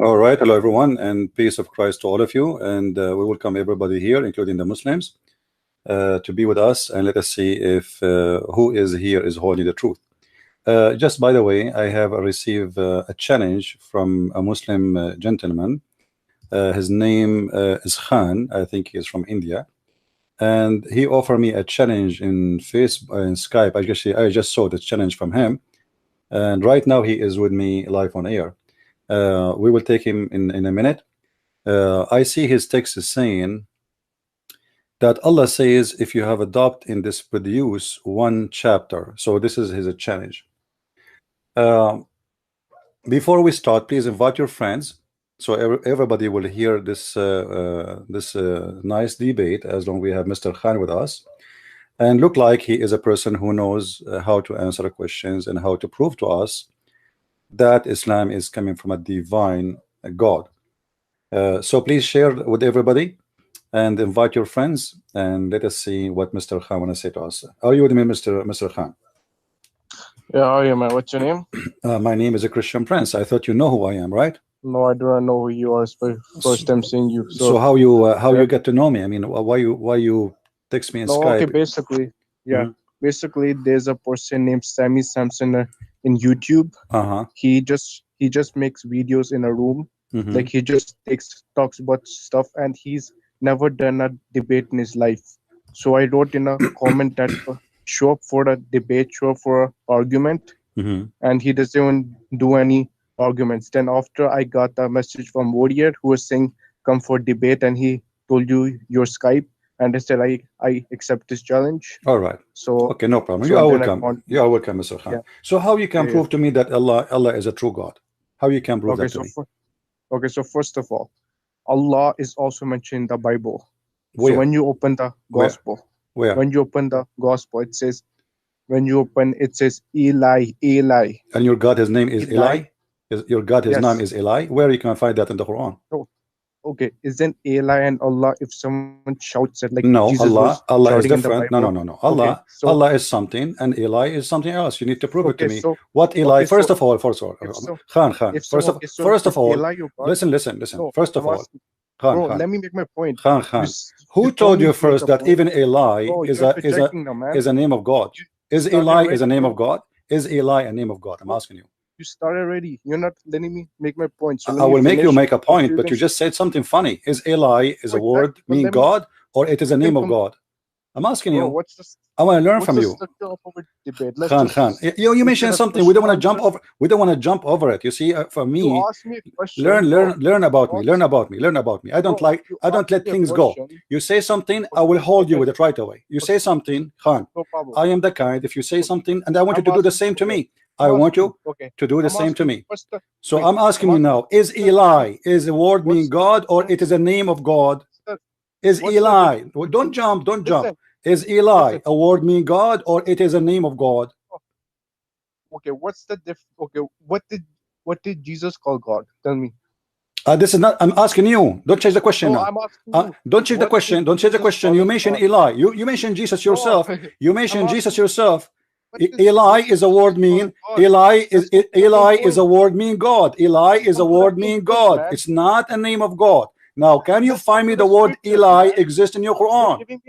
All right, hello everyone, and peace of Christ to all of you. And we welcome everybody here, including the Muslims, to be with us. And let us see if who is here is holding the truth. Just by the way, I have received a challenge from a Muslim gentleman. His name is Khan. I think he is from India, and he offered me a challenge in Facebook, in Skype. I just saw the challenge from him, and right now he is with me live on air. We will take him in a minute. I see his text is saying that Allah says, if you have adopted in this produce one chapter. So this is his challenge. Before we start, please invite your friends, so everybody will hear this nice debate, as long as we have Mr. Khan with us, and look like he is a person who knows how to answer questions and how to prove to us that Islam is coming from a divine God. So please share with everybody and invite your friends, and let us see what Mr. Khan want to say to us. Are you with me, Mr. Khan? Yeah, how are you, man? What's your name? My name is a Christian Prince. I thought you know who I am, right? No, I do not know who you are. It's my first time seeing you. So how you get to know me? I mean, why you text me in Skype? Okay, basically, there's a person named Sammy Sampson in YouTube. He just makes videos in a room. Like he just talks about stuff, and he's never done a debate in his life. So I wrote in a comment that show up for a debate, show up for an argument, and he doesn't even do any arguments. Then after I got a message from Warrior who was saying come for debate, and he told you your Skype, and I said I accept this challenge. All right. So okay, no problem. You are welcome. You are welcome, Mr. Khan. Yeah. So how you can prove to me that Allah is a true God? How you can prove that to me? So first of all, Allah is also mentioned in the Bible. Where? So when you open the Gospel, when you open the Gospel, it says, it says Eli, Eli. And your God, his name is Eli? Your God, his name is Eli? Where you can find that in the Quran? Oh, okay. Isn't Eli and Allah if someone shouts at like no, Jesus Allah is different. No. Allah, Allah is something and Eli is something else. You need to prove it to me. So, what Eli? First of all, Khan. First of all, listen. No, first of all, Khan, let me make my point. Khan. Who told you first that even Eli is a name of God? Is Eli is a name of God? Is Eli a name of God? I'm asking you. You started already. You're not letting me make my point. So I will make you make a point, but you just said something funny. Is Eli is a word mean God, or it is a name of God? I'm asking you. I want to learn from you. Khan. You mentioned something. We don't want to jump over. We don't want to jump over it. You see, for me, learn about me. I don't let things go. You say something, I will hold you with it right away. You say something, Khan. I am the kind. If you say something, and I want you to do the same to me. I want you to do the same to me. So I'm asking you now, is Eli, is the word mean God, or it is a name of God? Is Eli, don't jump. Is Eli a word mean God, or it is a name of God? Okay, what's the okay, what did Jesus call God? Tell me. This is not, I'm asking you. Don't change the question now. Don't change the question. Don't change the question. You mentioned Eli. You mentioned Jesus yourself. You mentioned Jesus yourself. Eli is a word mean. Eli is a word mean God. Eli is a word mean God. It's not a name of God. Now, can you find me the word Eli exists in your Quran?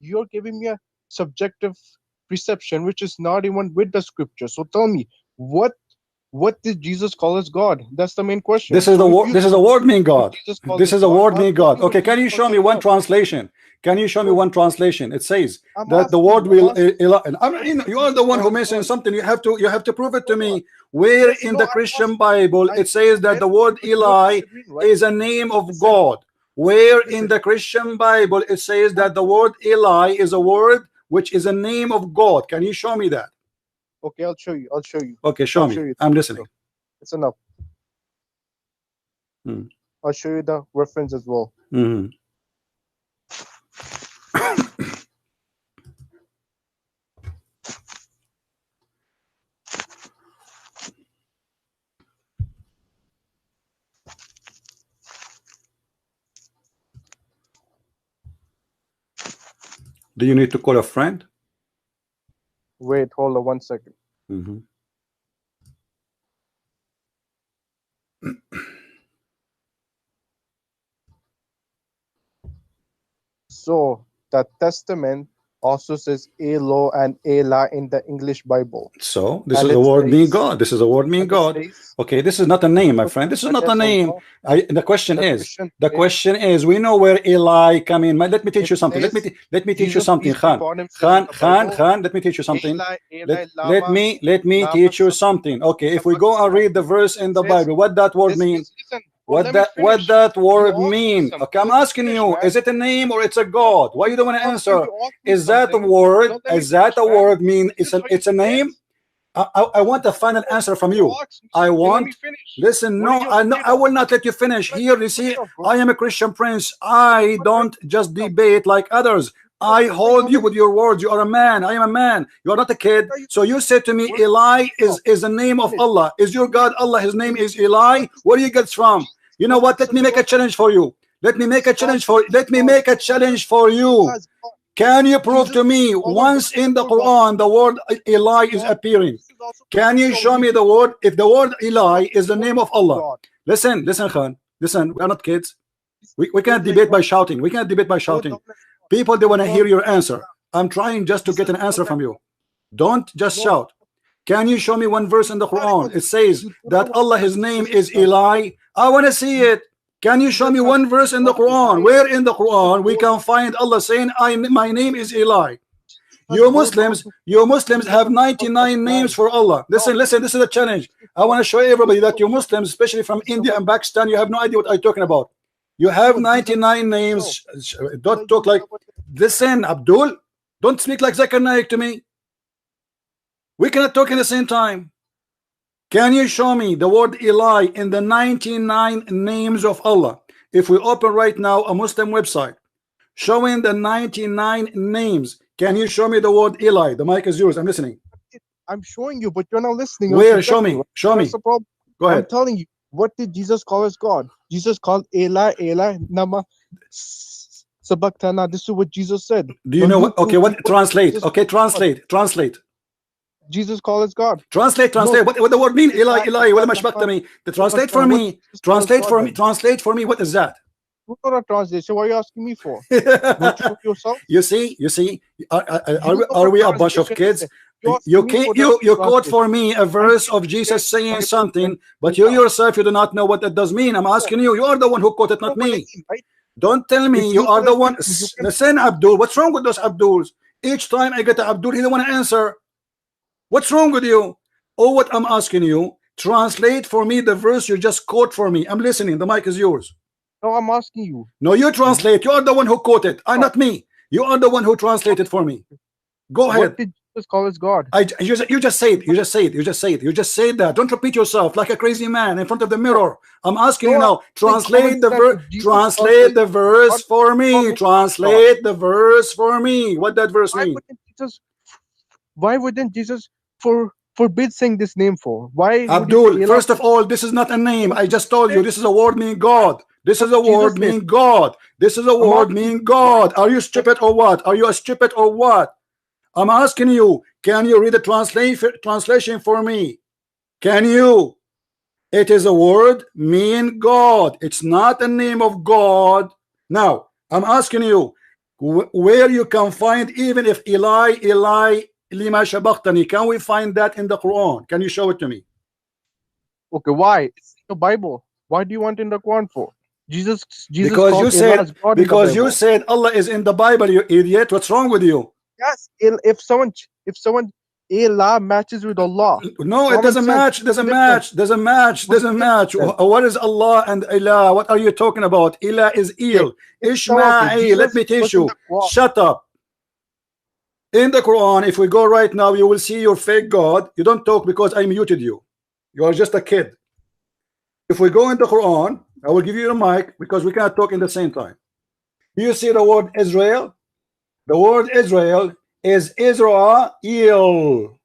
You're giving me a subjective perception, which is not even with the scripture. So tell me, what did Jesus call as God? That's the main question. This is a word mean God. This is a word mean God. Okay, can you show me one translation? Can you show me one translation? It says that the word will you are the one who mentioned something. You have to prove it to me. Where in the Christian Bible it says that the word Eli is a name of God? Where in the Christian Bible it says that the word Eli is a word which is a name of God? Can you show me that? Okay, I'll show you. Okay, show me. I'm listening. It's enough. I'll show you the reference as well. Do you need to call a friend? Wait, hold on 1 second. So the Testament also says Elo and Ela in the English Bible. So this And is a it word mean says, God. This is a word mean and it God. says, Okay, this is not a name, my but friend. This is but not a yes or name. no? The question The is, question the is, question is, we know where Eli come in. Let me teach it you something. says, Let me teach you Jesus, something, peace be Khan. upon him, says in the Bible, Khan. Let me teach you something. Eli, Eli, Let me Lama, teach you something. Okay, if we go and Sabachthani. read the verse in It the says, Bible, what that word this mean? is, listen, well, let me What finish. that You word all mean? listen, Okay, I'm let me asking finish, you, man. is it a name or it's a God? Why you don't want to answer? You asked me Is that a something. word? No, let me Is that finish, a man. word mean This is how it's a you get. name? I want a final answer from You you. asked me I something. Let me want. finish. Listen, What are no, you afraid I of? will not let you finish. What are Here, you you see, afraid of, bro? I am a Christian prince. I What are don't just you afraid of? debate like others. I Wait, no, hold you let with me. your words. You are a man. I am a man. You are not a What kid. are you? So you said to me, What are Eli you afraid of? is the name of Finish. Allah. Is your God Allah? His name is What Eli. is Where do you get from? Jesus You know what? Let Christ me as make a God? challenge for you. Let me make a God challenge for. Let me God. make a challenge for you. As God. Can you prove Jesus to me our God once is in the our God. Quran the word Eli is God. appearing? This is also Can you show me the word? If the word Eli is the name of Allah, God. listen, Khan, listen. We are not kids. We can't Feels like debate by God. shouting. We can't debate by Go shouting. down as God. People, they want to Go hear your answer. I'm trying just to Jesus get an down answer as from you. God. Don't just No, shout. Can you show me one verse in the not Quran? even. It says You do not that want Allah, to His let name Jesus is answer. Eli. I want to see it. Can you show Jesus me has one verse in the God Quran? Eli. Where in the Quran we can find Allah saying, my name is Eli? Has God now to You Muslims Jesus have has God as 99 a names man. for Allah. No, Listen, this is a challenge. I want to show everybody that you Muslims, especially from India and Pakistan, you have no idea what I'm talking about. You have no, Jesus. 99 No, names. Allah, Don't you talk like, know what? listen, Abdul, don't speak like Zakir Naik to me. We cannot talk at the same time. Can you show me the word Eli in the 99 names of Allah? If we open right now a Muslim website showing the 99 names, can you show me the word Eli? The mic is yours. I'm listening. I'm showing you, but you're not listening. Where? Show me. Show That's me. the problem. Go I'm ahead. telling you. What did Jesus call us God? Jesus called Eli, Eli, Nama, Sabachthani. This is what Jesus said. Do you Now know you what? Okay, prove to me what? what Translate. Jesus Okay, called God. translate. Jesus called us God. Translate. No, What the word mean? Eli, Eli, Eli. Eli, What Nama, me? The translate for Sabachthani. What did me. Jesus call us God then? Translate for me. What is that? You know the translation. What are you asking me for? Don't you know yourself? You see, You don't know are the we a bunch of translation. kids? Listen, you're You asking me can't for the you quote translation. for me a I verse gave of you there Jesus in saying Bible something, but right you now. yourself you do not know what that does mean. I'm No, asking you. You are the one who quoted, you know not what I me. mean, right? Don't tell me If you you are know the what I one. mean, you can. Listen, Abdul. What's wrong with those Abduls? Each time I get a Abdul, he don't want to answer. What's wrong with you? Oh, what I'm asking you, translate for me the verse you just quote for me. I'm listening. The mic is yours. No, I'm asking you. No, you translate. You are the one who quoted. I'm God. not me. You are the one who translated for me. Go ahead. What did Jesus call us God? You just say it. You just say that. Don't repeat yourself like a crazy man in front of the mirror. I'm asking you No, now. common Translate the sense. verse. If Jesus called Translate us the verse God, for call me. me God. Translate the verse for me. What that verse Why mean? wouldn't Jesus? Why wouldn't Jesus forbid saying this name for? Why would he say Abdul, Ela? first of all, this is not a name. I just told you Say this is a word meaning God. This is a Jesus word said. meaning God. This is a I'm word asking meaning you. Why God. Are you would stupid or what? Are you a stupid or what? I'm asking you, can you read the translation for me? Can you? It is a word mean God. It's not a name of God. Now, I'm asking you, where you can find, even if Eli, lima shabaqtani, can we find that in the Quran? Can you show it to me? Okay, why? It's in the Bible. Why do you want in the Quran for? Jesus Because called you Ela said, as God in the Bible. Allah is in the Bible, you idiot. What's wrong with you? Yes, if someone Ela matches with Allah, No, it common doesn't sense. match. What's the difference? What's the Doesn't difference match. then? What is Allah and Ilah? What are you talking about? Ilah is Okay, ill. if someone, okay, Ishmael, let Jesus me teach was in the you. Quran. Shut up. In the Quran, if we go right now, you will see your fake God. You don't talk because I muted you. You are just a kid. If we go in the Quran, I will give you a mic because we cannot talk in the same time. You see the word Israel? The word Israel is Israel.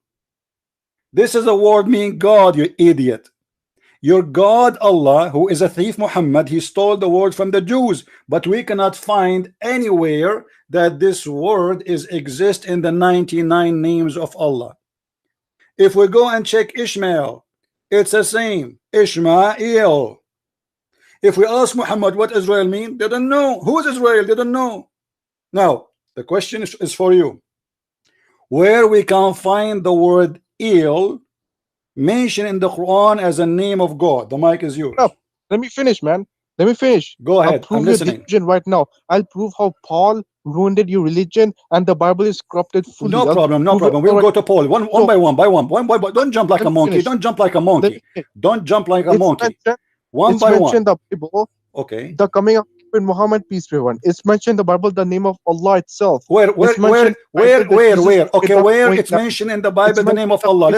This is a word meaning God, you idiot. Your God Allah, who is a thief Muhammad, he stole the word from the Jews, but we cannot find anywhere that this word is exist in the 99 names of Allah. If we go and check Ishmael, it's the same, Ishmael. If we ask Muhammad what Israel mean, they don't know. Who is Israel? They don't know. Now the question is for you. Where we can find the word ill mentioned in the Quran as a name of God? The mic is yours. Let me finish, man. Let me finish. Go ahead. I'll prove your religion right now. I'll prove how Paul ruined your religion and the Bible is corrupted fully. No problem. No problem. We'll go to Paul one by one. Don't jump like a monkey. Don't jump like a monkey. Don't jump like a monkey. One by one. It's mentioned in the Bible. Okay. The coming of Muhammad, peace be upon him. It's mentioned in the Bible the name of Allah itself. Where? Okay, where it's mentioned in the Bible the name of Allah.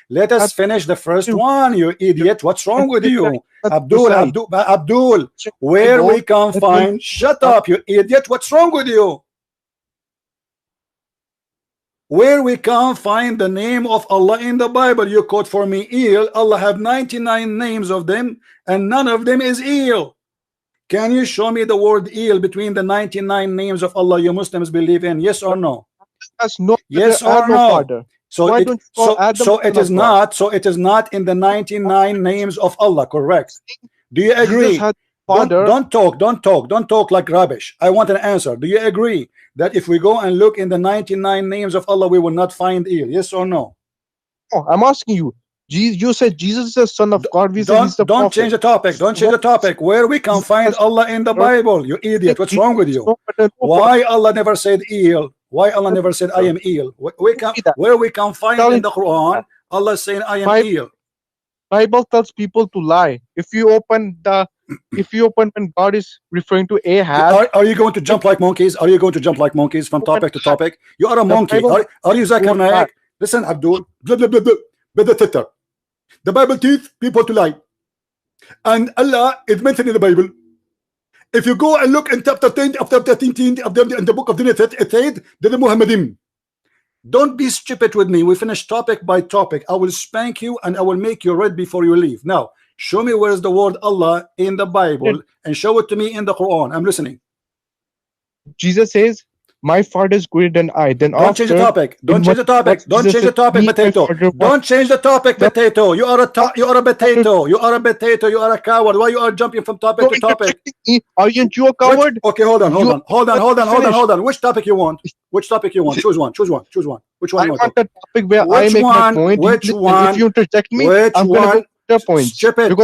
Let us finish the first one, you idiot. What's wrong with you? Abdul, where we can find, shut up, you idiot. What's wrong with you? Where we can find the name of Allah in the Bible? You quote for me ill. Allah have 99 names of them and none of them is ill. Can you show me the word ill between the 99 names of Allah you Muslims believe in? Yes or no? Yes or no? So it is not in the 99 names of Allah, correct? Do you agree? Don't talk like rubbish. I want an answer. Do you agree that if we go and look in the 99 names of Allah we will not find ill? Yes or no? Oh, I'm asking you. You said Jesus is the Son of God. We don't change the topic. Don't change the topic. Where we can find Allah in the Bible? You idiot. What's wrong with you? Why Allah never said ill? Why Allah never said I am ill? Where we can find in the Quran Allah saying I am ill? Bible tells people to lie. If you open when God is referring to Ahab, are you going to jump like monkeys? Are you going to jump like monkeys from topic to topic? You are a monkey. Are you Zakir Naik? Listen, Abdul. Blah, blah, blah, blah. The Bible teaches people to lie, and Allah is mentioned in the Bible. If you go and look in chapter 10 of chapter 13 of the book of the Prophet, it said that the Muhammadim. Don't be stupid with me. We finish topic by topic. I will spank you and I will make you read before you leave. Now show me where is the word Allah in the Bible and show it to me in the Quran. I'm listening. Jesus says, my Father is greater than I. Then don't change the topic. Don't change the topic. Don't change the topic, potato. Don't change the topic, potato. You are a potato. You are a potato. You are a coward. Why you are jumping from topic to topic? Aren't you a coward? Okay, hold on. Which topic you want? Which topic you want? Choose one. Which one? I want the topic where I make my point. Which one? If you interject me, I'm going to points. Stupid. I'm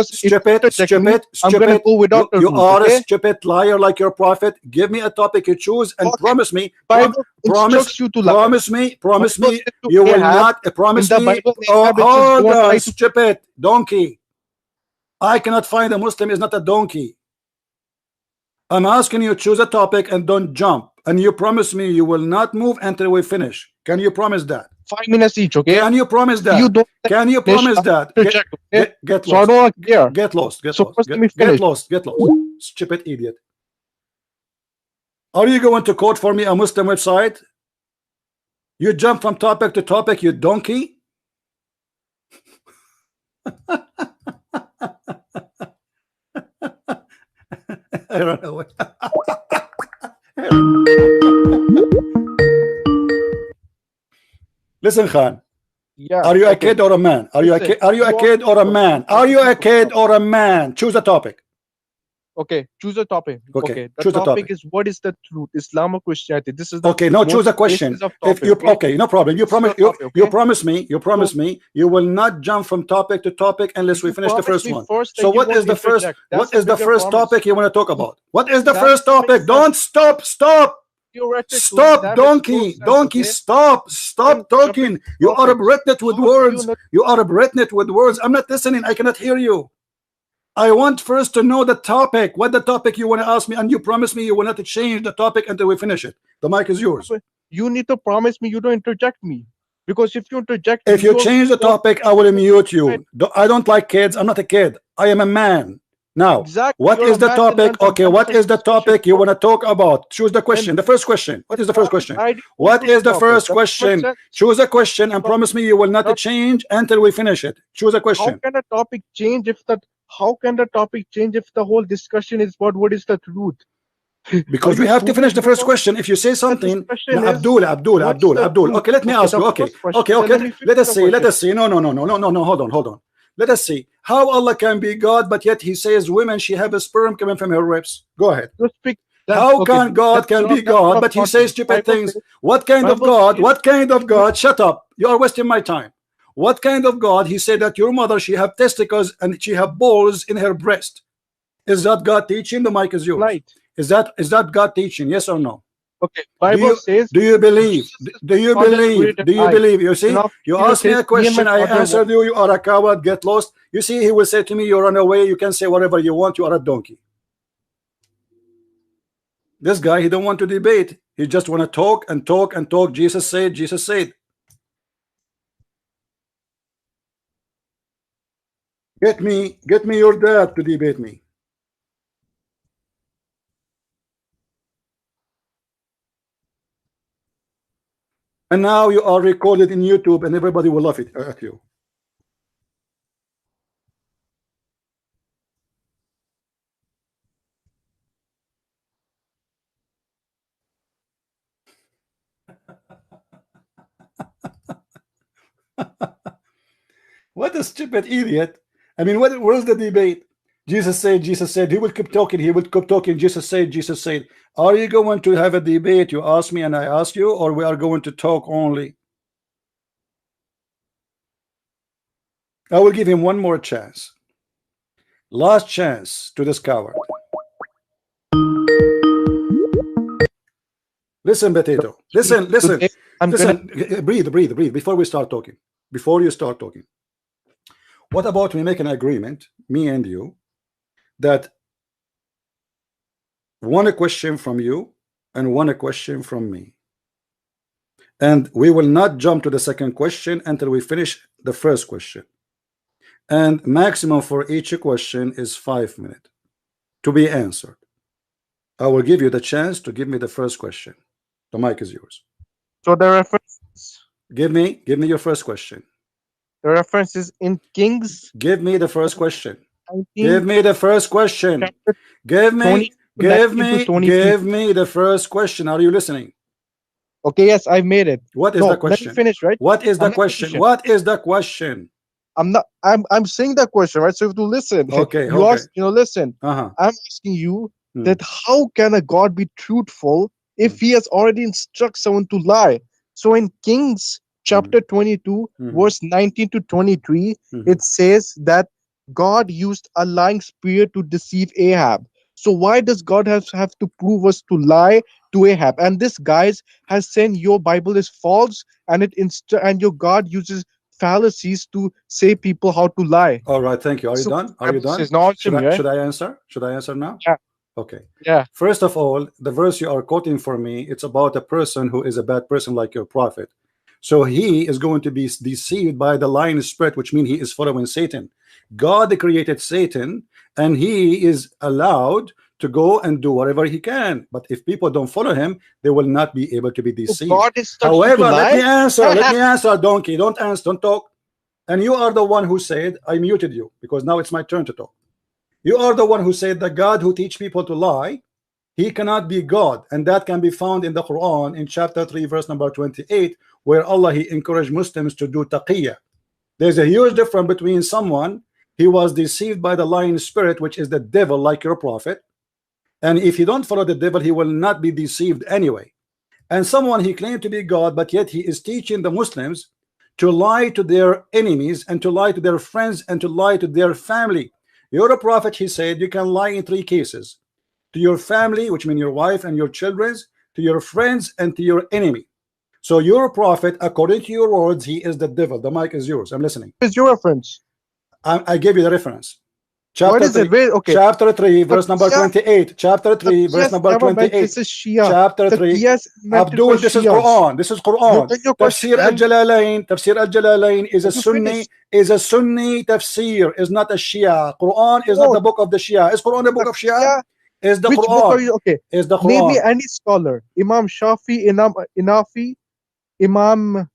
gonna go without you are a stupid liar like your prophet. Give me a topic you choose and promise me. Promise me you will not promise me. Hold on, stupid donkey. I cannot find a Muslim is not a donkey. I'm asking you choose a topic and don't jump. And you promise me you will not move until we finish. Can you promise that? 5 minutes each, okay? Can you promise that? Can you promise that? Get lost. So I don't care. Get lost. Get lost. Stupid idiot. Are you going to quote for me a Muslim website? You jump from topic to topic, you donkey. I don't know what. Listen, Khan. Yeah. Are you a kid or a man? Are you a kid? Are you a kid or a man? Are you a kid or a man? Choose a topic. Okay, choose a topic. Okay, the topic is what is the truth, Islam or Christianity? This is the okay. No, choose a question. If you okay, no problem. You promise. You promise me. You promise me. You will not jump from topic to topic unless we finish the first one. So what is the first? What is the first topic you want to talk about? What is the first topic? Don't stop. Stop, donkey. Stop talking. You are abreathed with words. I'm not listening. I cannot hear you. I want first to know the topic. What the topic you want to ask me, and you promise me you will not change the topic until we finish it. The mic is yours. You need to promise me you don't interject me, because if you interject, if you change the topic, I will mute you. I don't like kids. I'm not a kid. I am a man. Now, what is the topic? Okay, what is the topic you want to talk about? Choose the question. The first question. What is the first question? What is the first question? Choose a question and promise me you will not change until we finish it. Choose a question. How can the topic change if the whole discussion is about what is the truth? Because we have to finish the first question. If you say something, Abdul. Okay, let me ask you. Okay. Let us see. No. Hold on. Let us see how Allah can be God, but yet He says women she have a sperm coming from her ribs. Go ahead. How can God can be God, but he says stupid things? What kind of God? What kind of God? Shut up. You are wasting my time. What kind of God? He said that your mother, she have testicles and she have balls in her breast. Is that God teaching? The mic is yours. Right. Is that God teaching? Yes or no? Okay. Bible says. Do you believe? Do you believe? Do you believe? You see, you ask me a question, I answered you. You are a coward. Get lost. You see, he will say to me, you run away. You can say whatever you want. You are a donkey. This guy, he don't want to debate. He just want to talk and talk and talk. Jesus said. Jesus said. Get me your dad to debate me. And now you are recorded in YouTube and everybody will laugh at you. What a stupid idiot. I mean, where's the debate? Jesus said, he will keep talking, Jesus said. Are you going to have a debate? You ask me and I ask you, or we are going to talk only? I will give him one more chance. Last chance to this coward. Listen, Potato. Listen. Breathe before we start talking. Before you start talking. What about we make an agreement, me and you, that one question from you and one question from me, and we will not jump to the second question until we finish the first question, and maximum for each question is 5 minutes to be answered. I will give you the chance to give me the first question. The mic is yours. So the reference, give me your first question. The reference is in Kings. Give me the first question. Give me the first question. Give me the first question. Are you listening? Okay, yes, I've made it. What is the question? Let me finish, right? What is the question? What is the question? I'm saying that question, right? So you have to listen. Okay. You ask, listen. I'm asking you that how can a God be truthful if he has already instructed someone to lie? So in Kings chapter 22, verse 19 to 23, it says that God used a lying spirit to deceive Ahab. So why does God have to prove us to lie to Ahab? And this guys has said your Bible is false, and and your God uses fallacies to say people how to lie. All right, thank you. Are you done? Are you done? Should I answer? Should I answer now? Yeah. Okay. Yeah. First of all, the verse you are quoting for me, it's about a person who is a bad person like your prophet. So he is going to be deceived by the lying spirit, which means he is following Satan. God created Satan, and he is allowed to go and do whatever he can. But if people don't follow him, they will not be able to be deceived. However, let me answer, donkey. Don't answer, don't talk. And you are the one who said, I muted you because now it's my turn to talk. You are the one who said the God who teach people to lie, he cannot be God, and that can be found in the Quran in chapter 3 verse number 28, where Allah he encouraged Muslims to do taqiyya. There's a huge difference between someone he was deceived by the lying spirit, which is the devil, like your prophet, and if you don't follow the devil, he will not be deceived anyway. And someone he claimed to be God, but yet he is teaching the Muslims to lie to their enemies and to lie to their friends and to lie to their family. You're a prophet, he said, you can lie in 3 cases: to your family, which means your wife and your children, to your friends, and to your enemy. So your prophet, according to your words, he is the devil. The mic is yours. I'm listening. What is your reference? I gave you the reference. Chapter 3, okay. Chapter 3, verse number 28. Chapter 3, verse number 28. This is Shia. Chapter 3. Abdul, this is Quran. This is Quran. Tafsir al-Jalalain. Tafsir al-Jalalain is a Sunni. Is a Sunni tafsir. Is not a Shia. Quran is not the book of the Shia. Is Quran the book of Shia? Is the Quran? Book are you? Okay. Is the Quran? Maybe any scholar. Imam Shafi, Inafi, Imam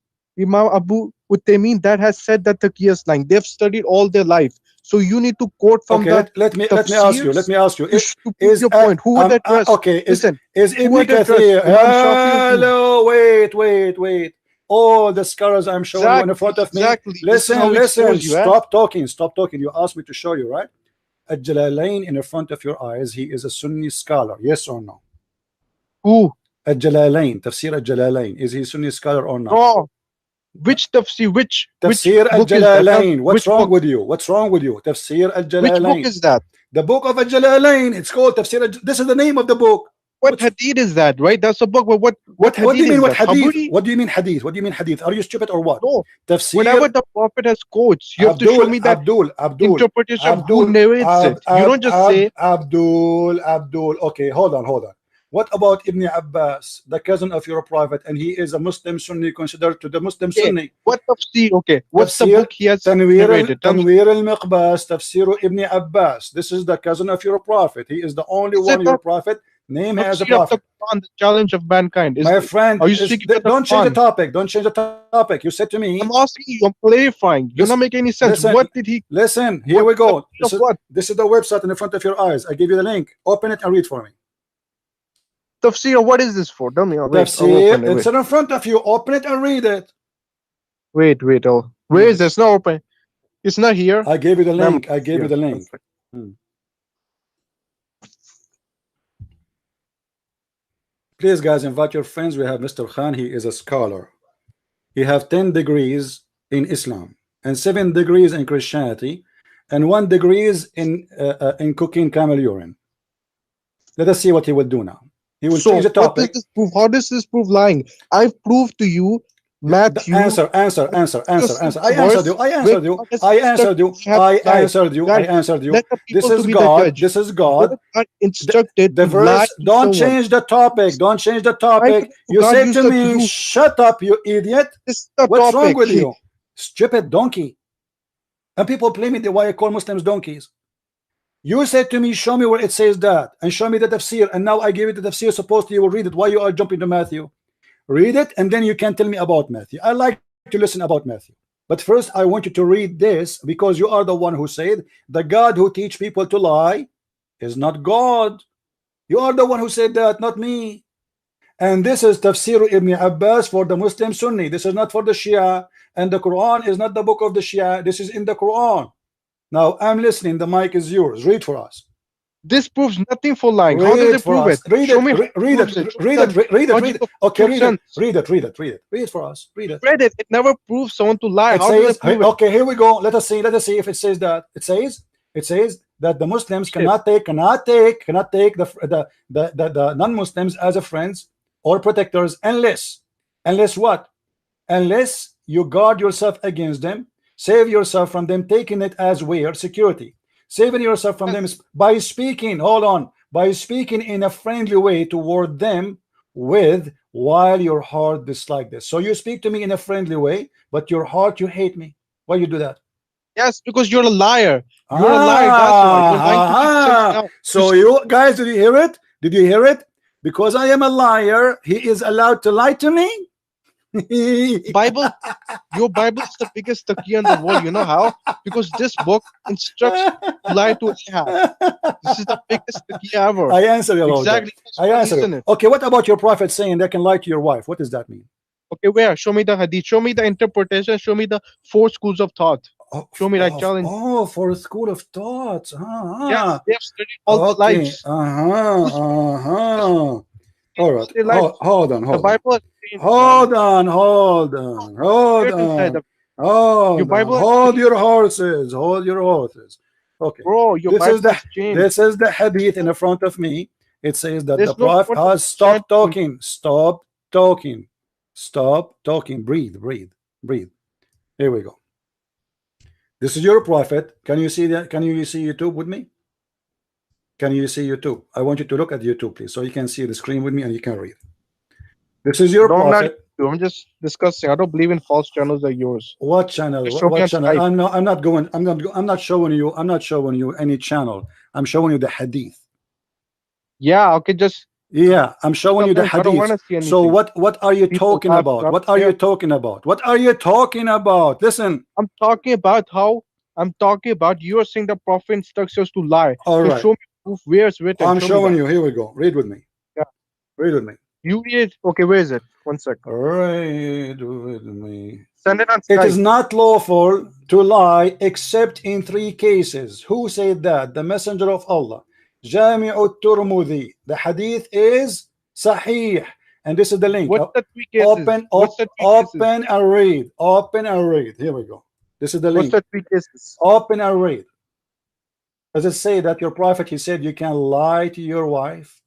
Abu Utaymin, that has said that taqiyya is lying. They've studied all their life. So you need to quote from let me ask you. Let me ask you. Is your point? Who would that trust? Okay. Listen. Is Ibn Kathir? Hello. Wait. All the scholars I'm showing you in front of me. Listen. Stop talking. You asked me to show you, right? Al-Jalalain in front of your eyes. He is a Sunni scholar. Yes or no? Who? Al-Jalalain, Tafsir Al-Jalalain. Is he Sunni scholar or not? Oh, which tafsir? Which Tafsir book is that? Al-Jalalain. What's Which wrong book? with you? What's wrong with you? Tafsir Which book Al-Jalalain. is that? The book of Al-Jalalain. It's called Tafsir. This is the name of the book. What hadith is that? Right? That's a book. But what hadith do you mean? is What that? hadith? Khaburi? What do you mean hadith? What do you mean hadith? Are you stupid or what? No. Tafsir. Whenever the Prophet has quotes, you have to show me that interpretation of who narrates it. You don't just say Abdul. Okay, hold on. What about Ibn Abbas, the cousin of your prophet, and he is a Muslim Sunni, considered to the Muslim Sunni? What tafsir? Okay, what's the Tafsir, book he has narrated? Tanwir al-Miqbas, Tafsir Ibn Abbas. This is the cousin of your prophet. He is the only one your prophet name has a prophet. The challenge of mankind. My friend, are you don't change the topic. Don't change the topic. You said to me. I'm asking you. I'm clarifying. You're not making any sense. Listen, what did he? Listen. Here we go. This is the website in the front of your eyes. I give you the link. Open it and read for me. Tafsir, what is this for? Tell me. Tafsir, it's in front of you. Open it and read it. Wait. Oh, where is this? Not open. It's not here. I gave you the link. I gave you the link. Please, guys, invite your friends. We have Mr. Khan. He is a scholar. He have 10 degrees in Islam and 7 degrees in Christianity and 1 degrees in cooking camel urine. Let us see what he will do now. He will change the topic. How does this prove lying? I've proved to you Matthew. Answer. I answered you. This is God. This is God. Instructed the verse. Don't change the topic. Don't change the topic. You said to me, shut up, you idiot. What's wrong with you? Stupid donkey. And people play me why I call Muslims donkeys. You said to me, show me where it says that, and show me the tafsir, and now I give it the tafsir. Supposedly you will read it. Why you are jumping to Matthew? Read it, and then you can tell me about Matthew. I like to listen about Matthew, but first I want you to read this, because you are the one who said the God who teach people to lie is not God. You are the one who said that, not me. And this is Tafsir Ibn Abbas for the Muslim Sunni. This is not for the Shia, and the Quran is not the book of the Shia. This is in the Quran. Now I'm listening. The mic is yours. Read for us. This proves nothing for lying. How does it prove it? Read it. Read it. Okay, read it. Read it for us. Read it. Read it. It never proves someone to lie. How does it prove it? Okay, here we go. Let us see if it says that. It says that the Muslims cannot take the non-Muslims as a friends or protectors unless what? Unless you guard yourself against them. Save yourself from them taking it as weird security. Saving yourself from them by speaking, by speaking in a friendly way toward them while your heart dislike this. So you speak to me in a friendly way, but your heart, you hate me. Why you do that? Yes, because you're a liar. You're a liar. That's why. So you guys, did you hear it? Did you hear it? Because I am a liar, he is allowed to lie to me? Bible, your Bible is the biggest taqiyya in the world. You know how? Because this book instructs lie to Ahab. This is the biggest taqiyya ever. I answer you. Exactly. I answer you. Okay, what about your prophet saying they can lie to your wife? What does that mean? Okay, where? Show me the hadith. Show me the interpretation. Show me the 4 schools of thought. Show me that challenge. Oh, for a school of thoughts. Yeah, they have studied all the lives. All right. Hold on. The Bible. Hold on. Hold your horses. Okay. Bro, this is the hadith in the front of me. It says that the prophet has stopped talking. Stop talking. Breathe. Here we go. This is your prophet. Can you see that? Can you see YouTube with me? Can you see YouTube? I want you to look at YouTube, please, so you can see the screen with me and you can read. This is your prophet. I'm just discussing. I don't believe in false channels like yours. What channel? What channel? I'm not showing you any channel. I'm showing you the hadith. Yeah. Okay. Yeah, I'm showing you the hadith. So what are you talking about? What are you talking about? Listen. I'm talking about you are saying the prophet instructs us to lie. All right. Show me proof where it's written. I'm showing you. Here we go. Read with me. Yeah. Read with me. You read it. Okay, where is it? 1 second. Read with me. Send it on Skype. It is not lawful to lie except in 3 cases. Who said that? The Messenger of Allah. Jami'u Turmudi. The hadith is Sahih. And this is the link. What's the three cases? What's the three cases? Open and read. Open and read. Here we go. This is the link. What's the three cases? Open and read. Does it say that your prophet, he said, you can lie to your wife,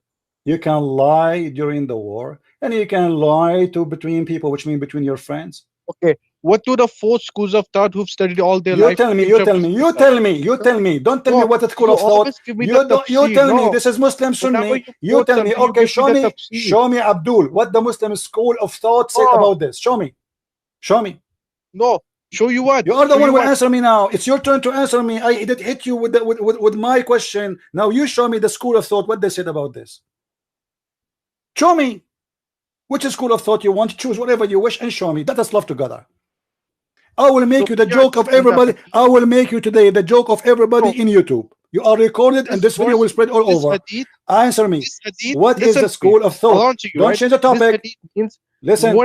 you can lie during the war, and you can lie to between people, which means between your friends? Okay. What do the four schools of thought who've studied all their You life? tell me, you tell me, you tell me, you tell me. Don't tell me what the school of thought. You don't. You tell me this is Muslim Sunni. You tell me. Okay, show me, Abdul, what the Muslim school of thought said about this. Show me. Show me. No. Show you what? You are the one who will answer me now. It's your turn to answer me. I did hit you with with my question. Now you show me the school of thought, what they said about this. Show me which school of thought you want. Choose whatever you wish and show me. Let us love together. I will make you the joke of everybody. I will make you today the joke of everybody in YouTube. You are recorded and this video will spread all over. Answer me. What is the school of thought? Don't change the topic. Listen.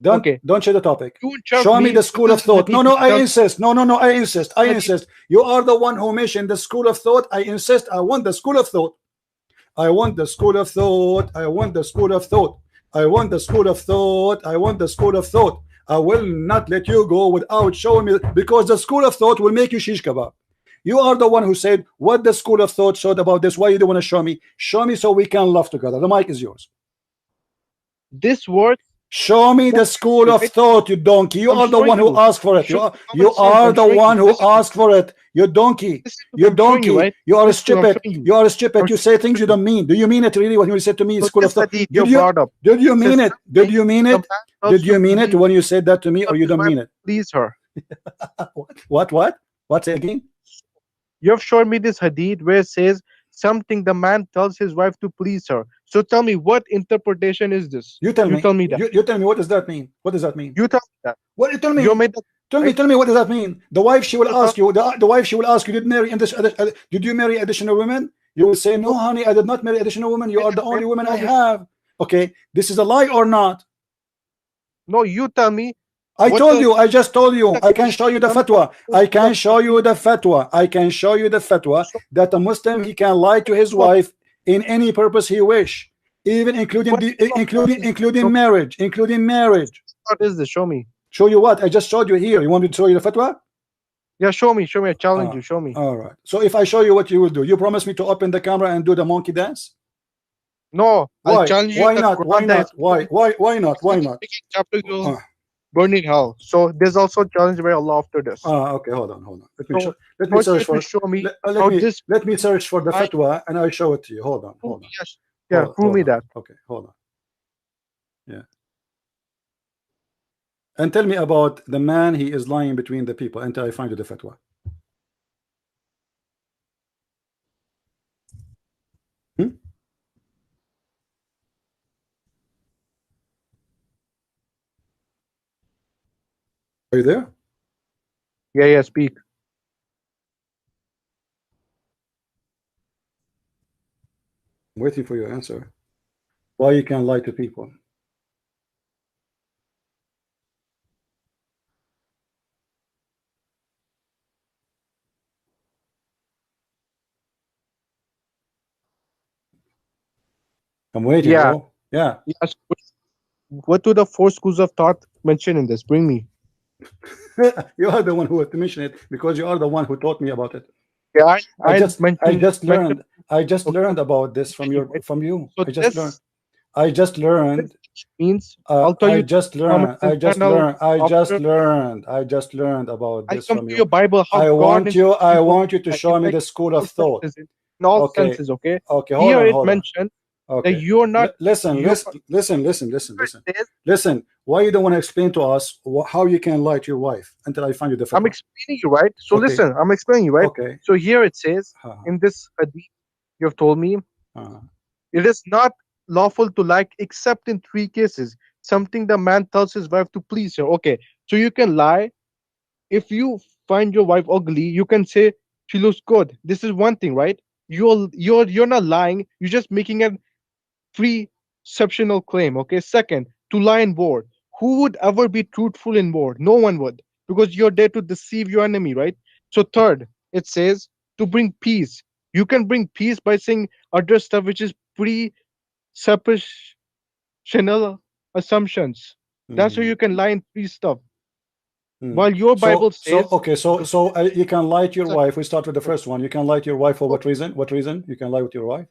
Don't change the topic. Show me the school of thought. No, I insist. No, I insist. I insist. You are the one who mentioned the school of thought. I insist. I want the school of thought. I want the school of thought. I want the school of thought. I want the school of thought. I want the school of thought. I will not let you go without showing me, because the school of thought will make you shish kebab. You are the one who said what the school of thought said about this. Why you don't want to show me? Show me so we can laugh together. The mic is yours. This word. Show me the school of thought, you donkey. You are the one who asked for it. You are the one who asked for it. You donkey. You donkey. You are stupid. You are stupid. You say things you don't mean. Do you mean it really when you said to me school of thought? Did you mean it? Did you mean it? Did you mean it when you said that to me, or you don't mean it? Please her. What? Say again? You have shown me this hadith where it says something the man tells his wife to please her. So tell me, what interpretation is this? You tell me. Tell me that. You tell me, what does that mean? What does that mean? You tell me that. What? Tell me. Tell me. What does that mean? The wife, she will ask you. The wife, she will ask you, did you marry additional women? You will say, no, honey, I did not marry additional women. You are the only woman I have. Okay, this is a lie or not? No, you tell me. I told you. I just told you. I can show you the fatwa. I can show you the fatwa. I can show you the fatwa that a Muslim, he can lie to his wife in any purpose he wish, even including marriage. What is this? Show me. Show you what? I just showed you here. You want me to show you the fatwa? Yeah, show me. I challenge you. Show me. All right. So if I show you, what you will do? You promise me to open the camera and do the monkey dance? No. Why? Why not? Why not? Burning hell. So there's also a challenge by Allah after this. Okay, hold on. Let me search for. Let me search for the fatwa and I'll show it to you. Hold on. Yeah, prove me that. Okay, hold on. Yeah. And tell me about the man, he is lying between the people until I find you the fatwa. Are you there? Yeah, speak. I'm waiting for your answer. Why you can lie to people? I'm waiting. Yeah. Bro. Yeah. Yes. What do the four schools of thought mention in this? Bring me. You are the one who mentioned it because you are the one who taught me about it. Yeah, I just learned about this from you. So I just learned. Means I just learned about this from you. Your Bible. I want you to show me the school of thought. In all senses, okay. Okay. Here it mentioned. Okay. That you're not. Listen. Why you don't want to explain to us how you can lie to your wife until I find you the fatwa? I'm explaining you, right? So listen, I'm explaining you, right? Okay. So here it says in this hadith, you have told me it is not lawful to lie except in three cases. Something the man tells his wife to please her. Okay, so you can lie if you find your wife ugly. You can say she looks good. This is one thing, right? You're not lying. You're just making a preceptional claim. Okay. Second, to lie in war. Who would ever be truthful in war? No one would, because you're there to deceive your enemy, right? So third, it says to bring peace. You can bring peace by saying other stuff which is Chanel assumptions. That's why you can lie in three stuff. Mm. While your Bible says, you can lie to your wife. We start with the first one. You can lie to your wife for what reason? What reason you can lie with your wife?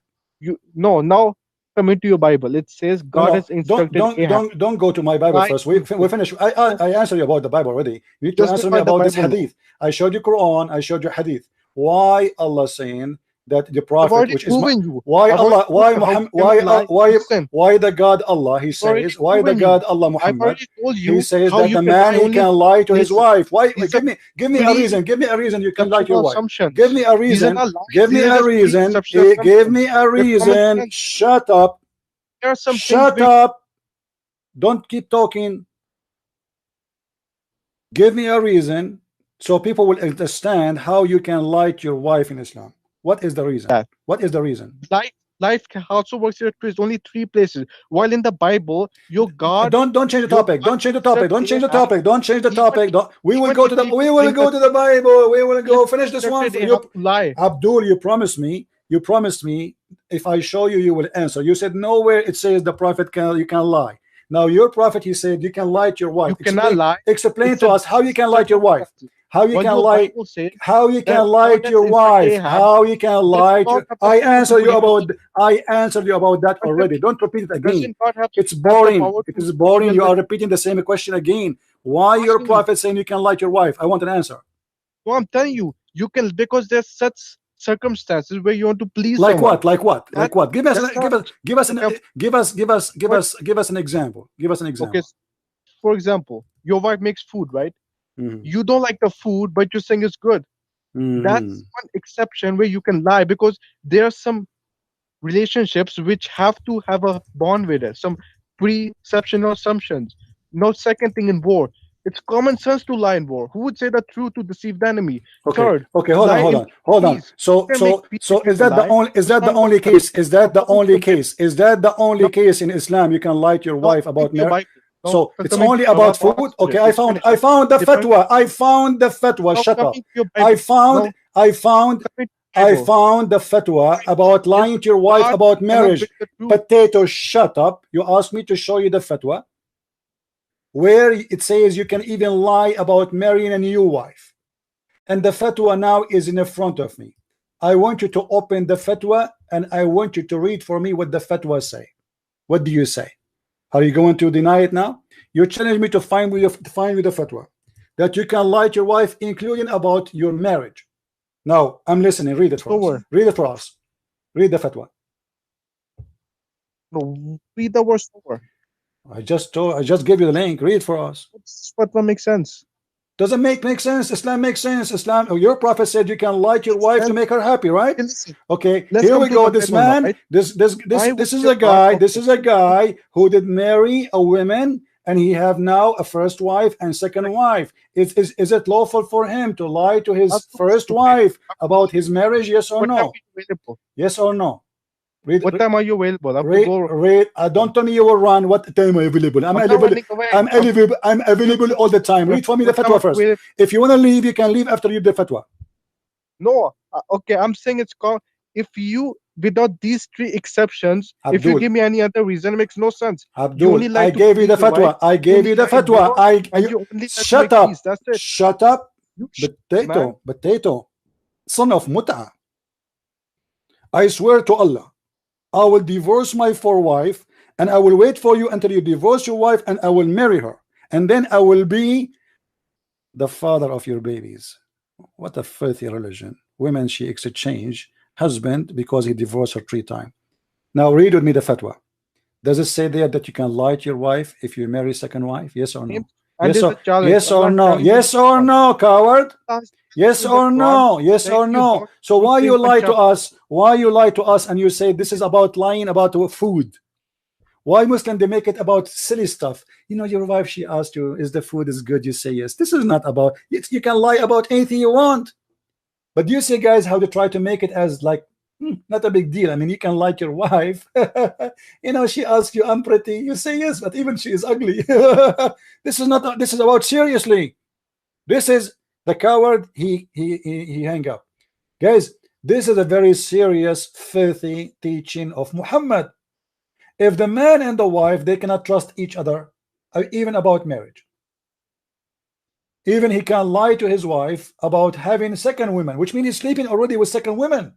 Now coming to your Bible, it says God has instructed Ahab. Don't go to my Bible first. We finish. I answered you about the Bible already. You need to answer me about this hadith. I showed you Quran. I showed you hadith. Why Allah saying that the Prophet, which is why Allah, why Muhammad, why the God Allah? He says why the God Allah Muhammad? He says that the man he can lie to his wife. Why? Give me a reason. Give me a reason you can lie to your wife. Give me a reason. Give me a reason. Give me a reason. Shut up. Shut up. Don't keep talking. Give me a reason so people will understand how you can lie to your wife in Islam. What is the reason? What is the reason? Life also works here. There's only three places. While in the Bible, your God. Don't change the topic. Don't change the topic. Don't change the topic. Don't change the topic. We will go to the Bible. We will go finish this one. Abdul, you promised me. You promised me if I show you, you will answer. You said nowhere it says the prophet you can lie. Now your prophet, he said you can lie to your wife. You cannot lie. Explain to us how you can lie to your wife. How you can lie? How you can lie to your wife? How you can lie to? I answered you about that already. Don't repeat it again. It's boring. It is boring. You are repeating the same question again. Why your prophet saying you can lie to your wife? I want an answer. Well, I'm telling you, you can, because there's such circumstances where you want to please like someone. Like what? Give us an example. Give us an example. Okay, for example, your wife makes food, right? You don't like the food, but you're saying it's good. That's one exception where you can lie, because there are some relationships which have to have a bond with it, some preception or assumptions. No second thing in war. It's common sense to lie in war. Who would say the truth to deceive the enemy? Okay. Third, hold on. So is that the only case? Is that the only case? Is that the only case in Islam you can lie to your wife about marriage? So it's only about food. Okay, I found the fatwa. I found the fatwa. Shut up. I found the fatwa about lying to your wife about marriage. Potato, shut up. You asked me to show you the fatwa where it says you can even lie about marrying a new wife, and the fatwa now is in the front of me. I want you to open the fatwa and I want you to read for me what the fatwa say. What do you say? Are you going to deny it now? You challenge me to find with the fatwa that you can lie to your wife, including about your marriage. Now I'm listening. Read it for us. Read it for us. Read the fatwa. No, read the verse over. I just gave you the link. Read it for us. Fatwa makes sense. Doesn't make sense. Islam makes sense. Islam. Your prophet said you can lie to your wife to make her happy, right? Okay. Here we go. This man. Right? This is a guy. This is a guy who did marry a woman, and he have now a first wife and second wife. Is it lawful for him to lie to his first wife about his marriage? Yes or no? Yes or no? What time are you available? Don't tell me you will run. What time are you available? I'm available all the time. Read for me the fatwa first. If you want to leave, you can leave after you read the fatwa. No, okay. I'm saying it's called. If you, without these three exceptions, Abdul, if you give me any other reason, it makes no sense. Abdul, I gave you the fatwa. I gave you the fatwa. Shut up. Shut up. Potato, son of Mut'a. I swear to Allah, I will divorce my wife, and I will wait for you until you divorce your wife, and I will marry her, and then I will be the father of your babies. What a filthy religion. Women, she exchange husband because he divorced her 3 times. Now read with me the fatwa. Does it say there that you can lie to your wife if you marry second wife? Yes or no? Yes or no? Yes or no, coward? Yes or no? Yes or no? So why you lie to us? Why you lie to us and you say this is about lying about food? Why Muslim they make it about silly stuff? You know, your wife, she asked you, is the food is good? You say yes. This is not about, you can lie about anything you want. But you see guys how they try to make it as like not a big deal. I mean, you can like your wife. You know, she asks you, I'm pretty. You say yes, but even she is ugly. This is not. This is about seriously. This is the coward. He hang up, guys. This is a very serious, filthy teaching of Muhammad. If the man and the wife, they cannot trust each other, even about marriage. Even he can lie to his wife about having second women, which means he's sleeping already with second women.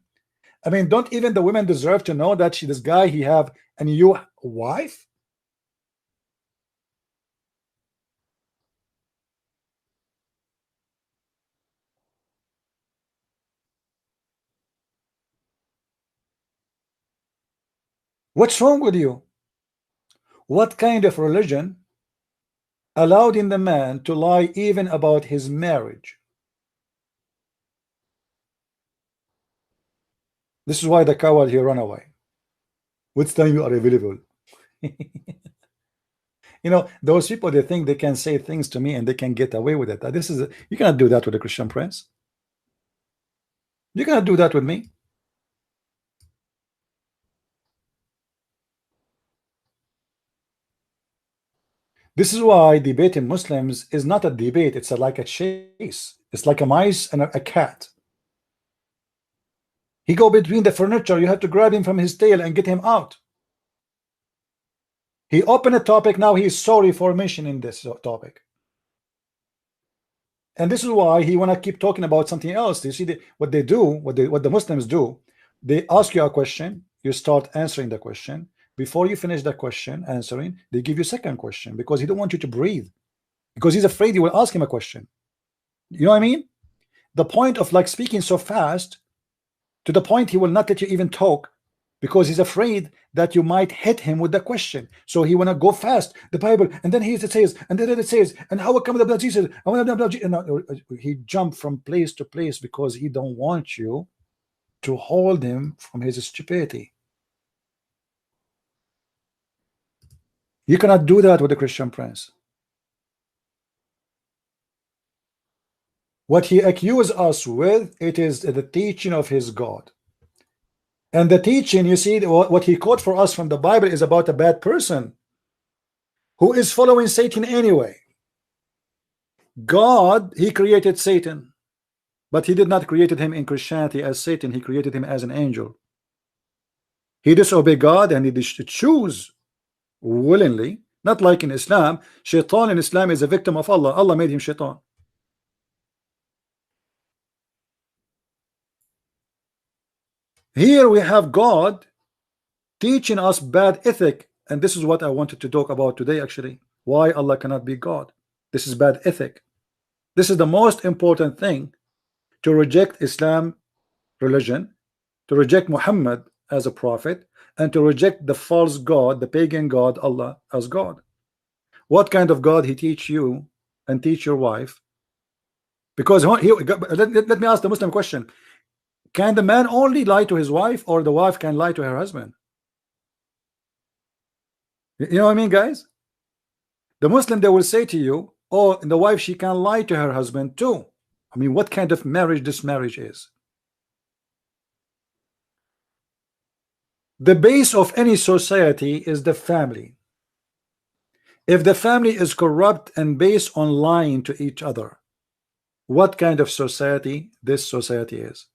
I mean, don't even the women deserve to know that this guy he have a new wife? What's wrong with you? What kind of religion allowed in the man to lie even about his marriage? This is why the coward he run away. What time you are available? You know, those people, they think they can say things to me and they can get away with it. This is you cannot do that with a Christian prince. You cannot do that with me. This is why debating Muslims is not a debate. It's like a chase. It's like a mice and a cat. He go between the furniture. You have to grab him from his tail and get him out. He opened a topic. Now he is sorry for mentioning this topic. And this is why he want to keep talking about something else. You see what they do, what the Muslims do. They ask you a question. You start answering the question. Before you finish the question answering, they give you a second question because he don't want you to breathe, because he's afraid you will ask him a question. You know what I mean? The point of like speaking so fast to the point he will not let you even talk because he's afraid that you might hit him with the question. So he want to go fast, the Bible, and then it says, and then it says, and how come the blood Jesus? He jumped from place to place because he don't want you to hold him from his stupidity. You cannot do that with the Christian prince. What he accused us with, it is the teaching of his God. And the teaching, you see, what he quote for us from the Bible is about a bad person who is following Satan anyway. God, he created Satan, but he did not create him in Christianity as Satan. He created him as an angel. He disobeyed God and he did choose willingly, not like in Islam. Shaitan in Islam is a victim of Allah. Allah made him shaitan. Here we have God teaching us bad ethic, and this is what I wanted to talk about today actually. Why Allah cannot be God. This is bad ethic. This is the most important thing, to reject Islam religion, to reject Muhammad as a prophet, and to reject the false God, the pagan God, Allah as God. What kind of God he teach you and teach your wife? Because let me ask the Muslim question. Can the man only lie to his wife, or the wife can lie to her husband? You know what I mean, guys? The Muslim, they will say to you, oh, the wife, she can lie to her husband too. I mean, what kind of marriage this marriage is? The base of any society is the family. If the family is corrupt and based on lying to each other, what kind of society this society is?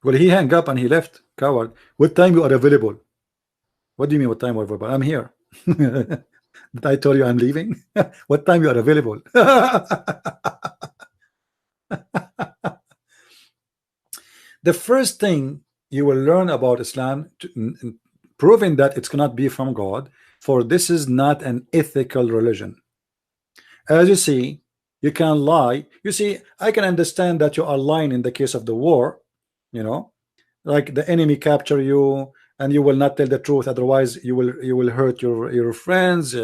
Well, he hung up and he left. Coward. What time you are available? What do you mean what time you are available? I'm here. Did I tell you I'm leaving? What time you are available? The first thing you will learn about Islam, proving that it cannot be from God, for this is not an ethical religion. As you see, you can lie. You see, I can understand that you are lying in the case of the war, you know, like the enemy capture you and you will not tell the truth, otherwise you will hurt your friends,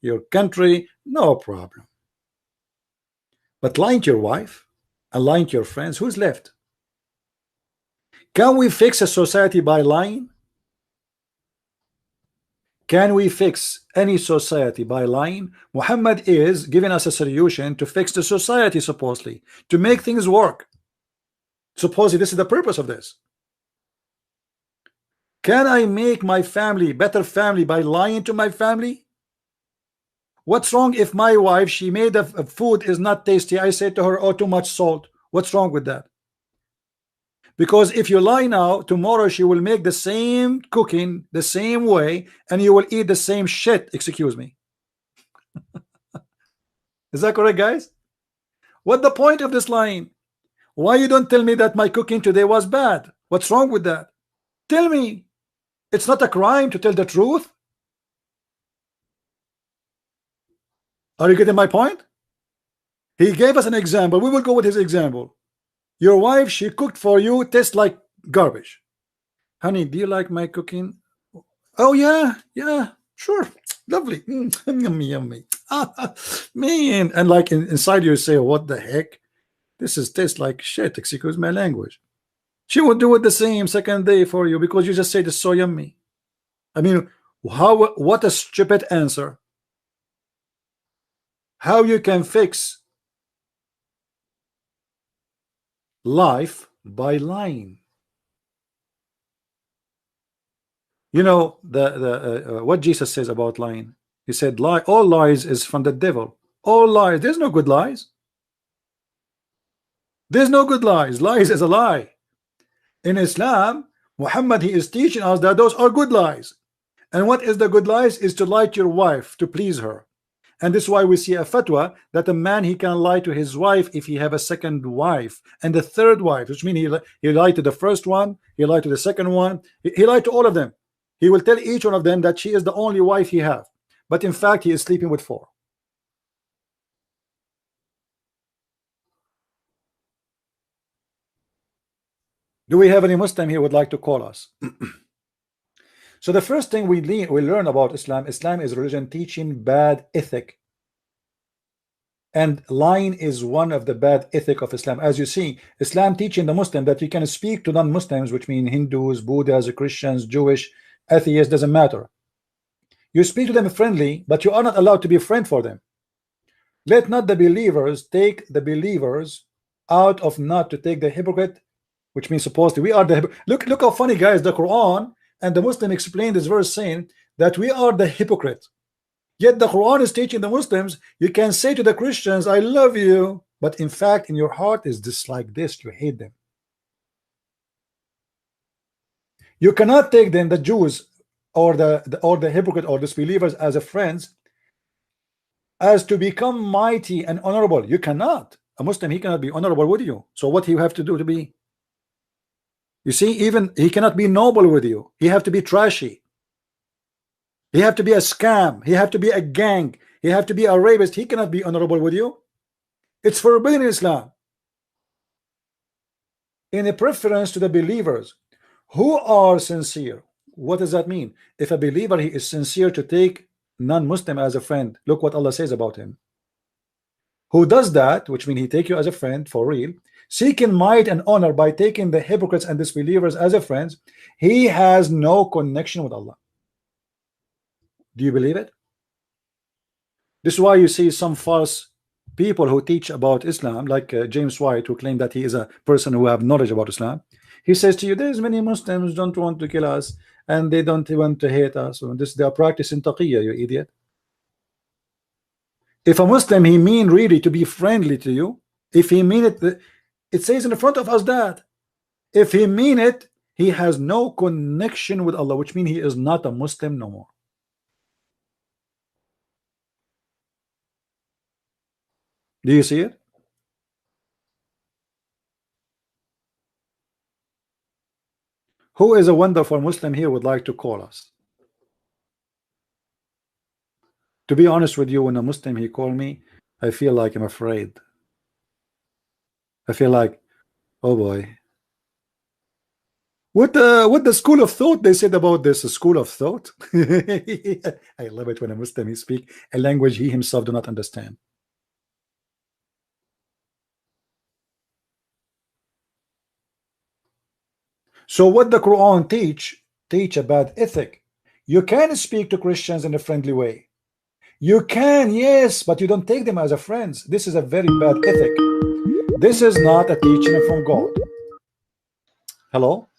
your country, no problem. But lying to your wife and lying to your friends, who's left? Can we fix a society by lying? Can we fix any society by lying? Muhammad is giving us a solution to fix the society, supposedly, to make things work. Supposedly this is the purpose of this. Can I make my family better family by lying to my family? What's wrong if my wife, she made a food is not tasty, I say to her, oh, too much salt. What's wrong with that? Because if you lie now, tomorrow she will make the same cooking the same way, and you will eat the same shit. Excuse me. Is that correct, guys? What the point of this lying? Why you don't tell me that my cooking today was bad? What's wrong with that? Tell me. It's not a crime to tell the truth. Are you getting my point? He gave us an example. We will go with his example. Your wife, she cooked for you, tastes like garbage. Honey, do you like my cooking? Oh yeah, yeah, sure, lovely, yummy, yummy. Man, and like inside you say, what the heck? This is tastes like shit. Excuse my language. She would do it the same second day for you because you just said it's so yummy. I mean, how? What a stupid answer. How you can fix life by lying? You know the what Jesus says about lying. He said, "Lie, all lies is from the devil. All lies. There's no good lies. There's no good lies. Lies is a lie. In Islam, Muhammad, he is teaching us that those are good lies. And what is the good lies? Is to lie to your wife to please her. And this is why we see a fatwa that a man, he can lie to his wife if he have a second wife and the third wife, which means he lied to the first one, he lied to the second one, he lied to all of them. He will tell each one of them that she is the only wife he have, but in fact he is sleeping with 4. Do we have any Muslim here would like to call us? So the first thing we learn about Islam is a religion teaching bad ethic, and lying is one of the bad ethic of Islam. As you see, Islam teaching the Muslim that you can speak to non-Muslims, which mean Hindus, Buddhas, Christians, Jewish, atheists, doesn't matter. You speak to them friendly, but you are not allowed to be a friend for them. Let not the believers take the believers out of not to take the hypocrite, which means supposed to we are the look how funny, guys. The Quran and the Muslim explained this verse saying that we are the hypocrite. Yet the Quran is teaching the Muslims you can say to the Christians, I love you, but in fact in your heart is dislike this, you hate them. You cannot take them, the Jews or the hypocrite or disbelievers, as a friends, as to become mighty and honorable. You cannot. A Muslim, he cannot be honorable with you. So what you have to do to be? You see, even he cannot be noble with you. He have to be trashy. He have to be a scam. He have to be a gang. He have to be a rapist. He cannot be honorable with you. It's forbidden in Islam. In a preference to the believers who are sincere. What does that mean? If a believer, he is sincere to take non-Muslim as a friend, look what Allah says about him. Who does that, which means he take you as a friend for real, seeking might and honor by taking the hypocrites and disbelievers as a friends, he has no connection with Allah. Do you believe it? This is why you see some false people who teach about Islam, like James White, who claim that he is a person who have knowledge about Islam. He says to you, there's many Muslims don't want to kill us and they don't want to hate us. So this, they are practicing taqiyya, you idiot. If a Muslim, he mean really to be friendly to you, if he mean it, it says in the front of us that if he mean it, he has no connection with Allah, which means he is not a Muslim no more. Do you see it? Who is a wonderful Muslim here would like to call us? To be honest with you, when a Muslim he called me, I feel like I'm afraid. I feel like, oh boy. What the school of thought they said about this school of thought? I love it when a Muslim he speak a language he himself do not understand. So what the Quran teach about ethic. You can speak to Christians in a friendly way. You can, yes, but you don't take them as a friends. This is a very bad ethic. This is not a teaching from God. Hello?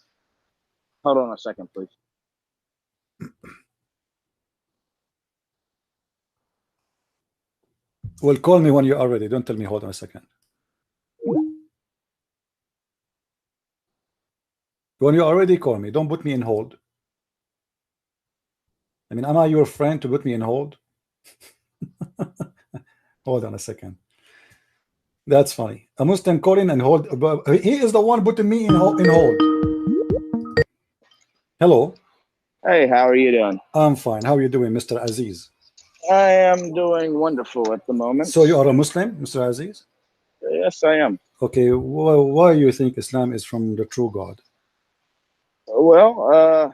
Hold on a second, please. Well, call me when you are ready. Don't tell me hold on a second. When you already call me, don't put me in hold. I mean, am I your friend to put me in hold? Hold on a second. That's funny. A Muslim calling and hold. He is the one putting me in hold. Hello. Hey, how are you doing? I'm fine. How are you doing, Mr. Aziz? I am doing wonderful at the moment. So you are a Muslim, Mr. Aziz? Yes, I am. Okay. Why you think Islam is from the true God? Well,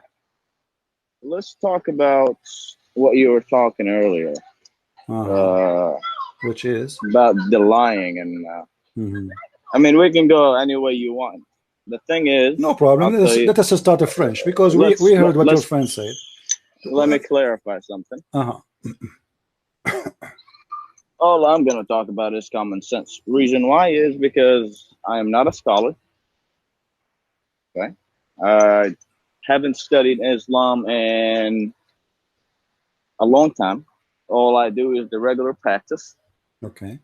let's talk about what you were talking earlier. Which is about the lying, and I mean, we can go any way you want. The thing is, no problem. Let us start afresh, because we heard what your friend said. Let me clarify something. All I'm going to talk about is common sense. Reason why is because I am not a scholar. Okay, I haven't studied Islam in a long time. All I do is the regular practice. Okay.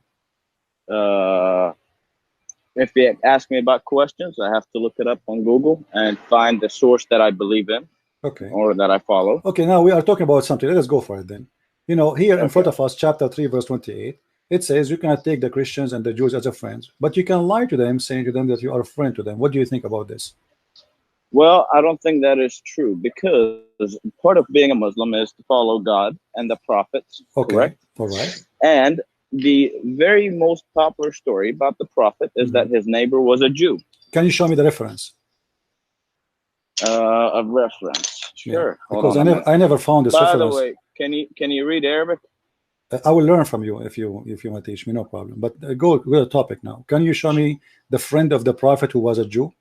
If you ask me about questions, I have to look it up on Google and find the source that I believe in. Okay. Or that I follow. Okay, now we are talking about something. Let us go for it then. You know, here in front of us, chapter 3, verse 28, it says you cannot take the Christians and the Jews as a friends, but you can lie to them, saying to them that you are a friend to them. What do you think about this? Well, I don't think that is true, because part of being a Muslim is to follow God and the prophets. Okay. Correct? All right. And the very most popular story about the prophet is that his neighbor was a Jew. Can you show me the reference? A reference. Sure. Yeah, because I never found this reference. By the way, can you read Arabic? I will learn from you if you want to teach me, no problem. But go to the topic now. Can you show me the friend of the prophet who was a Jew?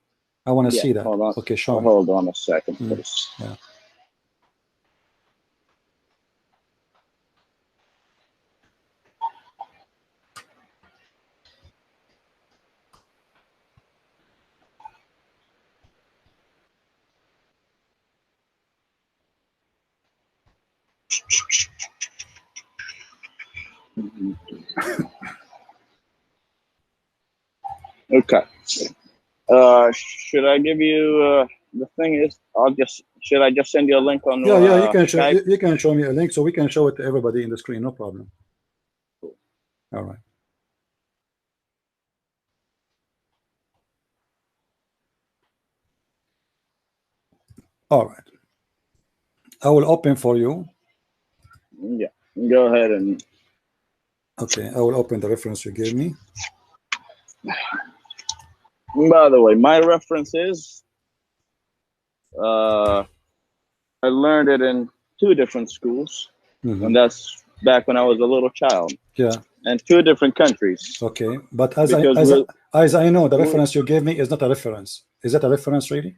I want to see that. Hold on. Okay, show me. Hold on a second, please. Yeah. Okay. Should I give you the thing is should I just send you a link on you can Skype? you can show me a link so we can show it to everybody in the screen, no problem. All right. All right. I will open for you. Yeah. Go ahead and okay, I will open the reference you gave me. By the way, my reference is I learned it in 2 different schools, and that's back when I was a little child. Yeah. And 2 different countries. Okay, but as I know, the reference you gave me is not a reference. Is that a reference, really?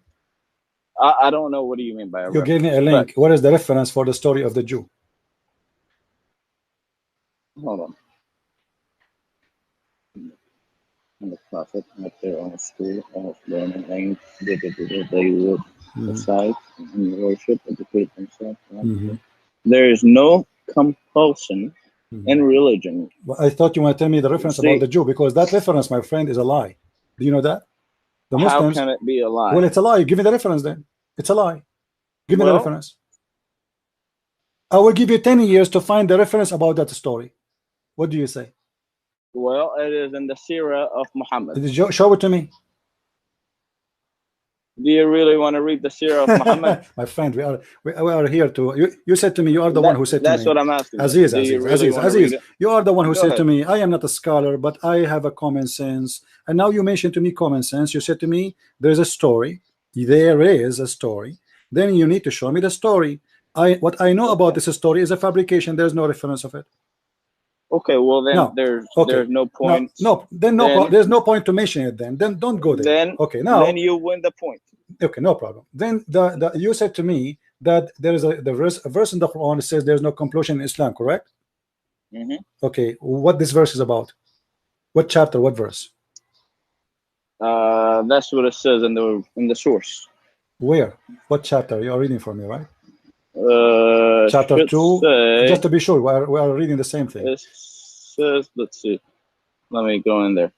I don't know. What do you mean by a reference? You gave me a link. What is the reference for the story of the Jew? Hold on. And the prophet at their own school of learning aimed they would decide and worship, educate themselves. There is no compulsion in religion. Well, I thought you want to tell me the reference about the Jew, because that reference, my friend, is a lie. Do you know that? The Muslims, how can it be a lie? Well, it's a lie. Give me the reference then. It's a lie. Give me the reference. I will give you 10 years to find the reference about that story. What do you say? Well, it is in the Sirah of Muhammad. Show it to me. Do you really want to read the Sirah of Muhammad? My friend, we are here to. You said to me, you are the one who said to me. That's what I'm asking. Aziz, you are the one who said to me, I am not a scholar, but I have a common sense. And now you mentioned to me common sense. You said to me, there's a story. There is a story. Then you need to show me the story. What I know about this story is a fabrication. There's no reference of it. Okay, well then there's no point. There's no point to mention it. Then don't go there. Then you win the point. Okay, no problem. Then you said to me that there is a verse in the Quran that says there's no compulsion in Islam, correct? Okay, what this verse is about? What chapter? What verse? That's what it says in the source. Where? What chapter? You are reading for me, right? Chapter 2. Just to be sure, we are reading the same thing. It says, let's see. Let me go in there.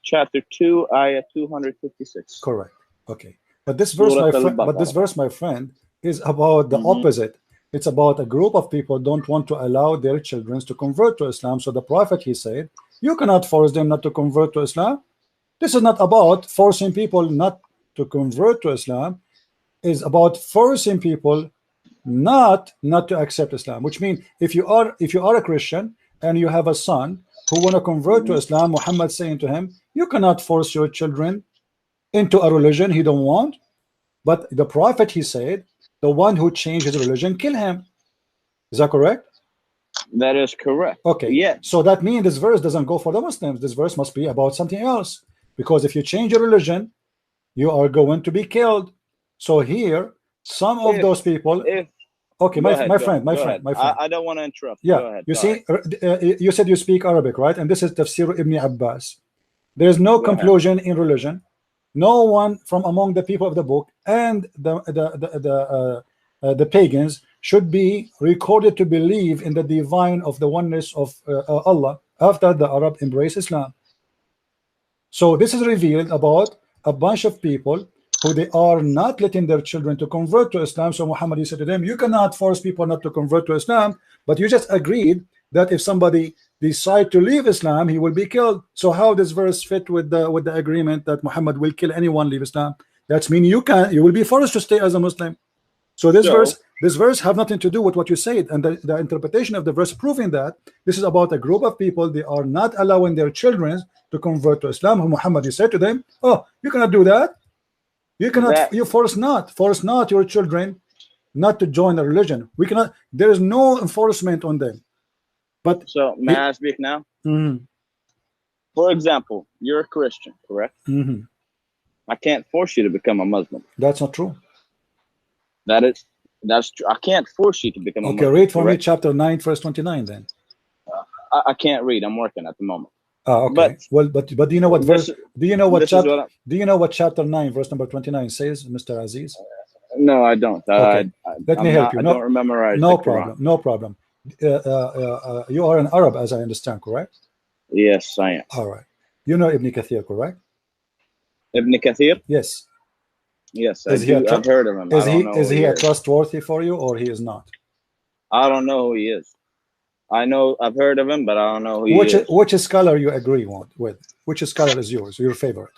chapter 2, ayah 256. Correct. Okay. But this verse, my friend, is about the opposite. It's about a group of people don't want to allow their children to convert to Islam. So the Prophet, he said, you cannot force them not to convert to Islam. This is not about forcing people not to convert to Islam. It's about forcing people not to accept Islam. Which means if you are a Christian and you have a son who want to convert to Islam, Muhammad saying to him, you cannot force your children into a religion he don't want. But the Prophet, he said, the one who changed his religion, kill him. Is that correct? That is correct. Okay. Yeah. So that means this verse doesn't go for the Muslims. This verse must be about something else. Because if you change your religion, you are going to be killed. So here, some of those people. Okay, my friend. I don't want to interrupt. Yeah. Go ahead. You see, you said you speak Arabic, right? And this is Tafsir Ibn Abbas. There is no conclusion in religion. No one from among the people of the book and the pagans should be recorded to believe in the divine of the oneness of Allah after the Arab embrace Islam. So this is revealed about a bunch of people who they are not letting their children to convert to Islam. So Muhammad, he said to them, you cannot force people not to convert to Islam, but you just agreed that if somebody decide to leave Islam, he will be killed. So how does verse fit with the agreement that Muhammad will kill anyone leave Islam? That's mean you will be forced to stay as a Muslim. So this verse have nothing to do with what you said, and the interpretation of the verse proving that this is about a group of people. They are not allowing their children to convert to Islam. Who Muhammad, he said to them, oh, you cannot do that. You cannot. You force not your children not to join a religion. We cannot. There is no enforcement on them. But so may I speak now? For example, you're a Christian, correct? I can't force you to become a Muslim. That's not true. That's true. I can't force you to become a Muslim. Okay, read for me chapter 9, verse 29 then. I can't read. I'm working at the moment. Okay. But do you know what verse? Do you know what chapter? Do you know what chapter 9, verse number 29 says, Mr. Aziz? No, I don't. Okay. Let me help you. I don't remember. No problem. No problem. You are an Arab, as I understand, correct? Yes, I am. All right. You know Ibn Kathir, correct? Ibn Kathir? Yes. Yes, I've heard of him. Is he a trustworthy for you, or he is not? I don't know who he is. I know I've heard of him, but I don't know who he is. Which scholar you agree with? Which scholar is yours? Your favorite?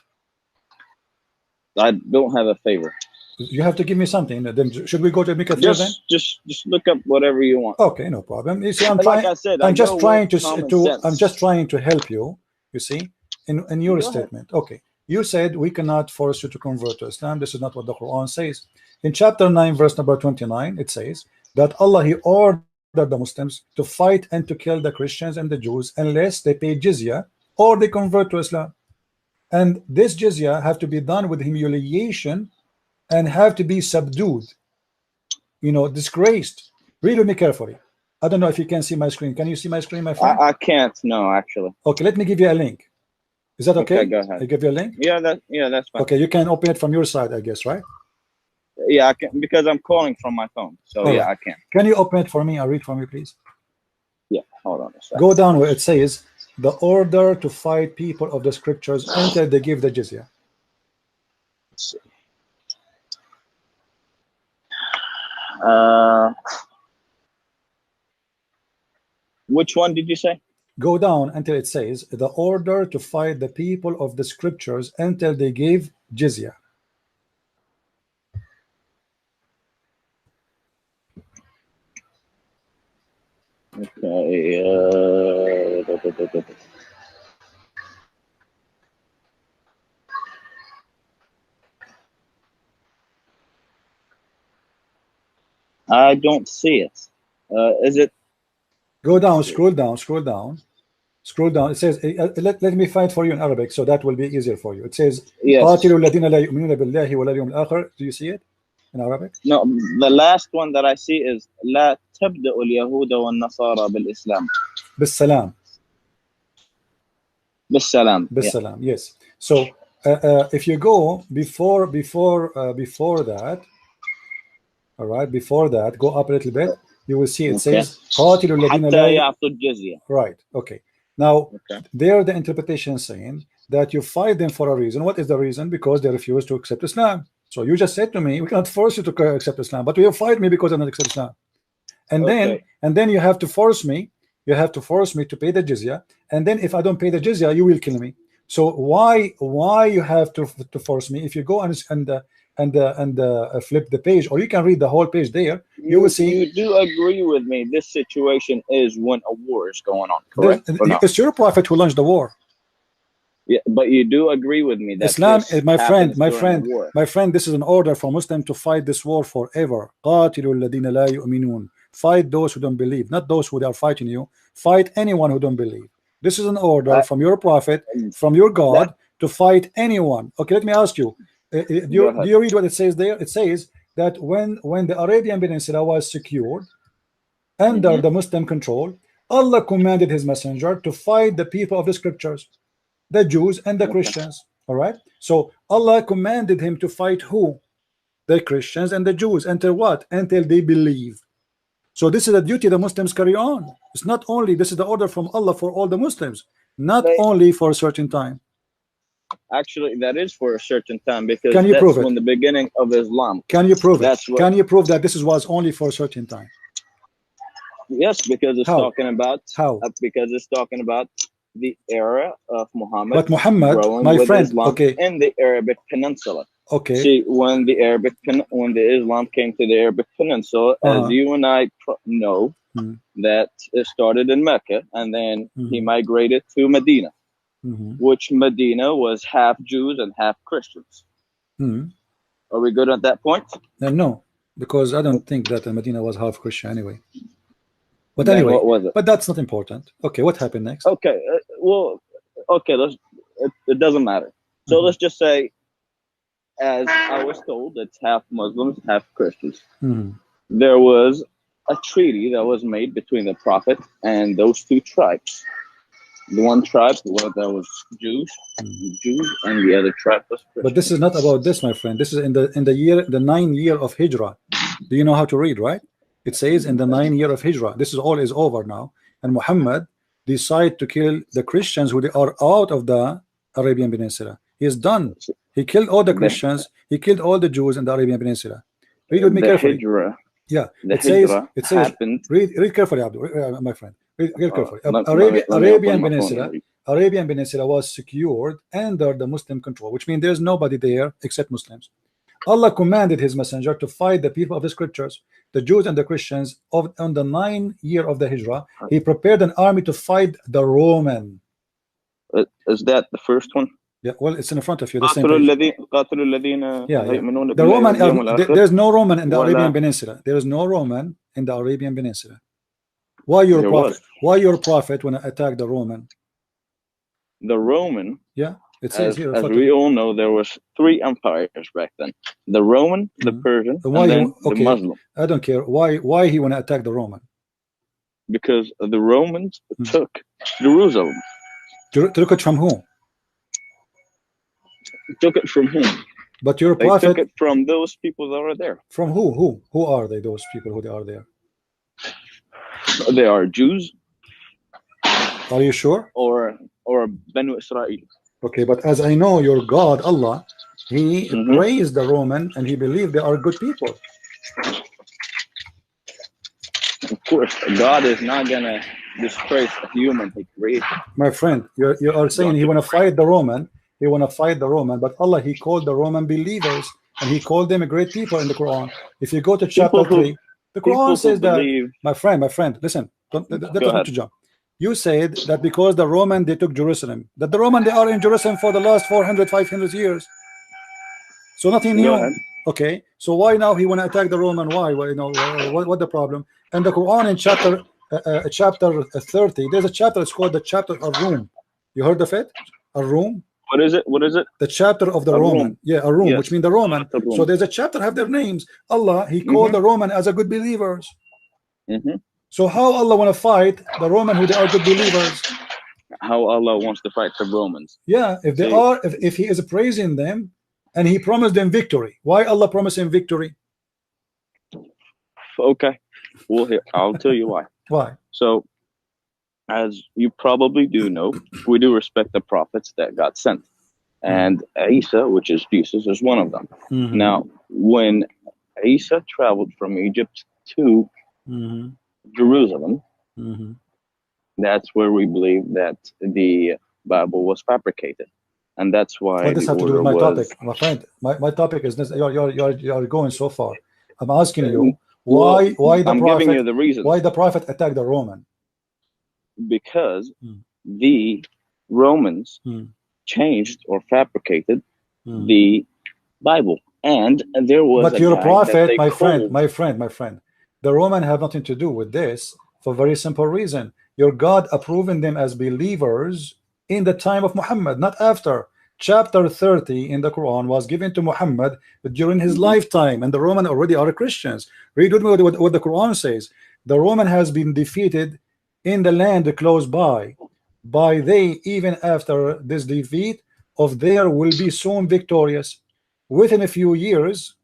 I don't have a favorite. You have to give me something. Then should we go to Ibn Kathir then? Just look up whatever you want. Okay, no problem. You see, I'm just trying to help you. You see, in your statement. Okay, you said we cannot force you to convert to Islam. This is not what the Quran says. In chapter 9, verse number 29, it says that Allah, he ordered the Muslims to fight and to kill the Christians and the Jews unless they pay jizya or they convert to Islam. And this jizya have to be done with humiliation and have to be subdued, disgraced. Read with me carefully. I don't know if you can see my screen. Can you see my screen, my friend? I can't. No, actually. Okay, let me give you a link. Is that okay? Go ahead. I give you a link. Yeah, that's fine. Okay, you can open it from your side, I guess, right? Yeah, I can, because I'm calling from my phone. So right. I can. Can you open it for me? I'll read for me, please. Yeah, hold on a second. Go down where it says the order to fight people of the scriptures until they give the jizya. Let's see. Which one did you say? Go down until it says the order to fight the people of the scriptures until they give jizya. Okay. I don't see it. Is it? Go down, scroll down. It says, let me find for you in Arabic, so that will be easier for you. It says, yes. Do you see it in Arabic? No, the last one that I see is لا تبدأ اليهود والنصارى بالإسلام. بالسلام. بالسلام. بالسلام. Yes. So if you go before that, all right, before that, go up a little bit. You will see it says حتى يعطوا الجزية. Right. Okay. Now there the interpretation is saying that you fight them for a reason. What is the reason? Because they refuse to accept Islam. So you just said to me, we cannot force you to accept Islam, but you fight me because I don't accept Islam. And then you have to force me. You have to force me to pay the jizya. And then if I don't pay the jizya, you will kill me. So why you have to force me? If you go and flip the page, or you can read the whole page there, you will see. You do agree with me? This situation is when a war is going on, correct? It's your prophet who launched the war. Yeah, but you do agree with me that Islam, my friend, this is an order for Muslims to fight this war forever. قاتلوا الذين لا يؤمنون. Fight those who don't believe, not those who are fighting you. Fight anyone who don't believe. This is an order from your prophet, from your God, to fight anyone. Okay, let me ask you. Do you read what it says there? It says that when the Arabian Peninsula was secured under the Muslim control, Allah commanded His messenger to fight the people of the scriptures, the Jews and the Christians. All right. So Allah commanded him to fight who? The Christians and the Jews. Until what? Until they believe. So this is a duty the Muslims carry on. It's not only, this is the order from Allah for all the Muslims, not only for a certain time. Actually, that is for a certain time, because can you that's prove it? When the beginning of Islam. Can you prove it? Can you prove that this was only for a certain time? Yes, because it's talking about because it's talking about the era of Muhammad. But Muhammad, my friend, Islam in the Arabic Peninsula. Okay. See, when the Islam came to the Arabic Peninsula, as you and I know, that it started in Mecca, and then he migrated to Medina, which Medina was half Jews and half Christians. Are we good at that point? No, because I don't think that Medina was half Christian anyway. But anyway, what was it? But that's not important. Okay, what happened next? Okay, it doesn't matter. So let's just say, as I was told, it's half Muslims, half Christians. There was a treaty that was made between the Prophet and those two tribes. The one tribe was Jews, and the other tribe was Christians. But this is not about this, my friend. This is in the 9th year of Hijrah. Do you know how to read, right? It says in the 9th year of Hijrah. This is all is over now, and Muhammad decided to kill the Christians who are out of the Arabian Peninsula. He is done. He killed all the Christians. He killed all the Jews in the Arabian Peninsula. Read with me carefully. Hijrah, yeah, it says. Read carefully, Abdul, my friend. Read carefully. Arabian Peninsula was secured under the Muslim control, which means there's nobody there except Muslims. Allah commanded His messenger to fight the people of the scriptures, the Jews and the Christians. On the 9th year of the Hijrah, He prepared an army to fight the Roman. Is that the first one? Yeah, well, it's in front of you. The same page. Yeah. The Roman. There's no Roman in the Arabian Peninsula. There is no Roman in the Arabian Peninsula. Why your prophet? Why your prophet when attacked the Roman? The Roman. Yeah. It says here, as we all know, there was 3 empires back then: the Roman, the Persian, and then the Muslim. I don't care. Why he want to attack the Roman? Because the Romans took Jerusalem. Took it from whom? Took it from whom? But your prophet took it from those people that are there. From who? Who are they? Those people who are there? They are Jews. Are you sure? Or Banu Israel. Okay, but as I know, your God, Allah, He praised the Roman and He believed they are good people. Of course, God is not gonna disgrace a human He created. My friend, you are saying He want to fight the Roman. He want to fight the Roman, but Allah, He called the Roman believers, and He called them a great people in the Quran. If you go to chapter 3, the Quran says that. My friend, listen. Don't have to jump. You said that because the Roman they took Jerusalem, that the Roman they are in Jerusalem for the last 400-500 years. So nothing new. Okay, so why now he want to attack the Roman? Why? Well, you know, what the problem? And the Quran in chapter 30, there's a chapter. It's called the chapter of Rome. You heard of it? A Rome. What is it? What is it? The chapter of the Roman. Yeah, a Rome, yes. Which means the Roman. So there's a chapter have their names. Allah, He called the Roman as a good believers. So how Allah want to fight the Roman who they are good believers? How Allah wants to fight the Romans? Yeah, if they are, if He is praising them, and He promised them victory. Why Allah promised him victory? Okay, well, here I'll tell you why. Why? So, as you probably do know, we do respect the prophets that God sent. And Isa, which is Jesus, is one of them. Now, when Isa traveled from Egypt to Jerusalem, that's where we believe that the Bible was fabricated. And that's why what does the have to do order with my was... topic, my friend? My topic is this. You're going so far. I'm asking you Well, why the I'm prophet, giving you the reasons. why the prophet attacked the Roman? Because the Romans changed or fabricated the Bible, and there was but a your guy prophet, that they my called... friend, the Roman have nothing to do with this for a very simple reason. Your God approving them as believers in the time of Muhammad, not after. Chapter 30 in the Quran was given to Muhammad during his lifetime, and the Roman already are Christians. Read with me what the Quran says. The Roman has been defeated in the land close by they, even after this defeat of there will be soon victorious within a few years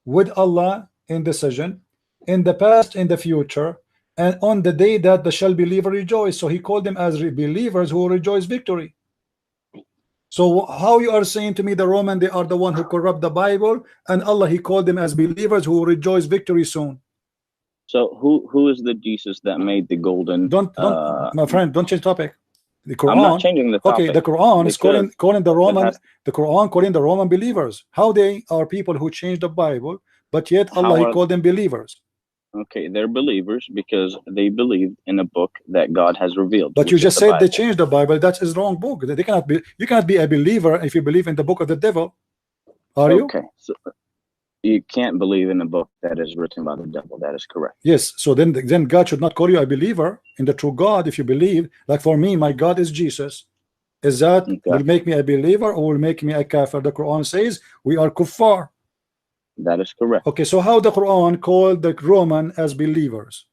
with Allah in decision in the past, in the future, and on the day that the shall believer rejoice. So he called them as believers who rejoice victory. So how you are saying to me the Roman, they are the one who corrupt the Bible, and Allah, he called them as believers who rejoice victory soon? So who is the Jesus that made the golden... Don't my friend, don't change topic. The Quran, I'm not changing the topic. okay, the Quran is calling the Roman, the Quran calling the Roman believers. How they are people who change the Bible, but yet Allah, he called them believers. Okay, they're believers because they believed in a book that God has revealed. But you just said they changed the Bible. That is wrong book. They cannot be. You cannot be a believer if you believe in the book of the devil. Are you? Okay, so you can't believe in a book that is written by the devil. That is correct. Yes. So then God should not call you a believer in the true God if you believe. Like for me, my God is Jesus. Is that will make me a believer or will make me a kafir? The Quran says we are kuffar. That is correct. Okay, so how the Quran called the Roman as believers?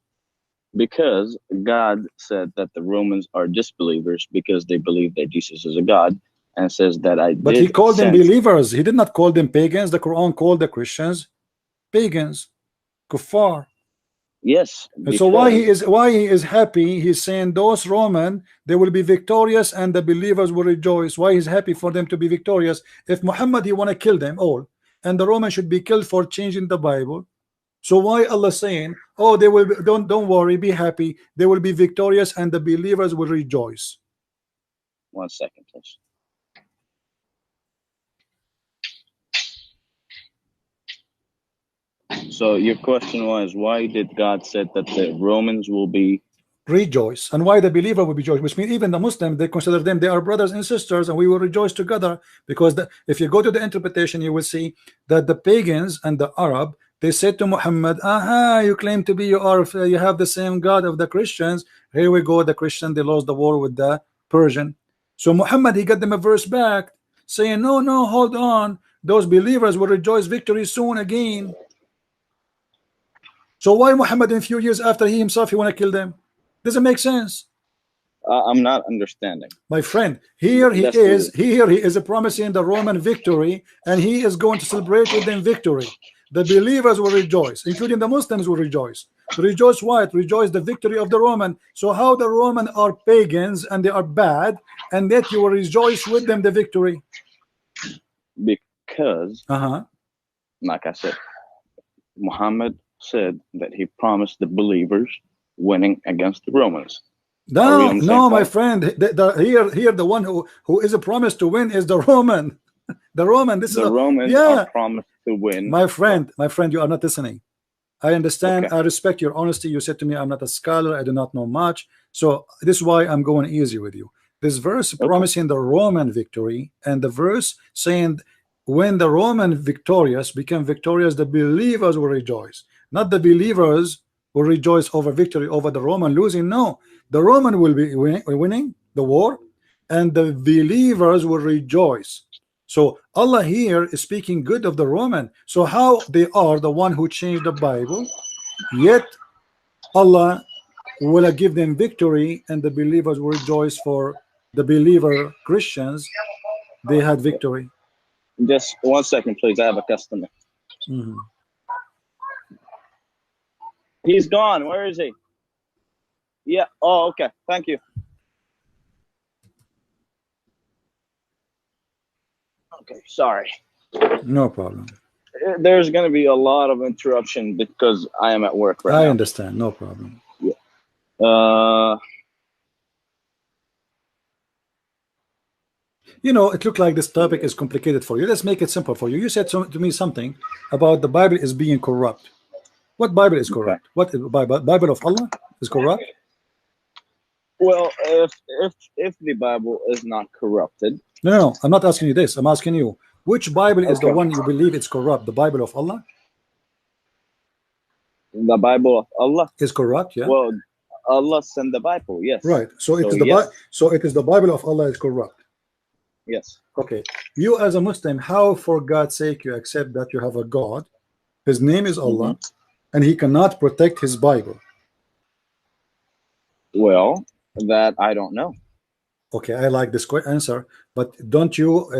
Because God said that the Romans are disbelievers because they believe that Jesus is a God, and says that But he called them believers. He did not call them pagans. The Quran called the Christians pagans, kuffar. Yes. And so why he is happy? He's saying those Roman, they will be victorious and the believers will rejoice. Why he's happy for them to be victorious? If Muhammad, he want to kill them all, and the Romans should be killed for changing the Bible. So why Allah saying, oh, they will be, don't worry, be happy, they will be victorious and the believers will rejoice? 1 second, please. So your question was, why did God said that the Romans will be rejoice, and why the believer will be joyous? Which means even the Muslim, they consider them, they are brothers and sisters, and we will rejoice together. Because if you go to the interpretation, you will see that the pagans and the Arab, they said to Muhammad, aha, you claim to be, you have the same God of the Christians. Here we go, the Christian, they lost the war with the Persian. So Muhammad, he got them a verse back saying, no, hold on, those believers will rejoice victory soon again. So why Muhammad in a few years after he himself, he want to kill them? Doesn't make sense. I'm not understanding. My friend, here he is promising the Roman victory, and he is going to celebrate with them victory. The believers will rejoice, including the Muslims will rejoice. Rejoice what? Rejoice the victory of the Roman. So how the Roman are pagans and they are bad, and yet you will rejoice with them the victory? Because, like I said, Muhammad said that he promised the believers winning against the Romans. No, my friend. Here, the one who is a promise to win is the Roman. The Roman. Romans are promised to win. My friend, you are not listening. I understand. Okay. I respect your honesty. You said to me, I'm not a scholar. I do not know much. So this is why I'm going easy with you. This verse promising the Roman victory, and the verse saying when the Roman victorious become victorious, the believers will rejoice. Not the believers will rejoice over victory over the Roman losing. No, the Roman will be winning the war, and the believers will rejoice. So Allah here is speaking good of the Roman. So how they are the one who changed the Bible, yet Allah will give them victory, and the believers will rejoice for the believer Christians. They had victory. Just 1 second, please. I have a customer. He's gone. Where is he? Yeah. Oh, okay. Thank you. Okay. Sorry. No problem. There's going to be a lot of interruption because I am at work right now. I understand. No problem. Yeah. You know, it looked like this topic is complicated for you. Let's make it simple for you. You said to me something about the Bible is being corrupt. What Bible is corrupt? What Bible of Allah is corrupt? Well, if the Bible is not corrupted. No, I'm not asking you this. I'm asking you, which Bible is the one you believe it's corrupt? The Bible of Allah? The Bible of Allah is corrupt, yeah. Well, Allah sent the Bible, yes. Right. So it is the so it is the Bible of Allah is corrupt. Yes. Okay. You as a Muslim, how for God's sake you accept that you have a God, his name is Allah, and he cannot protect his Bible? Well, that I don't know. Okay, I like this answer, but don't you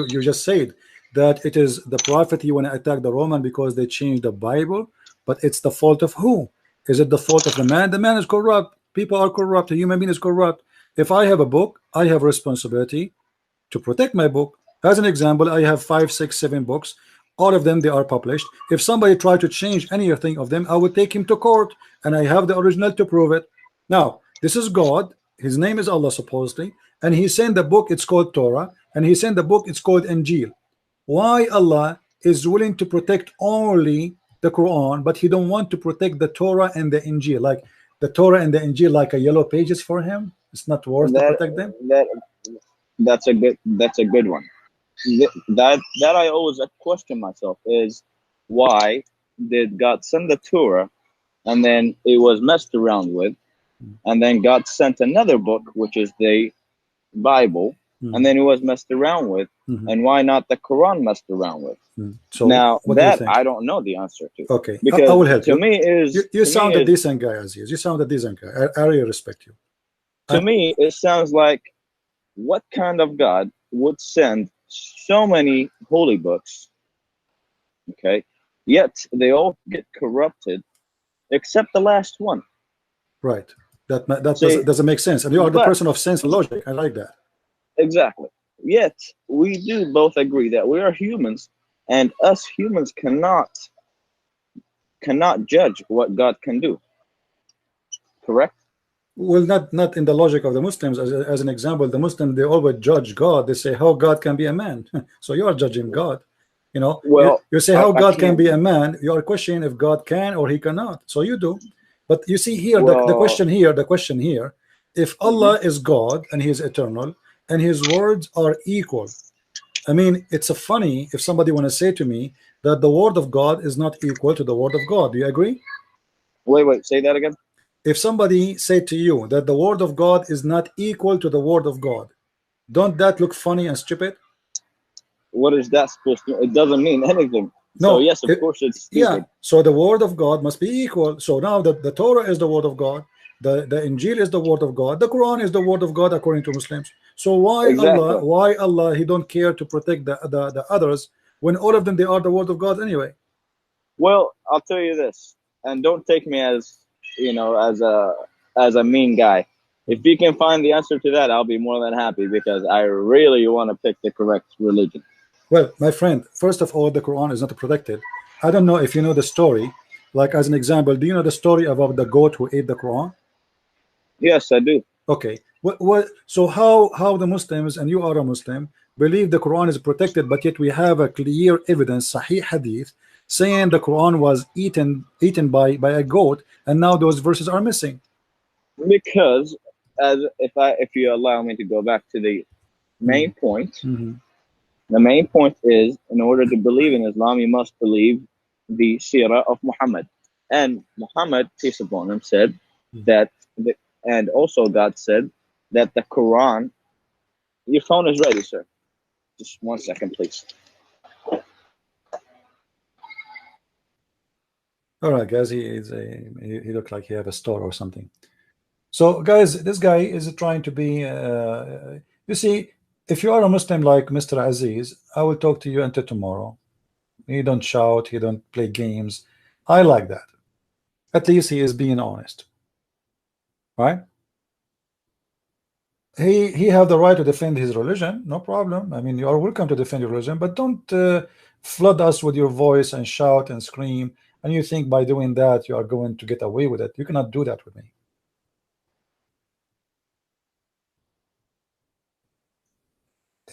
you just said that it is the prophet you want to attack the Roman because they changed the Bible, but it's the fault of who? Is it the fault of the man? The man is corrupt. People are corrupt. A human being is corrupt. If I have a book, I have responsibility to protect my book. As an example, I have 5, 6, 7 books. All of them, they are published. If somebody tried to change anything of them, I would take him to court, and I have the original to prove it. Now, this is God. His name is Allah, supposedly, and he sent the book, it's called Torah, and he sent the book, it's called Injil. Why Allah is willing to protect only the Quran, but he don't want to protect the Torah and the Injil? Like the Torah and the Injil, like a yellow pages for him? It's not worth to protect them? That's a good one. That I always question myself is, why did God send the Torah and then it was messed around with, and then God sent another book, which is the Bible, and then it was messed around with, and why not the Quran messed around with? So now that I don't know the answer to. Okay, because I will help to you. me is you sound a decent guy, Aziz. You sound a decent guy. I really respect you. To me, it sounds like, what kind of God would send so many holy books, okay, yet they all get corrupted except the last one? Right. That doesn't make sense. And you are the person of sense and logic. I like that. Exactly. Yet we do both agree that we are humans, and us humans cannot judge what God can do. Correct? Well, not in the logic of the Muslims. As an example, the Muslims, they always judge God. They say how God can be a man. So you are judging God. You know, well, you say how God can be a man. You are questioning if God can or he cannot. So you do. But you see here, the question here, if Allah is God and he is eternal and his words are equal, I mean, it's a funny if somebody want to say to me that the word of God is not equal to the word of God. Do you agree? Wait, say that again. If somebody said to you that the word of God is not equal to the word of God, don't that look funny and stupid? What is that supposed to? It doesn't mean anything. No, so yes, of course it's stupid. Yeah, so the word of God must be equal. So now the Torah is the word of God, the Injil is the word of God, the Quran is the word of God according to Muslims. So why Allah he don't care to protect the others when all of them, they are the word of God anyway? Well, I'll tell you this, and don't take me as, you know, as a mean guy. If you can find the answer to that, I'll be more than happy, because I really want to pick the correct religion. Well, my friend, first of all, the Quran is not protected. I don't know if you know the story. Like, as an example, do you know the story about the goat who ate the Quran? Yes, I do. Okay. So how the Muslims, and you are a Muslim, believe the Quran is protected, but yet we have a clear evidence, Sahih Hadith, saying the Quran was eaten by a goat, and now those verses are missing? Because, if you allow me to go back to the main point. The main point is, in order to believe in Islam, you must believe the seerah of Muhammad. And Muhammad, peace upon him, said that, and also God said that the Quran. Your phone is ready, sir. Just 1 second, please. All right, guys. He looked like he have a store or something. So, guys, this guy is trying to be. You see, if you are a Muslim like Mr. Aziz, I will talk to you until tomorrow. He don't shout, he don't play games. I like that. At least he is being honest. right? He have the right to defend his religion, no problem. I mean, you are welcome to defend your religion, but don't flood us with your voice and shout and scream, and you think by doing that you are going to get away with it. You cannot do that with me.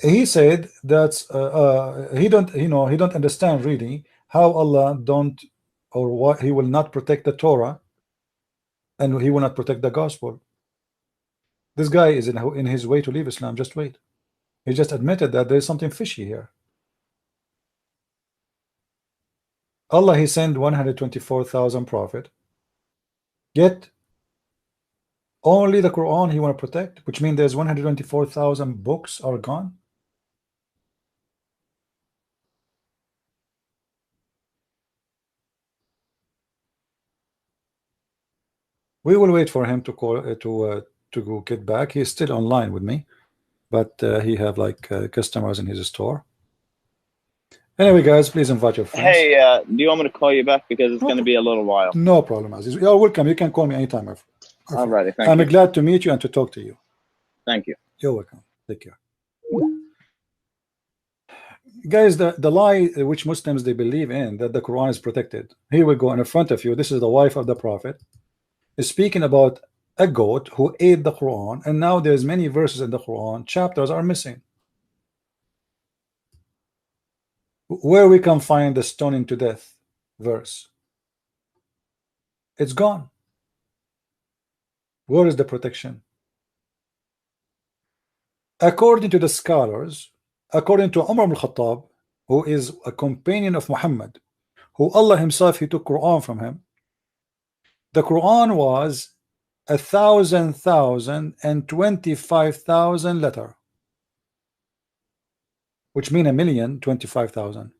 He said that he don't understand really how Allah don't, or what he will not protect the Torah, and he will not protect the gospel. This guy is in his way to leave Islam. Just wait. He just admitted that there is something fishy here. Allah, he sent 124,000 prophet, yet only the Quran he want to protect, which means there's 124,000 books are gone. We will wait for him to call to go get back. He's still online with me, but he have like customers in his store. Anyway, guys, please invite your friends. Hey, do you want me to call you back because it's going to be a little while? No problem, Aziz. You're welcome. You can call me anytime. All righty, thank you. I'm glad to meet you and to talk to you. Thank you. You're welcome. Take care. Guys, the lie which Muslims they believe in, that the Quran is protected. Here we go in front of you. This is the wife of the Prophet, is speaking about a goat who ate the Quran, and now there's many verses in the Quran, chapters are missing. Where we can find the stoning to death verse? It's gone. Where is the protection? According to the scholars, according to Umar ibn Khattab, who is a companion of Muhammad, who Allah himself, he took Quran from him, the Quran was 1,025,000 letter, which mean 1,025,000.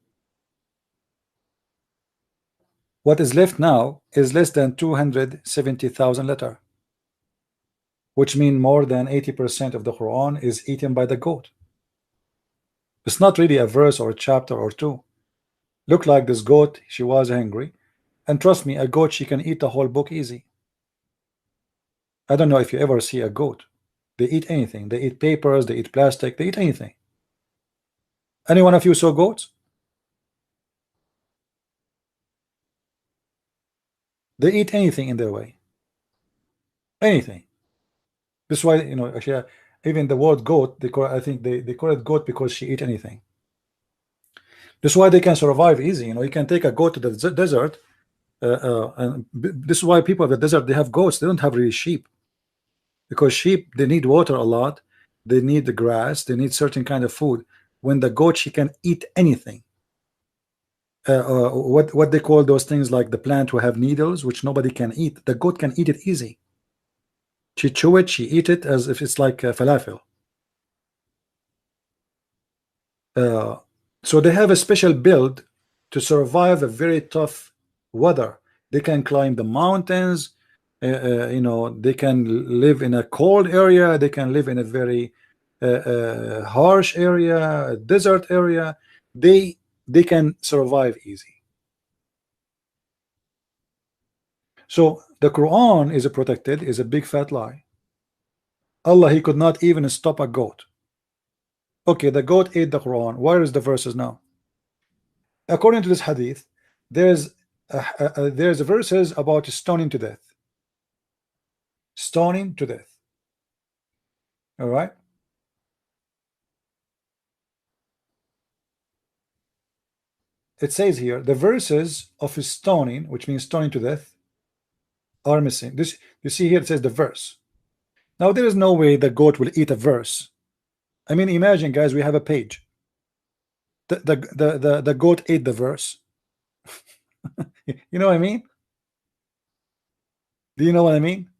What is left now is less than 270,000 letter, which mean more than 80% of the Quran is eaten by the goat. It's not really a verse or a chapter or two. Look like this goat, she was hungry, and trust me, a goat, she can eat the whole book easy. I don't know if you ever see a goat. They eat anything. They eat papers, they eat plastic, they eat anything. Any one of you saw goats? They eat anything in their way. Anything. This is why, you know, actually, even the word goat, I think they call it goat because she eat anything. This is why they can survive easy. You know, you can take a goat to the desert, and this is why people of the desert, they have goats. They don't have really sheep, because sheep, they need water a lot. They need the grass. They need certain kind of food. When the goat, she can eat anything. What they call those things, like the plant who have needles, which nobody can eat. The goat can eat it easy. She chew it, she eat it as if it's like falafel. So they have a special build to survive a very tough weather. They can climb the mountains. You know, they can live in a cold area. They can live in a very harsh area, a desert area. They can survive easy. So the Quran is protected, is a big fat lie. Allah, he could not even stop a goat. Okay, the goat ate the Quran. Where is the verses now? According to this hadith, there's verses about stoning to death. Stoning to death. All right. It says here the verses of stoning, which means stoning to death, are missing. This, you see here, it says the verse. Now there is no way the goat will eat a verse. I mean, imagine, guys, we have a page. The goat ate the verse. You know what I mean? Do you know what I mean?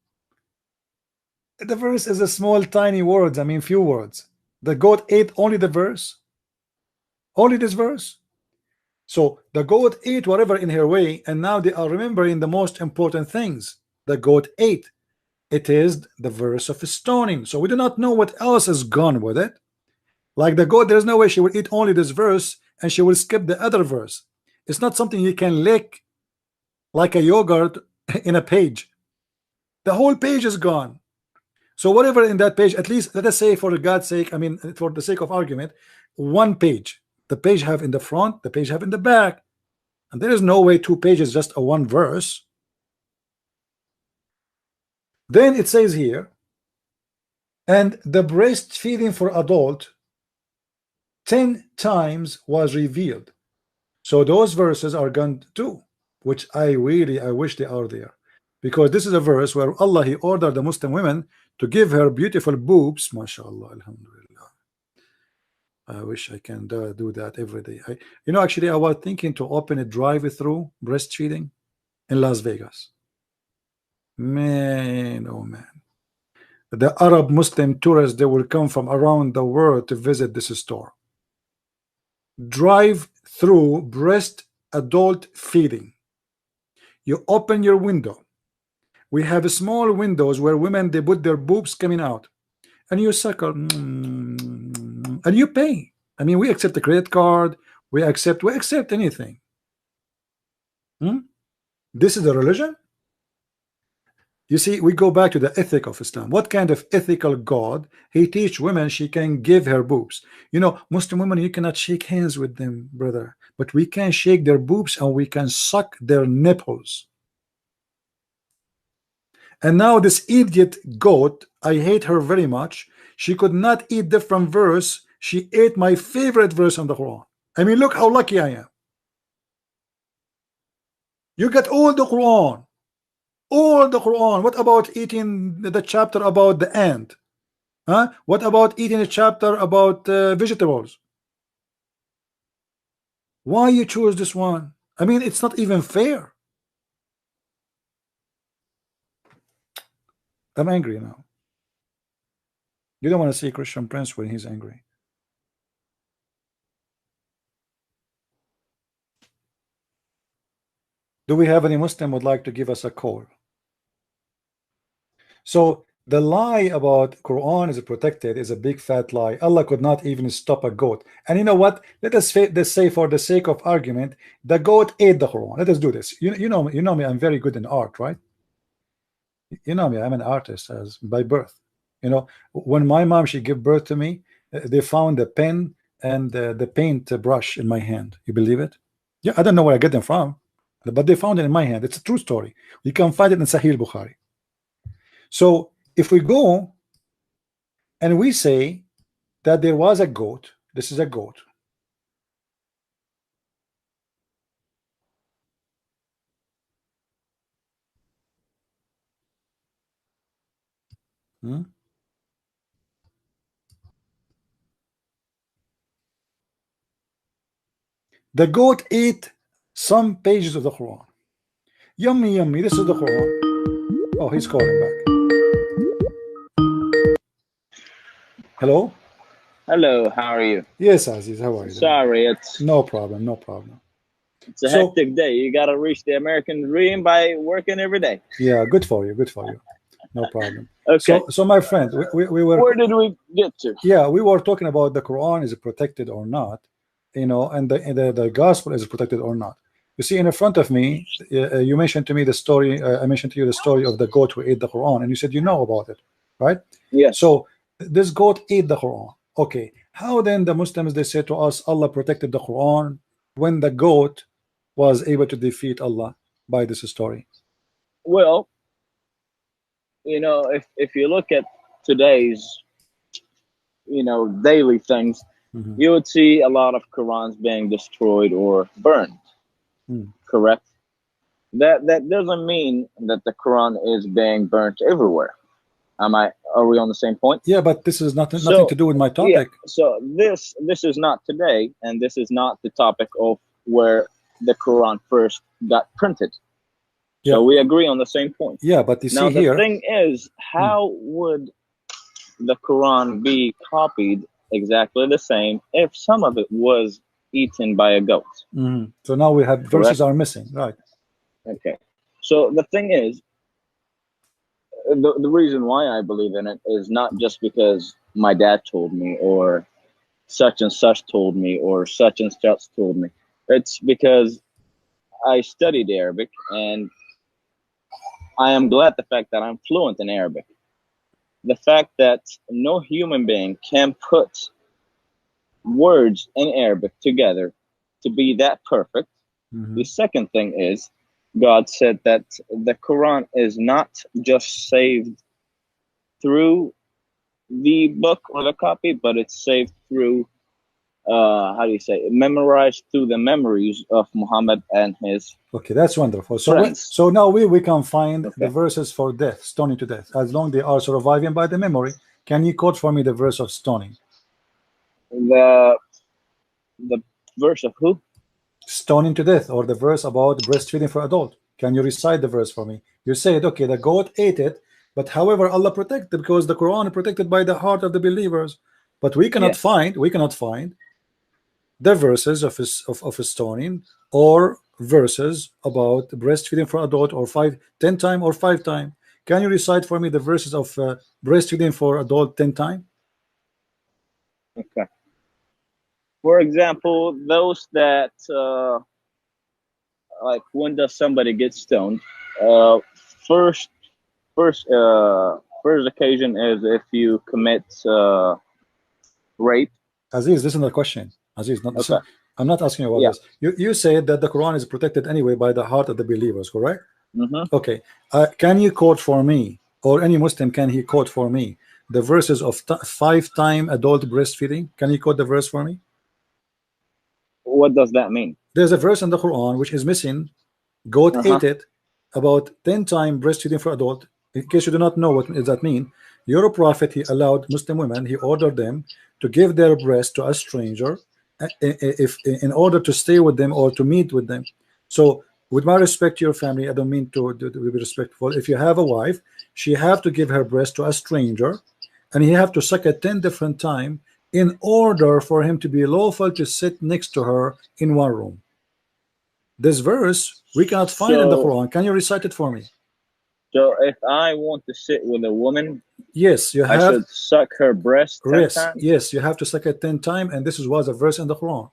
The verse is a small, tiny words. I mean, few words. The goat ate only the verse. Only this verse. So the goat ate whatever in her way, and now they are remembering the most important things. The goat ate. It is the verse of stoning. So we do not know what else is gone with it. Like the goat, there's no way she will eat only this verse and she will skip the other verse. It's not something you can lick like a yogurt in a page. The whole page is gone. So whatever in that page, at least let us say for God's sake, I mean for the sake of argument, one page. The page have in the front, the page have in the back. And there is no way two pages just a one verse. Then it says here, and the breastfeeding for adult 10 times was revealed. So those verses are gone too, which I wish they are there, because this is a verse where Allah, he ordered the Muslim women to give her beautiful boobs. MashaAllah, alhamdulillah. I wish I can do that every day. You know, actually I was thinking to open a drive-through breastfeeding in Las Vegas. Man, oh man, the Arab Muslim tourists, they will come from around the world to visit this store. Drive through breast adult feeding. You open your window. We have small windows where women, they put their boobs coming out, and you suckle, and you pay. I mean, we accept a credit card, we accept anything. This is a religion. You see, we go back to the ethic of Islam. What kind of ethical God he teach women she can give her boobs? You know, Muslim women, you cannot shake hands with them, brother, but we can shake their boobs and we can suck their nipples. And now this idiot goat, I hate her very much. She could not eat different verse. She ate my favorite verse on the Quran. I mean, look how lucky I am. You get all the Quran. All the Quran. What about eating the chapter about the ant? Huh? What about eating a chapter about vegetables? Why you choose this one? I mean, it's not even fair. I'm angry now. You don't want to see Christian Prince when he's angry. Do we have any Muslim would like to give us a call? So the lie about Quran is protected is a big fat lie. Allah could not even stop a goat. And you know what? Let us say for the sake of argument, the goat ate the Quran. Let us do this. You know me. I'm very good in art, right? You know me. I'm an artist as by birth. You know, when my mom, she gave birth to me, they found a pen and the paint brush in my hand. You believe it? Yeah, I don't know where I get them from, but they found it in my hand. It's a true story. You can find it in Sahih Bukhari. So if we go and we say that there was a goat, this is a goat. The goat ate some pages of the Quran. Yummy, yummy. This is the Quran. Oh, he's calling back. Hello? Hello, how are you? Yes, Aziz, how are you? Sorry, it's no problem, no problem. It's a hectic day. You got to reach the American dream by working every day. Yeah, good for you, good for you. No problem. Okay. So my friend, we were. Where did we get to? Yeah, we were talking about the Quran is protected or not, you know, and the gospel is protected or not. You see, in front of me, you mentioned to me the story. I mentioned to you the story of the goat who ate the Quran, and you said you know about it, right? Yes. So this goat ate the Quran. Okay, how then the Muslims, they say to us, Allah protected the Quran when the goat was able to defeat Allah by this story? Well, you know, if you look at today's, you know, daily things, you would see a lot of Qurans being destroyed or burned. Correct? That doesn't mean that the Quran is being burnt everywhere. Are we on the same point? Yeah, but this is nothing to do with my topic. Yeah, so this is not today, and this is not the topic of where the Quran first got printed. Yeah. So we agree on the same point. Yeah, but you see now here. The thing is, how would the Quran be copied exactly the same if some of it was eaten by a goat? So now we have verses are missing, right? Okay. So the thing is, the reason why I believe in it is not just because my dad told me, or such and such told me, or such and such told me. It's because I studied Arabic, and I am glad the fact that I'm fluent in Arabic. The fact that no human being can put words in Arabic together to be that perfect. The second thing is, God said that the Quran is not just saved through the book or the copy, but it's saved through, how do you say, memorized through the memories of Muhammad and his Okay, that's wonderful. So now we can find the verses for death, stoning to death, as long they are surviving by the memory. Can you quote for me the verse of stoning? The verse of who? Stoning to death, or the verse about breastfeeding for adult. Can you recite the verse for me? You said, okay, the goat ate it, but however Allah protected, because the Quran is protected by the heart of the believers. But we cannot find the verses of stoning, or verses about breastfeeding for adult, or 10 times or 5 times. Can you recite for me the verses of breastfeeding for adult 10 times? Okay. For example, those that like, when does somebody get stoned? First occasion is if you commit rape. Aziz, listen to the question. Aziz, I'm not asking you about this. You said that the Quran is protected anyway by the heart of the believers, correct? Okay. Can you quote for me, or any Muslim, can he quote for me the verses of 5-time adult breastfeeding? Can you quote the verse for me? What does that mean? There's a verse in the Quran which is missing. Goat ate it, about 10-time breastfeeding for adult. In case you do not know what does that mean, your prophet, he allowed Muslim women, he ordered them to give their breast to a stranger, if in order to stay with them or to meet with them. So with my respect to your family, I don't mean to be respectful. If you have a wife, she have to give her breast to a stranger, and he have to suck it 10 different times in order for him to be lawful to sit next to her in one room. This verse we cannot find in the Quran. Can you recite it for me? So if I want to sit with a woman, yes, you have, I should suck her breast 10 times? Yes, you have to suck it 10 times, and this was a verse in the Quran.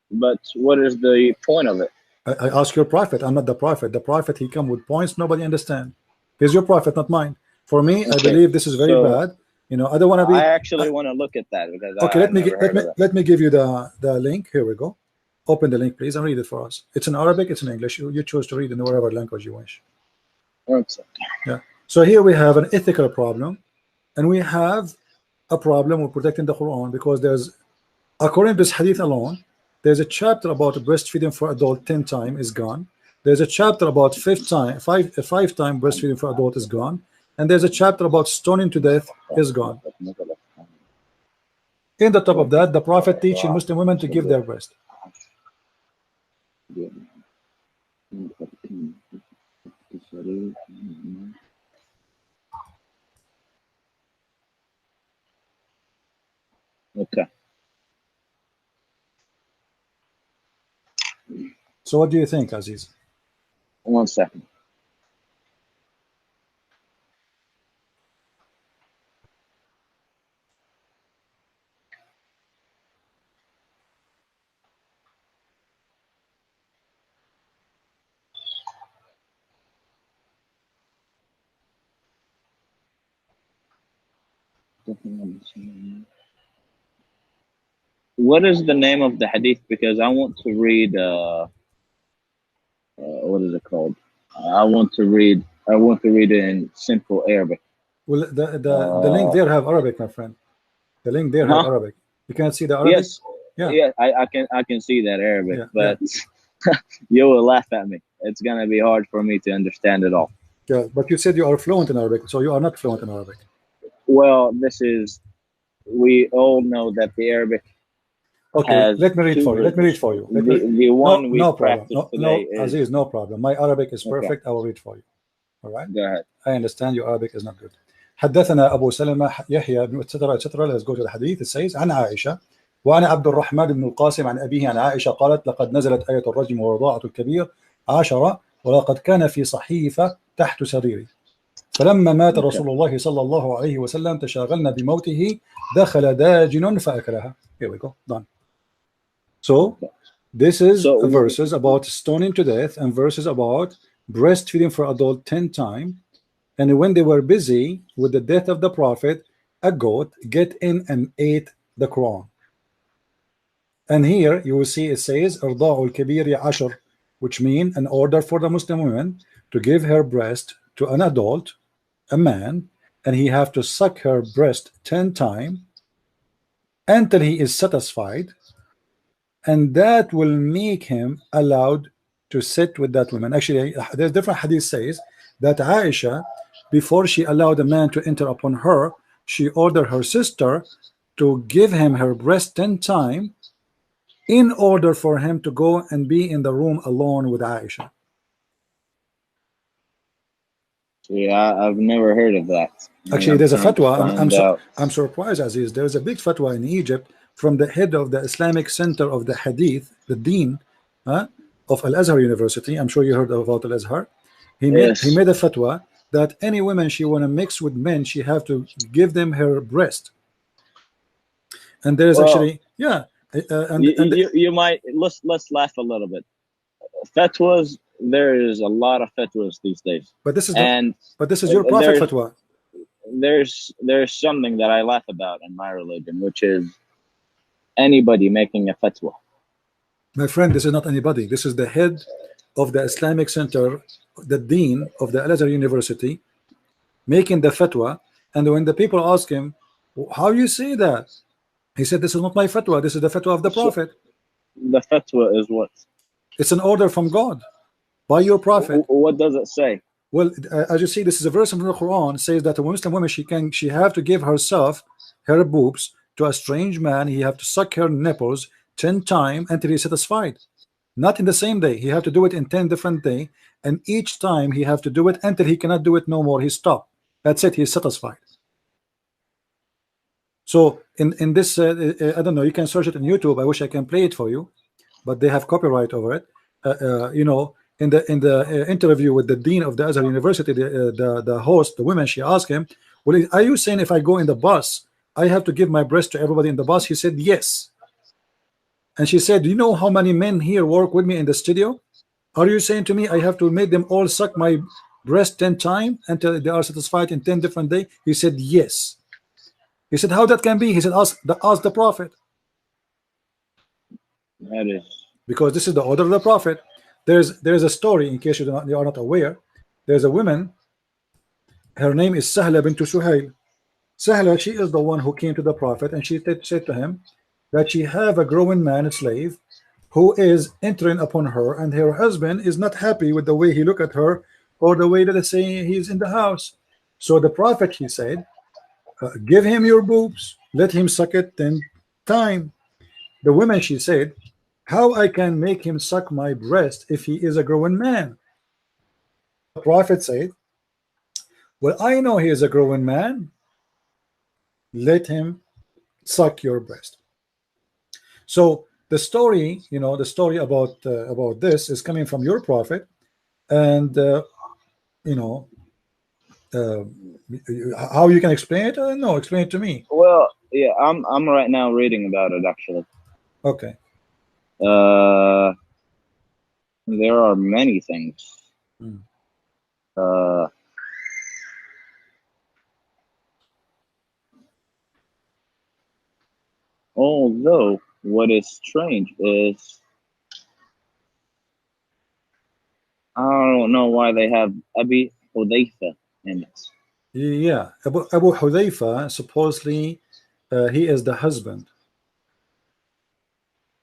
But what is the point of it? I ask your prophet. I'm not the prophet. The prophet, he come with points nobody understand. He's your prophet, not mine. For me, I believe this is very bad. You know, I don't want to be. I actually want to look at that, because okay, let me give you the link. Here we go. Open the link, please, and read it for us. It's in Arabic, it's in English. You choose to read in whatever language you wish. Yeah. So here we have an ethical problem, and we have a problem with protecting the Quran, because there's, according to this hadith alone, there's a chapter about breastfeeding for adult 10 times is gone. There's a chapter about 5 times breastfeeding for adult is gone, and there's a chapter about stoning to death is gone. In the top of that, the Prophet teaching Muslim women to give their breast. Okay. So what do you think, Aziz? 1 second. What is the name of the hadith? Because I want to read. What is it called? I want to read it in simple Arabic. Well, the link there have Arabic, my friend. The link there have Arabic. You can't see the Arabic. Yes. Yeah. I can see that Arabic, but you will laugh at me. It's gonna be hard for me to understand it all. Yeah, but you said you are fluent in Arabic, so you are not fluent in Arabic. Well, we all know that the Arabic. Okay, let me read for you. The one we practice today is Aziz, no problem. My Arabic is perfect. I will read for you. All right. Go ahead. I understand your Arabic is not good. حدثنا أبو سلمة يحيى بن etc. Let's go to the hadith. It says عن عائشة وأنا عبد الرحمن بن القاسم عن أبيه عن عائشة قالت لقد نزلت آية الرجم ورضاعة الكبير 10 ولقد كان في صحيفة تحت سريري فلما مات رسول الله صلى الله عليه وسلم تشاغلنا بموته دخل داجن فأكلها. Here we go. Done. So this is verses about stoning to death and verses about breastfeeding for adult 10 times. And when they were busy with the death of the prophet, a goat get in and ate the Quran. And here you will see it says إرضاع الكبير عشر, which means an order for the Muslim woman to give her breast to an adult, a man, and he have to suck her breast 10 times until he is satisfied, and that will make him allowed to sit with that woman. Actually, there's different hadith says that Aisha, before she allowed a man to enter upon her, she ordered her sister to give him her breast 10 times in order for him to go and be in the room alone with Aisha. Yeah, I've never heard of that. Actually, there's a fatwa. I'm surprised, Aziz. There's a big fatwa in Egypt from the head of the Islamic Center of the Hadith, the Dean of Al-Azhar University. I'm sure you heard about Al-Azhar. He made a fatwa that any woman she want to mix with men, she have to give them her breast. And there's actually, yeah. You might let's laugh a little bit. Fatwas, there is a lot of fatwas these days. But this is your prophet fatwa. There's something that I laugh about in my religion, which is anybody making a fatwa. My friend, this is not anybody. This is the head of the Islamic Center, the dean of the Al-Azhar University, making the fatwa. And when the people ask him, how you say that? He said, this is not my fatwa. This is the fatwa of the prophet. The fatwa is what? It's an order from God by your prophet. What does it say? Well, as you see, this is a verse from the Quran. It says that a Muslim woman, she have to give herself, her boobs, to a strange man. He have to suck her nipples 10 times until he's satisfied. Not in the same day. He have to do it in 10 different days, and each time he have to do it until he cannot do it no more. He stop. That's it. He's satisfied. So in this, I don't know. You can search it on YouTube. I wish I can play it for you, but they have copyright over it. You know, in the interview with the dean of the Azhar University, the host, the woman, she asked him, well, are you saying if I go in the bus, I have to give my breast to everybody in the bus? He said, yes. And she said, do you know how many men here work with me in the studio? Are you saying to me I have to make them all suck my breast 10 times until they are satisfied in 10 different days? He said, yes. He said, how that can be? He said, ask the prophet. That is because this is the order of the prophet. There's a story, in case you are not aware. There's a woman, her name is Sahla bint Suhail. Sahla, she is the one who came to the prophet, and she said to him that she have a growing man, a slave, who is entering upon her, and her husband is not happy with the way he look at her, or the way that they say he's in the house. So the prophet, he said, give him your boobs, let him suck it 10 times. The woman, she said, how I can make him suck my breast if he is a growing man? The prophet said, well, I know he is a growing man, let him suck your breast. So the story, you know, the story about this is coming from your prophet, and you know, how you can explain it? No, explain it to me. Well, yeah, I'm right now reading about it actually. Okay. There are many things. Although what is strange is I don't know why they have Abi Hudayfa in it. Yeah, Abu Hudayfa, supposedly he is the husband.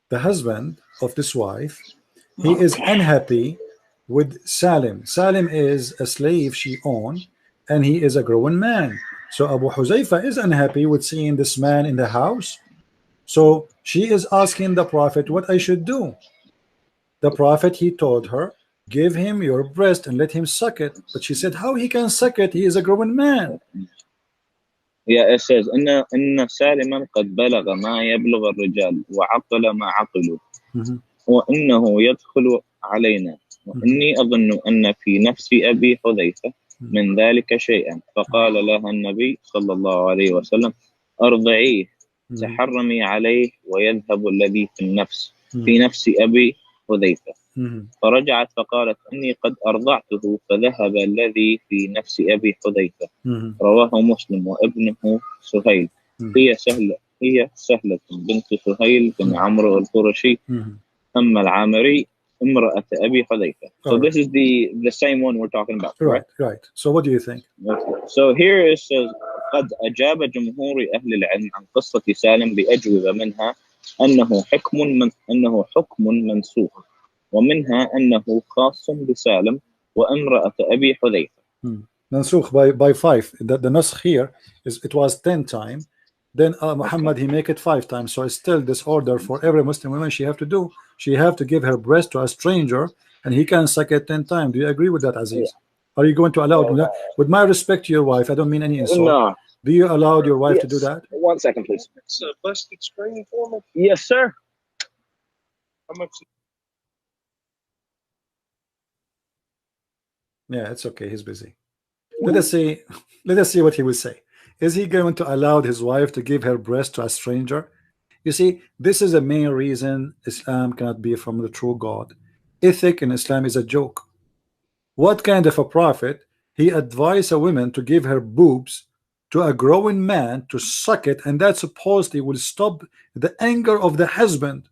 The husband of this wife, he is unhappy with Salim. Salim is a slave she owned, and he is a growing man. So Abu Huzaifa is unhappy with seeing this man in the house. So she is asking the prophet what I should do. The prophet, he told her, give him your breast and let him suck it. But she said, how he can suck it? He is a growing man. Yeah, it says إن سالما قد بلغ ما يبلغ الرجال وعقل ما عقلوا وإنه يدخل علينا وإني أظن أن في نفس أبي حذيفة من ذلك شيئا فقال لها النبي صلى الله عليه وسلم أرضعيه تحرمي عليه ويذهب الذي في نفس أبي حذيفة. فرجعت فقالت إني قد أرضعته فذهب الذي في نفس أبي حذيفة. رواه مسلم وابنه سهيل. هي سهلة بنت سهيل بن عمرو القرشي العامري امرأة أبي حذيفة. So this is the same one we're talking about, correct? Right. So what do you think? So here it says قد أجاب جمهور أهل العلم عن قصة سالم بأجوبة منها أنه حكم منسوخ ومنها أنه خاص بسالم وامرأة أبي حذيفة. منسوخ by 5. The نسخ here is it was 10 times. Then Muhammad he make it 5 times. So it's still this order for every Muslim woman she have to do. She have to give her breast to a stranger and he can suck it 10 times. Do you agree with that, Aziz? Are you going to allow it? With my respect to your wife, I don't mean any insult. No. Do you allow your wife to do that? 1 second, please. It's a busted screen for me. Yes, sir. How much? Yeah, it's okay. He's busy. Let us see what he will say. Is he going to allow his wife to give her breast to a stranger? You see, this is the main reason Islam cannot be from the true God. Ethic in Islam is a joke. What kind of a prophet he advised a woman to give her boobs to a growing man to suck it, and that supposedly will stop the anger of the husband?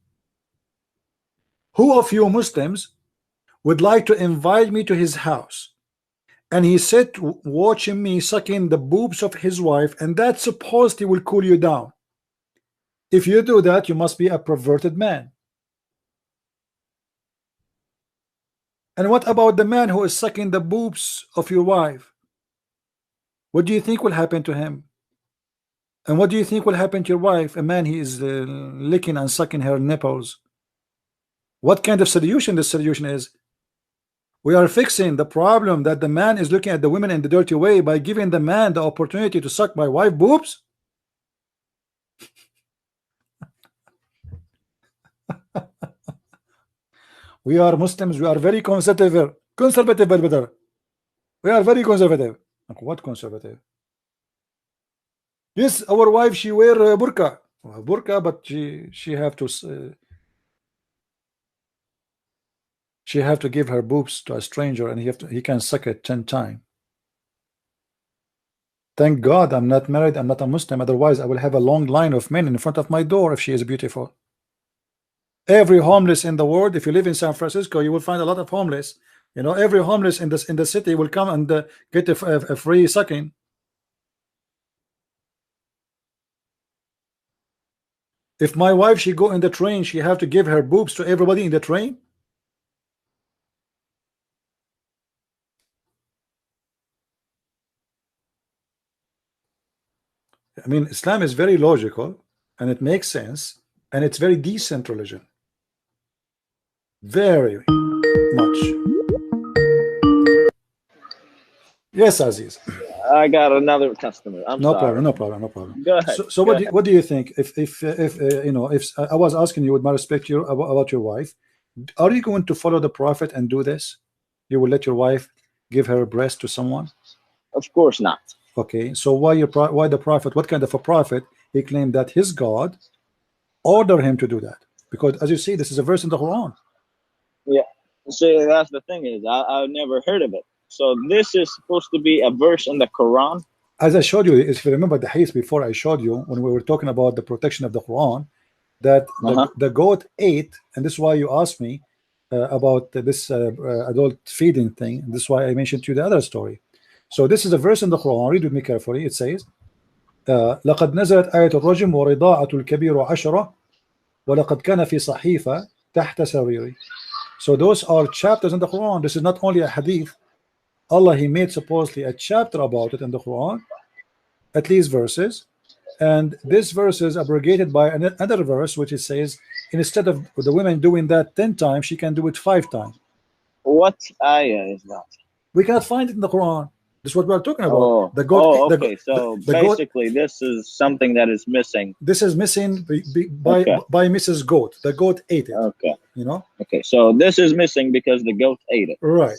Who of you Muslims would like to invite me to his house and he said watching me sucking the boobs of his wife, and that supposedly will cool you down? If you do that, you must be a perverted man. And what about the man who is sucking the boobs of your wife? What do you think will happen to him? And what do you think will happen to your wife? A man he is licking and sucking her nipples. What kind of solution this solution is? We are fixing the problem that the man is looking at the women in the dirty way by giving the man the opportunity to suck my wife boobs. We are Muslims, we are very conservative. We are very conservative. What conservative? Yes, our wife, she wear burqa. Burqa, but she have to she have to give her boobs to a stranger, and he can suck it 10 times. Thank God I'm not married, I'm not a Muslim, otherwise I will have a long line of men in front of my door if she is beautiful. Every homeless in the world, if you live in San Francisco, you will find a lot of homeless. You know, every homeless in the city will come and get a free sucking. If my wife, she go in the train, she have to give her boobs to everybody in the train. I mean, Islam is very logical and it makes sense, and it's very decent religion. Very much. Yes, Aziz. I got another customer. No problem. Go ahead. So what do you think? If you know, if I was asking you with my respect about your wife, are you going to follow the Prophet and do this? You will let your wife give her breast to someone? Of course not. Okay, so why the Prophet? What kind of a prophet? He claimed that his God ordered him to do that, because as you see, this is a verse in the Quran. Yeah. See, that's the thing is, I've never heard of it. So this is supposed to be a verse in the Quran. As I showed you, if you remember the hadith before, I showed you when we were talking about the protection of the Quran, that the goat ate, and this is why you asked me about this adult feeding thing. And this is why I mentioned to you the other story. So this is a verse in the Quran. Read with me carefully. It says, لقد نزلت آية الرجم ورضاعة الكبير عشرة ولقد كان في صحيفة تحت سريري. So those are chapters in the Quran. This is not only a hadith. Allah, he made supposedly a chapter about it in the Quran, at least verses, and this verse is abrogated by another verse which it says instead of the women doing that 10 times, she can do it 5 times. What ayah is that? We cannot find it in the Quran. This is what we are talking about. Oh, the goat. Okay. So basically, this is something that is missing. This is missing by Mrs. Goat. The goat ate it. Okay. You know. Okay. So this is missing because the goat ate it. Right.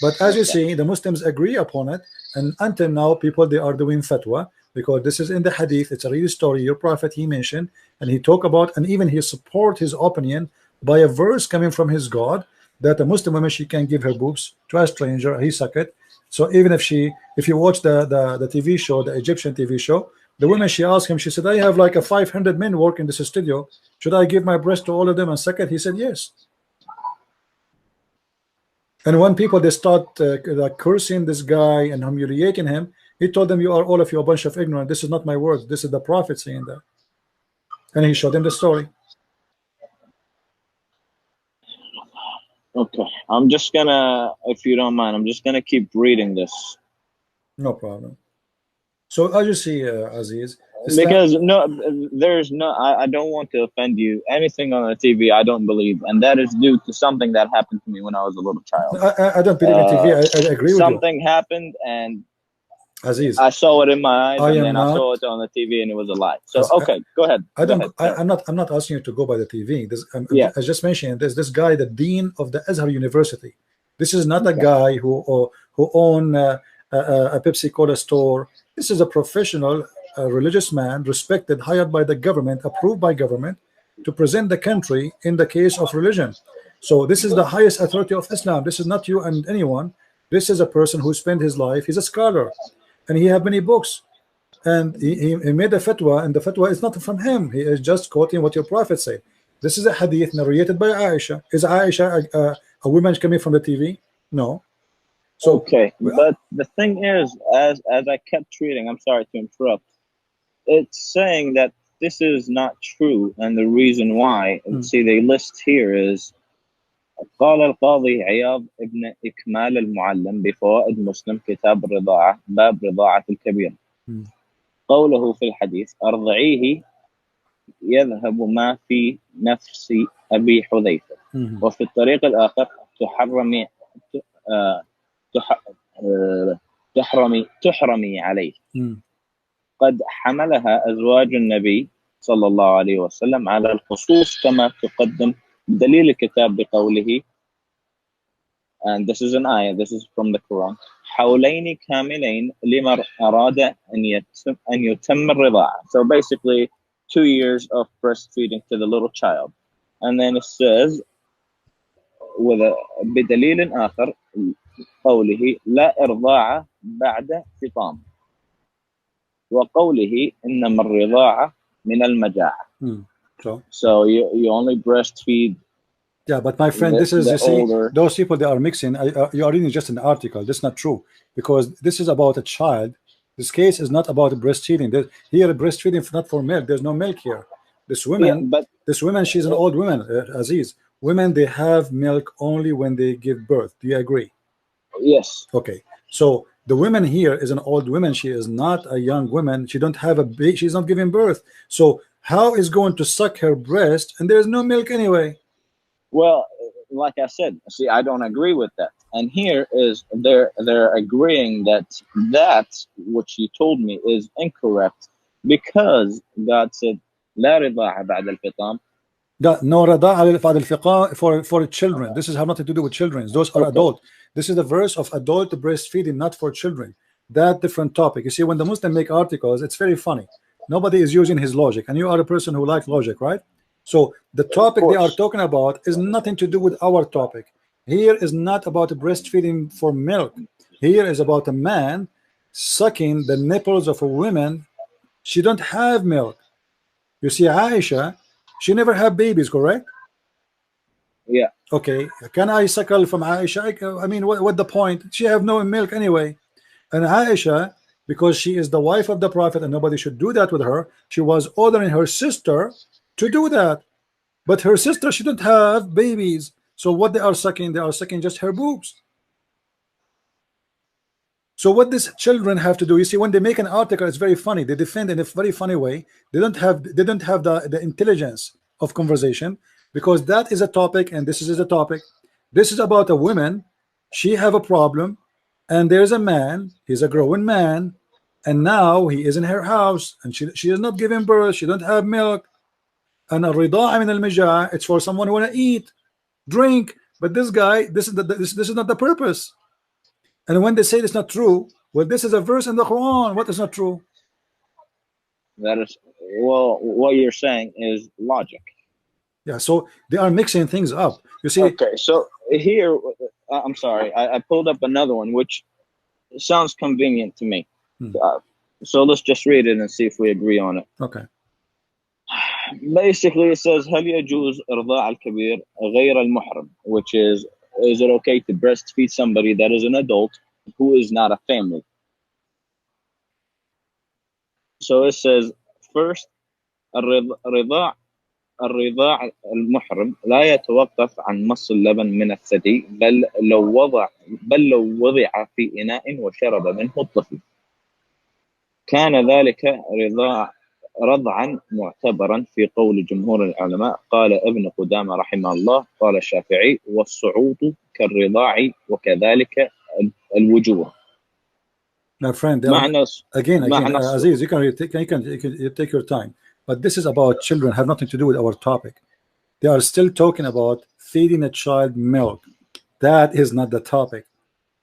But as you see, the Muslims agree upon it, and until now, people they are doing fatwa because this is in the hadith. It's a real story. Your Prophet he mentioned, and he talked about, and even he support his opinion by a verse coming from his God that a Muslim woman, she can give her boobs to a stranger, he suck it. So even if you watch the TV show, the Egyptian TV show, the woman, she asked him, she said, I have like a 500 men work in this studio. Should I give my breast to all of them and suck it? He said, yes. And when people, they start like cursing this guy and humiliating him, he told them, you are all of you a bunch of ignorant. This is not my words. This is the prophet saying that. And he showed them the story. Okay, I'm just gonna, if you don't mind, I'm just gonna keep reading this. No problem. So as you see, Aziz, because I don't want to offend you. Anything on the TV, I don't believe, and that is due to something that happened to me when I was a little child. I don't believe in TV. I agree with you. Something happened, and Aziz, I saw it in my eyes, and then I saw it on the TV, and it was a lie. So okay, go ahead. I'm not asking you to go by the TV. I just mentioned this guy, the dean of the Azhar University. This is not a guy who own a Pepsi Cola store. This is a professional, religious man, respected, hired by the government, approved by government, to present the country in the case of religion. So this is the highest authority of Islam. This is not you and anyone. This is a person who spent his life. He's a scholar, and he have many books, and he made a fatwa, and the fatwa is not from him. He is just quoting what your prophet said. This is a hadith narrated by Aisha. Is Aisha a woman coming from the TV? No. So, okay, but the thing is, as I kept reading, I'm sorry to interrupt, it's saying that this is not true, and the reason why, see, they list here is قال القاضي عياض ابن إكمال المعلم بفوائد مسلم كتاب الرضاعة باب رضاعة الكبير قوله في الحديث أرضعيه يذهب ما في نفس أبي حذيفة وفي الطريق الآخر تحرمي عليه قد حملها أزواج النبي صلى الله عليه وسلم على الخصوص كما تقدم دليل الكتاب بقوله, and this is an ayah, this is from the Quran, حولين كاملين لمن أراد أن يتم الرضاعة. So basically 2 years of breastfeeding to the little child. And then it says بدليل آخر قوله لا إرضاع بعد فطام وقوله إنما الرضاعة من المجاعة. So you only breastfeed. Yeah, but my friend, this is, you see, those people, they are mixing. You are reading just an article. That's not true, because this is about a child. This case is not about breastfeeding. Here, breastfeeding is not for milk. There's no milk here. This woman, she's an old woman, Aziz. Women, they have milk only when they give birth. Do you agree? Yes. Okay. So the woman here is an old woman. She is not a young woman. She don't have a baby. She's not giving birth. So how is going to suck her breast and there's no milk anyway? Well, like I said, see, I don't agree with that. And here is they're agreeing that which you told me is incorrect, because God said لا رضاعة بعد الفطام. No رضاعة بعد الفطام for children. This is have nothing to do with children. Those are adult. This is the verse of adult breastfeeding, not for children. That different topic. You see, when the Muslims make articles, it's very funny. Nobody is using his logic, and you are a person who likes logic, right? So the topic they are talking about is nothing to do with our topic. Here is not about breastfeeding for milk. Here is about a man sucking the nipples of a woman. She don't have milk. You see, Aisha, she never had babies, correct? Yeah. Okay. Can I suckle from Aisha? I mean, what the point? She have no milk anyway. And Aisha, because she is the wife of the Prophet and nobody should do that with her, she was ordering her sister to do that. But her sister, she don't have babies. So what they are sucking just her boobs. So what these children have to do, you see, when they make an article, it's very funny. They defend in a very funny way. They don't have the intelligence of conversation, because that is a topic and this is a topic. This is about a woman. She have a problem, and there's a man. He's a growing man, and now he is in her house, and she is not giving birth. She don't have milk. And الرضاعة من المجاعة, it's for someone who want to eat, drink. But this guy, this is not the purpose. And when they say it's not true, well, this is a verse in the Quran. What is not true? That is, well, what you're saying is logic. Yeah, so they are mixing things up. You see. Okay, so here, I'm sorry, I pulled up another one, which sounds convenient to me. So let's just read it and see if we agree on it. Okay. Basically, it says, هل يجوز إرضاع الكبير غير المحرم, which is it okay to breastfeed somebody that is an adult who is not a family? So it says, first, الرضاع المحرم لا يتوقف عن مص اللبن من الثدي بل لو وضع في إناء وشرب منه الطفل كان ذلك رضعا معتبرا في قول جمهور العلماء. قال ابن قدامة رحمه الله قال الشافعي والصعود كالرضاع وكذلك الوجوه. My friend, again, Aziz, you can take your time, but this is about children, have nothing to do with our topic. They are still talking about feeding a child milk. That is not the topic.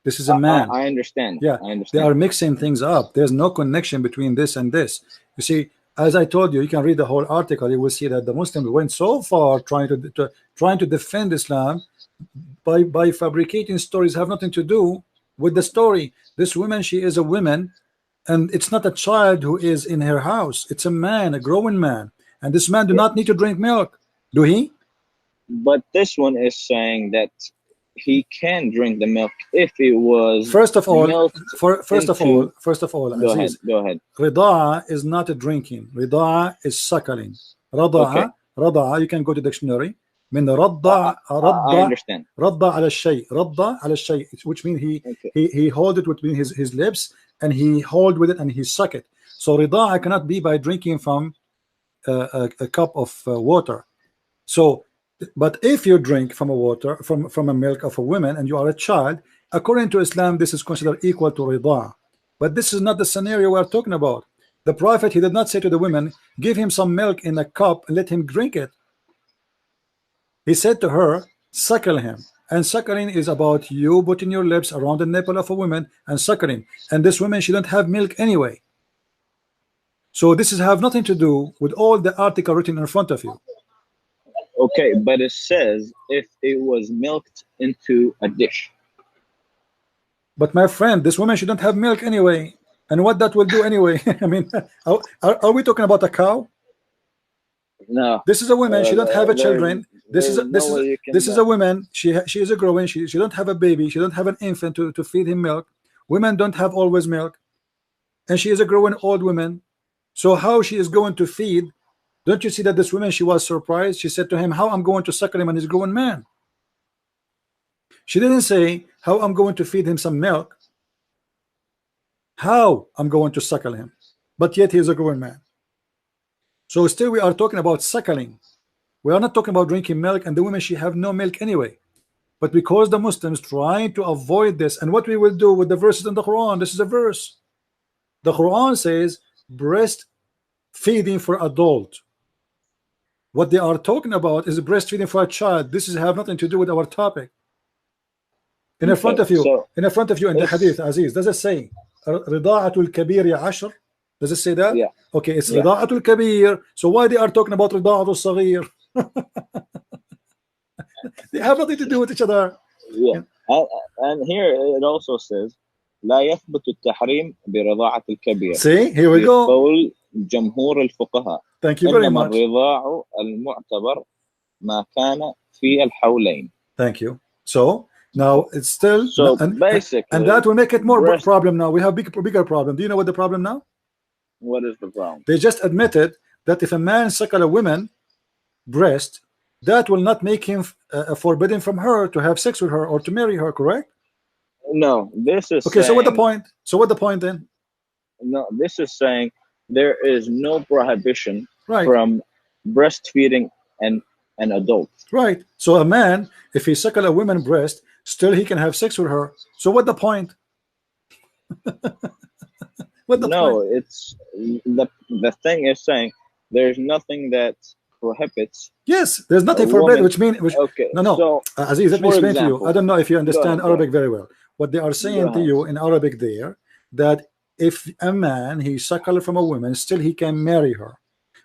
This is a man. I understand. Yeah, I understand. They are mixing things up. There's no connection between this and this. You see, as I told you, you can read the whole article. You will see that the Muslims went so far trying to defend Islam by fabricating stories have nothing to do with the story. This woman, she is a woman, and it's not a child who is in her house. It's a man, a growing man, and this man do not need to drink milk, do he? But this one is saying that he can drink the milk if it was first of all, go ahead. Rida'a is not a drinking. Rida'a is suckling. Rida'a, you can go to dictionary. من رضع I understand. رضع على الشيء رضع على الشيء, which means he hold it between his lips and he hold with it and he suck it. So rida'a cannot be by drinking from a cup of water. So but if you drink from a water from a milk of a woman and you are a child, according to Islam, this is considered equal to rida'a. But this is not the scenario we are talking about. The Prophet, he did not say to the women, give him some milk in a cup and let him drink it. He said to her, suckle him. And suckling is about you putting your lips around the nipple of a woman and suckling. And this woman, she don't have milk anyway. So this is have nothing to do with all the article written in front of you. Okay, but it says if it was milked into a dish. But my friend, this woman, she don't have milk anyway. And what that will do anyway? I mean, are we talking about a cow? No. This is a woman. She don't have a children. This is a woman. She is a growing. She don't have a baby. She don't have an infant to feed him milk. Women don't have always milk, and she is a growing old woman. So how she is going to feed? Don't you see that this woman, she was surprised? She said to him, "How I'm going to suckle him and he's a growing man." She didn't say how I'm going to feed him some milk. How I'm going to suckle him, but yet he is a growing man. So still we are talking about suckling. We are not talking about drinking milk, and the women, she have no milk anyway. But because the Muslims trying to avoid this, and what we will do with the verses in the Quran, this is a verse. The Quran says breastfeeding for adult. What they are talking about is breastfeeding for a child. This is have nothing to do with our topic. In front of you, in the hadith, Aziz, does it say Rida'atul Kabir ya Ashr? Does it say that? Yeah. Okay, it's Rida'atul Kabir. So why they are talking about Rida'atul Saghir? They have nothing to do with each other. Yeah. And here it also says لا يثبت التحريم برضاعة الكبير. See, here we go. قول جمهور الفقهاء. Thank you very much. الرضاع المعتبر ما كان في الحولين. Thank you. So now it's still basically, and that will make it more problem. Now we have bigger problem. Do you know what the problem now? What is the problem? They just admitted that if a man suckle a woman breast, that will not make him forbidden from her to have sex with her or to marry her, correct? No, this is okay. Saying, so what the point? So what the point then? No, this is saying there is no prohibition from breastfeeding an adult. Right. So a man, if he suckle a woman breast, still he can have sex with her. So what the point? It's the thing is saying there's nothing that prohibits. Yes, there's nothing forbidden, which means okay. No. So, Aziz, let me explain to you. I don't know if you understand Arabic very well. What they are saying to you in Arabic there, that if a man he suckle from a woman, still he can marry her.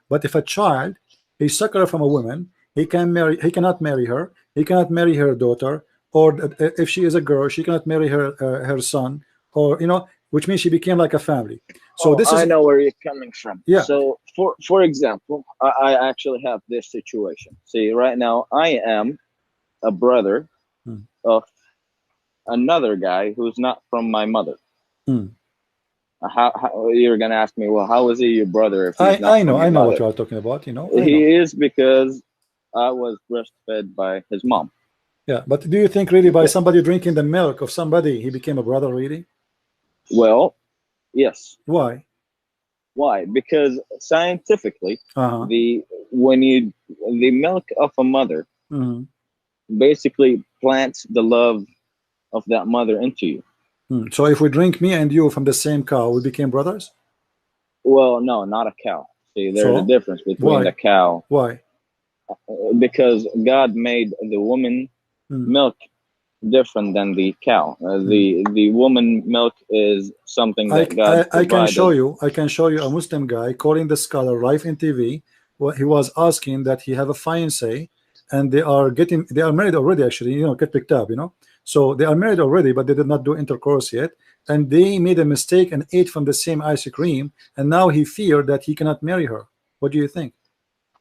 But if a child he suckle from a woman, he cannot marry her. He cannot marry her daughter or if she is a girl, she cannot marry her son, or which means she became like a family. So this is, I know where you're coming from. Yeah. So for example, I actually have this situation. See, right now I am a brother of another guy who's not from my mother. How you're gonna ask me? Well, how is he your brother if he's not I know from your mother? what you are talking about. He is, because I was breastfed by his mom. Yeah, but do you think really by somebody drinking the milk of somebody he became a brother really? Well, yes. Why? Why? Because scientifically, the milk of a mother basically plants the love of that mother into you. So if we drink, me and you, from the same cow, we became brothers? Well, no, not a cow. See, there's a difference between the cow. Why? Because God made the woman milk different than the cow. The woman milk is something that God provided. I can show you a Muslim guy calling the scholar live in TV. He was asking that he have a fiancé, and they are married already, actually, get picked up, so they are married already, but they did not do intercourse yet, and they made a mistake and ate from the same ice cream, and now he feared that he cannot marry her. What do you think?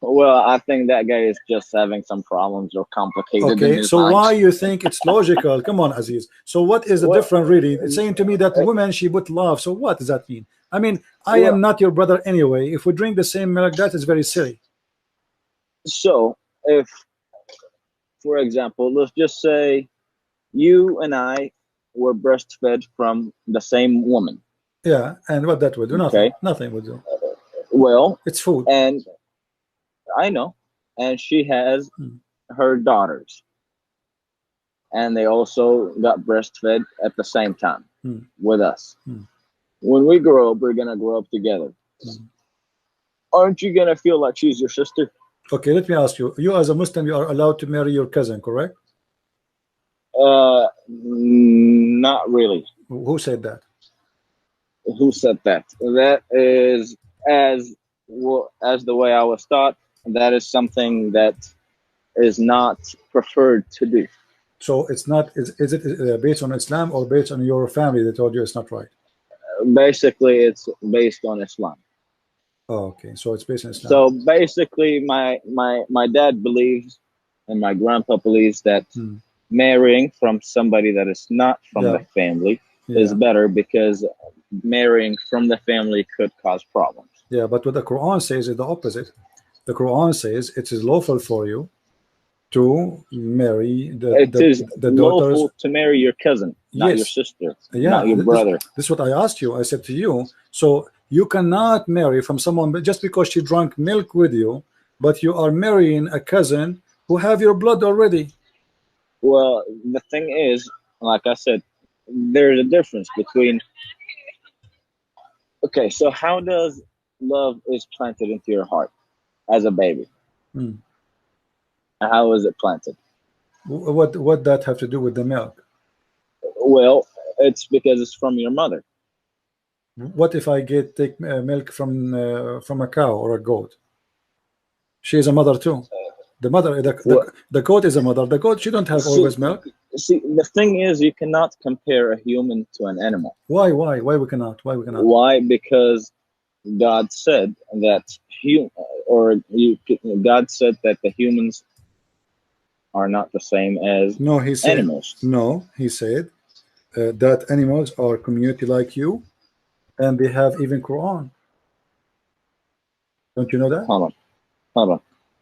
Well, I think that guy is just having some problems or complicated. Okay, so why you think it's logical? Come on, Aziz. So what is the difference really? It's saying to me that women, she put love. So what does that mean? I mean, I am not your brother anyway. If we drink the same milk, that is very silly. So if, for example, let's just say you and I were breastfed from the same woman. Yeah, and what that would do? Nothing. Nothing would do. Well, it's food. And I know, and she has her daughters, and they also got breastfed at the same time with us. When we grow up, we're gonna grow up together. Aren't you gonna feel like she's your sister? Okay, let me ask you. You as a Muslim, you are allowed to marry your cousin, correct? Not really. Who said that? Who said that? That is as the way I was taught. That is something that is not preferred to do. So it's not. Is it based on Islam or based on your family that told you it's not right? Basically, it's based on Islam. Oh, okay, so it's based on Islam. So basically, my dad believes, and my grandpa believes that marrying from somebody that is not from the family is better, because marrying from the family could cause problems. Yeah, but what the Quran says is the opposite. The Quran says it is lawful for you to marry the daughters. Lawful to marry your cousin, not your sister, not your brother. This is what I asked you. I said to you, so you cannot marry from someone just because she drank milk with you, but you are marrying a cousin who have your blood already. Well, the thing is, like I said, there's a difference between. Okay, so how does love is planted into your heart as a baby? How is it planted? What that have to do with the milk? Well, it's because it's from your mother. What if I take milk from a cow or a goat? She is a mother too. The mother, the goat is a mother. The goat, she don't have always milk. See, the thing is, you cannot compare a human to an animal. Why we cannot? Why we cannot? Why? Because God said that God said that the humans are not the same as animals. No, he said that animals are community like you, and they have even Quran. Don't you know that? Hold on.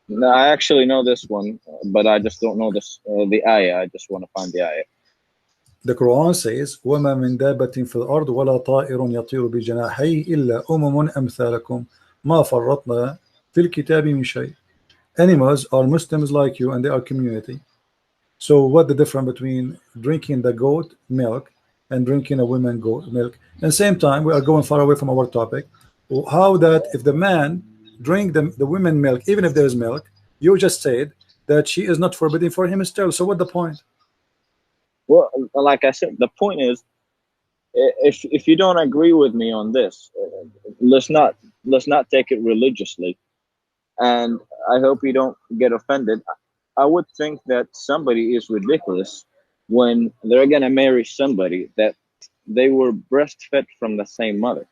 No, I actually know this one, but I just don't know the ayah. I just want to find the ayah. The Quran says, وَمَا مِن دَابَّةٍ فِي الْأَرْضِ وَلَا طَائِرٌ يَطِيرُ بِجَنَاحَيْهِ إِلَّا أُمَمٌ أَمْثَالُكُمْ مَا فَرَّطْنَا فِي الْكِتَابِ مِنْ شَيْءٍ. Animals are Muslims like you, and they are community. So what the difference between drinking the goat milk and drinking a woman goat milk? At the same time, we are going far away from our topic. How that if the man drink the women milk, even if there is milk, you just said that she is not forbidden for him still. So what the point? Well, like I said, the point is, if you don't agree with me on this, let's not take it religiously, and I hope you don't get offended. I would think that somebody is ridiculous when they're gonna marry somebody that they were breastfed from the same mother.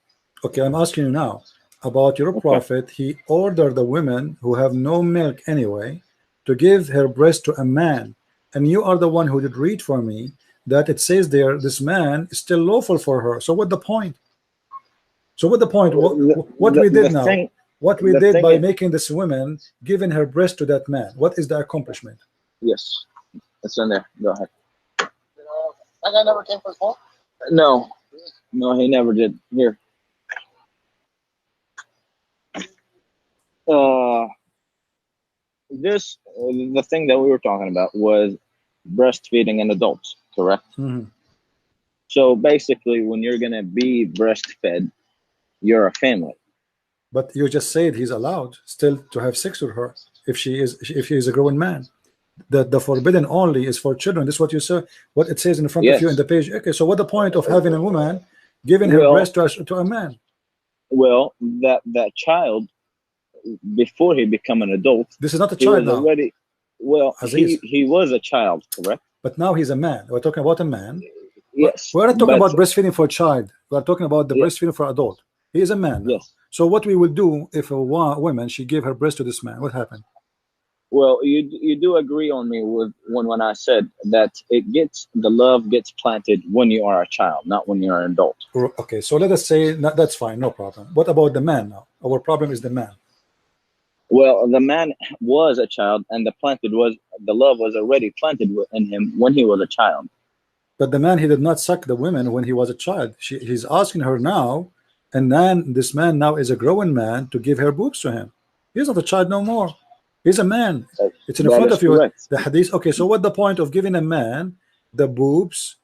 Okay, I'm asking you now about your prophet. He ordered the women who have no milk anyway to give her breast to a man, and you are the one who did read for me that it says there this man is still lawful for her. So what the point? So what the point? What we did now? What we did by making this woman giving her breast to that man? What is the accomplishment? Yes, it's in there. Go ahead. That guy never came for his phone? No, no, he never did. Here. The thing that we were talking about was breastfeeding in adults, correct? Mm-hmm. So basically, when you're gonna be breastfed, you're a family. But you just said he's allowed still to have sex with her if he is a grown man. That the forbidden only is for children. This is what you say. What it says in front of you in the page. Okay, so what the point of having a woman giving her breast to a man? Well, that child, before he become an adult, this is not a child now. Already, well, he was a child, correct? But now he's a man. We're talking about a man. Yes. We're not talking about breastfeeding for a child. We're talking about the breastfeeding for adult. He is a man now. Yes. So what we will do if a woman she gave her breast to this man? What happened? Well, you do agree on me with when I said that the love gets planted when you are a child, not when you're an adult. Okay, so let us say that's fine, no problem. What about the man now? Our problem is the man. Well, the man was a child, and the love was already planted in him when he was a child. But the man, he did not suck the women when he was a child. He's asking her now, and then this man now is a grown man to give her boobs to him. He's not a child no more. He's a man. It's in front of you. Correct. The hadith. Okay, so what the point of giving a man the boobs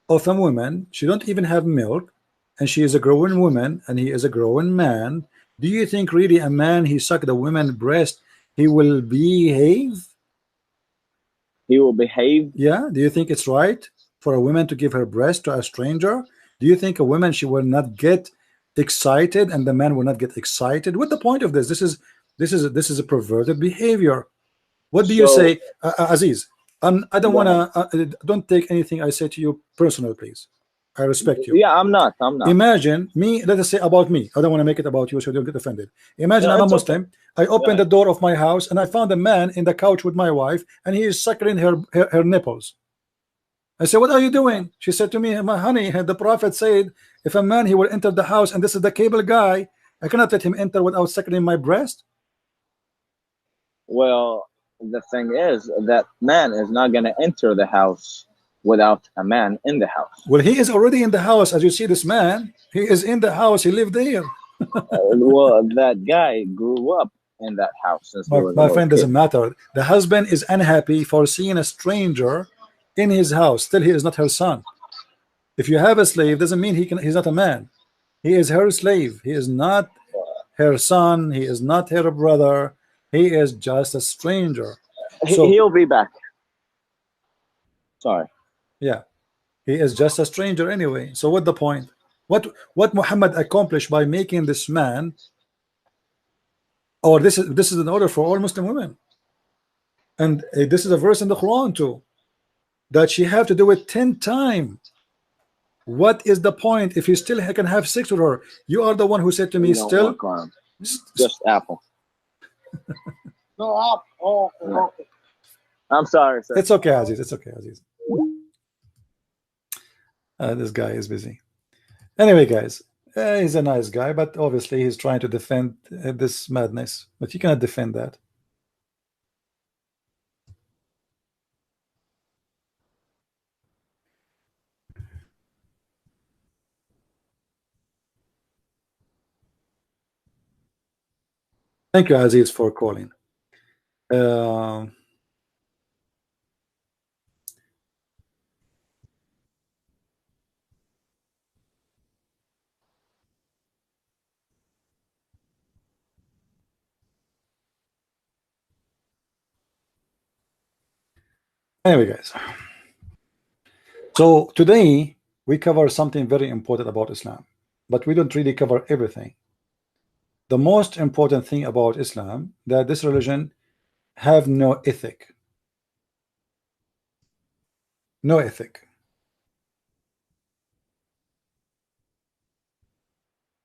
of a woman? She don't even have milk, and she is a grown woman, and he is a grown man. Do you think really a man he suck the woman breast, he will behave? He will behave? Yeah. Do you think it's right for a woman to give her breast to a stranger? Do you think a woman she will not get excited and the man will not get excited? What's the point of this? This is a perverted behavior. What do you say, Aziz? I don't want to. Don't take anything I say to you personal, please. I respect you. Yeah, I'm not. Imagine me. Let us say about me. I don't want to make it about you, so you don't get offended. Imagine I'm a Muslim. Okay. I opened the door of my house and I found a man in the couch with my wife, and he is suckling her nipples. I said, "What are you doing?" She said to me, "My honey, the Prophet said, if a man he will enter the house, and this is the cable guy, I cannot let him enter without suckling my breast." Well, the thing is that man is not going to enter the house without a man in the house. Well, he is already in the house. As you see, this man, he is in the house. He lived there. Well, that guy grew up in that house. My friend, doesn't matter. The husband is unhappy for seeing a stranger in his house. Still, he is not her son. If you have a slave, doesn't mean he's not a man. He is her slave. He is not her son. He is not her brother. He is just a stranger. So, he'll be back. Sorry. Yeah, he is just a stranger anyway. So what the point? What Muhammad accomplished by making this man, or this is an order for all Muslim women, and this is a verse in the Quran too, that she have to do it 10 times. What is the point if he still can have sex with her? You are the one who said to me, still just apple. No apple. Oh, okay. I'm sorry, sir. It's okay, Aziz. It's okay, Aziz. This guy is busy. Anyway, guys, he's a nice guy, but obviously he's trying to defend this madness. But you cannot defend that. Thank you, Aziz, for calling. Anyway, guys, so today we cover something very important about Islam, but we don't really cover everything. The most important thing about Islam, that this religion have no ethic. No ethic.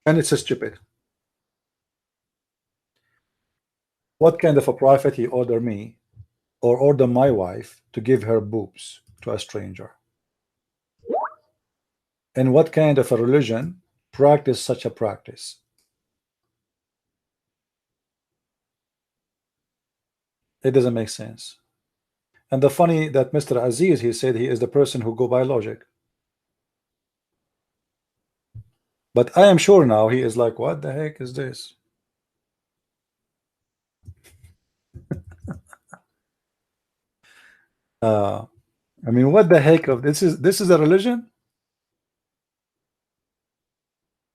And it's stupid. What kind of a prophet he order me or order my wife to give her boobs to a stranger? And what kind of a religion practice such a practice? It doesn't make sense. And the funny that Mr. Aziz, he said he is the person who go by logic. But I am sure now he is like, what the heck is this? I mean, what the heck of this is a religion?